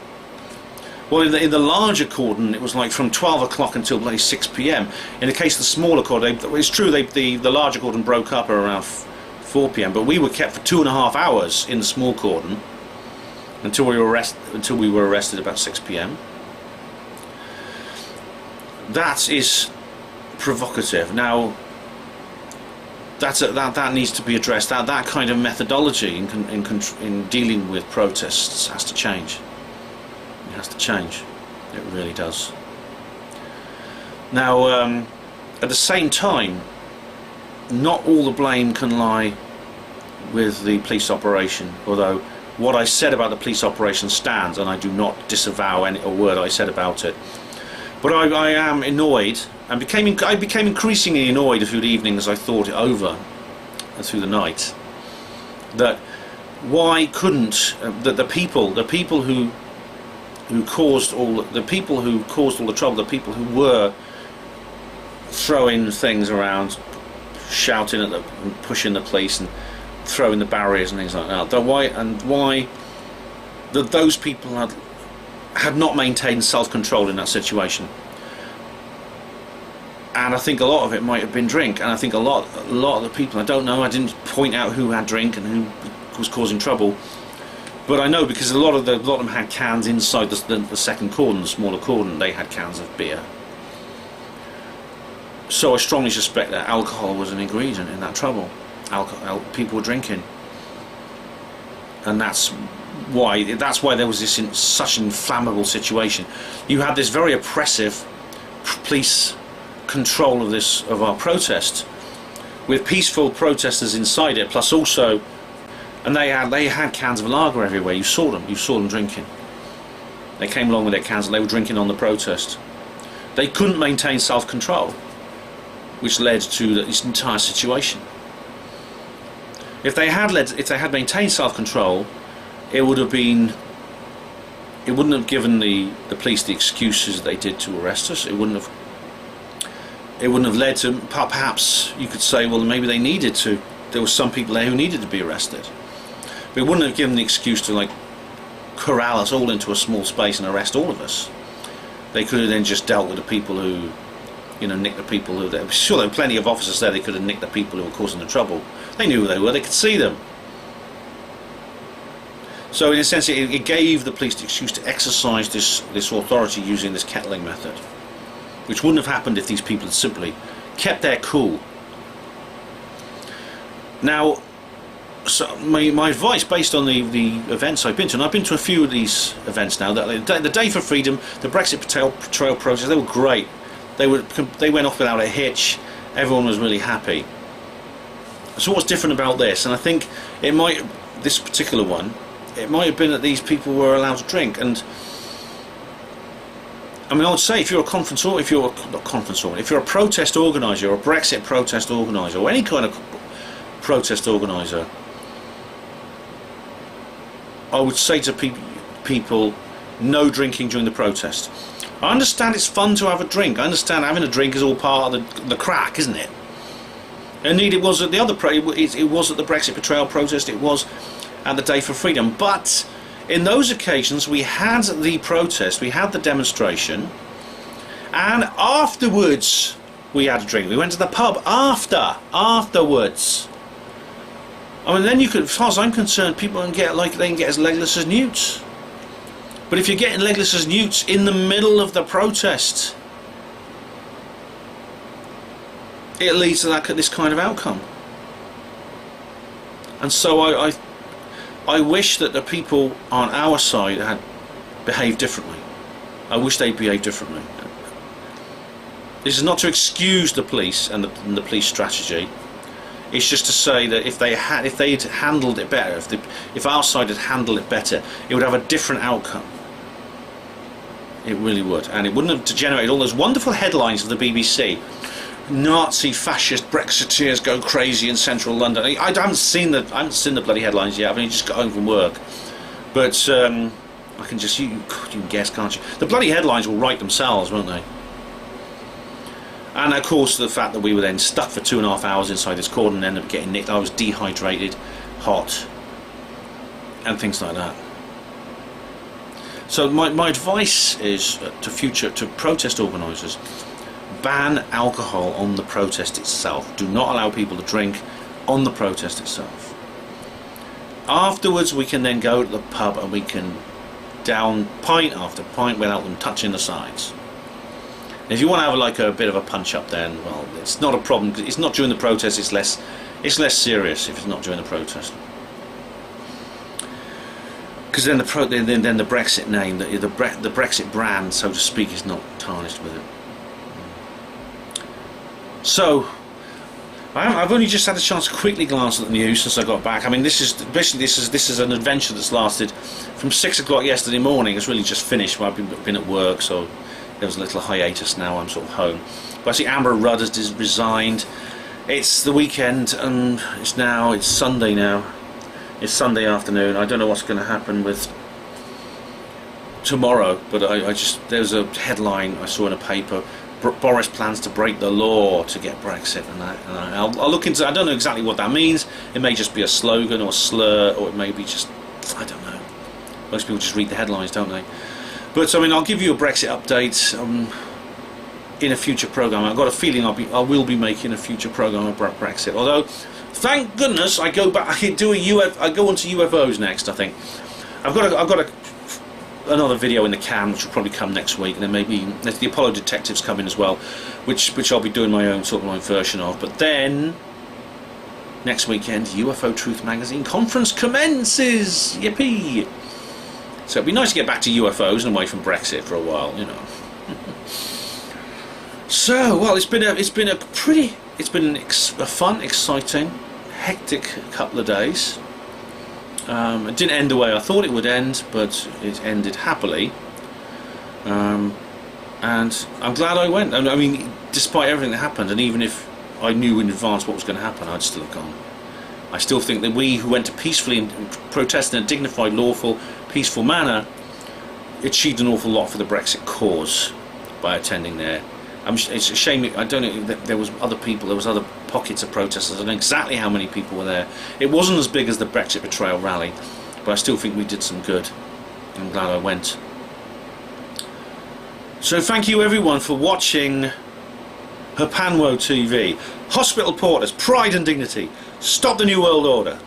the larger cordon, it was like from 12 o'clock until 6 p.m. In the case of the smaller cordon, it's true the larger cordon broke up around 4 p.m. But we were kept for 2.5 hours in the small cordon until we were arrested about 6 p.m. That is provocative. Now, that needs to be addressed. That kind of methodology in dealing with protests has to change. It has to change. It really does. Now, at the same time, not all the blame can lie with the police operation. Although what I said about the police operation stands, and I do not disavow a word I said about it. But I am annoyed. I became increasingly annoyed through the evening as I thought it over, and through the night, that why couldn't the people who caused all the trouble, the people who were throwing things around, shouting at and pushing the police and throwing the barriers and things like that, why those people had not maintained self-control in that situation. And I think a lot of it might have been drink, and I think a lot of the people, I don't know, I didn't point out who had drink and who was causing trouble, but I know because a lot of them had cans inside the second cordon, the smaller cordon. They had cans of beer. So I strongly suspect that alcohol was an ingredient in that trouble. People were drinking, and that's why there was such an inflammable situation. You had this very oppressive police control of our protest, with peaceful protesters inside it, plus also, and they had cans of lager everywhere. You saw them drinking. They came along with their cans and they were drinking on the protest. They couldn't maintain self-control, which led to this entire situation. If they had maintained self-control, it wouldn't have given the police the excuses they did to arrest us. It wouldn't have it wouldn't have led to, perhaps you could say, well, maybe they needed to, there were some people there who needed to be arrested. But it wouldn't have given the excuse to like corral us all into a small space and arrest all of us. They could have then just dealt with the people who, you know, nicked the people who, I'm sure there were plenty of officers there, they could have nicked the people who were causing the trouble. They knew who they were, they could see them. So in a sense it gave the police the excuse to exercise this authority using this kettling method, which wouldn't have happened if these people had simply kept their cool. Now, so my advice based on the events I've been to, and I've been to a few of these events now, the Day for Freedom, the Brexit Betrayal protest, they were great. They went off without a hitch. Everyone was really happy. So what's different about this? And I think this particular one, it might have been that these people were allowed to drink. And I mean, I would say if you're a if you're a protest organiser, or a Brexit protest organiser, or any kind of protest organiser, I would say to people, no drinking during the protest. I understand it's fun to have a drink. I understand having a drink is all part of the crack, isn't it? Indeed, it was at the other it was at the Brexit Betrayal protest. It was at the Day for Freedom. But in those occasions, we had the protest, we had the demonstration, and afterwards we had a drink. We went to the pub afterwards. I mean, then you could, as far as I'm concerned, people can get as legless as newts. But if you're getting legless as newts in the middle of the protest, it leads to this kind of outcome. And so I wish that the people on our side had behaved differently. I wish they'd behaved differently. This is not to excuse the police and the police strategy. It's just to say that if they'd handled it better, if our side had handled it better, it would have a different outcome. It really would, and it wouldn't have generated all those wonderful headlines of the BBC. Nazi fascist Brexiteers go crazy in central London. I haven't seen the bloody headlines yet. I've only just got home from work, but I can just you can guess, can't you? The bloody headlines will write themselves, won't they? And of course the fact that we were then stuck for 2.5 hours inside this cordon and ended up getting nicked. I was dehydrated, hot, and things like that. So my advice is to protest organisers: ban alcohol on the protest itself. Do not allow people to drink on the protest itself. Afterwards we can then go to the pub and we can down pint after pint without them touching the sides. If you want to have a bit of a punch up, then well, it's not a problem, because it's not during the protest. It's less serious if it's not during the protest, because then the Brexit name, the Brexit brand, so to speak, is not tarnished with it. So I've only just had a chance to quickly glance at the news since I got back. I mean, this is an adventure that's lasted from 6 o'clock yesterday morning. It's really just finished. Well, I've been at work, so there was a little hiatus. Now I'm sort of home. But I see Amber Rudd has resigned. It's the weekend, and it's Sunday now. It's Sunday afternoon. I don't know what's going to happen with tomorrow, but there's a headline I saw in a paper: Boris plans to break the law to get Brexit, and I'll look into. I don't know exactly what that means. It may just be a slogan or a slur, or it may be just, I don't know. Most people just read the headlines, don't they? But I mean, I'll give you a Brexit update in a future programme. I've got a feeling I will be making a future programme about Brexit. Although, thank goodness, I go onto UFOs next. I think I've got another video in the can, which will probably come next week, and then maybe the Apollo Detectives come in as well, which I'll be doing my own version of. But then next weekend, UFO Truth Magazine conference commences. Yippee! So it'd be nice to get back to UFOs and away from Brexit for a while, you know. So, well, it's been a fun, exciting, hectic couple of days. It didn't end the way I thought it would end, but it ended happily. And I'm glad I went. I mean, despite everything that happened, and even if I knew in advance what was going to happen, I'd still have gone. I still think that we who went to peacefully and protest in a dignified, lawful, peaceful manner achieved an awful lot for the Brexit cause by attending there It's a shame. I don't know that there was other people. There was other pockets of protesters. I don't know exactly how many people were there. It wasn't as big as the Brexit betrayal rally, but I still think we did some good. I'm glad I went. So thank you everyone for watching Herpanwo TV. Hospital Porters, Pride and Dignity. Stop the New World Order.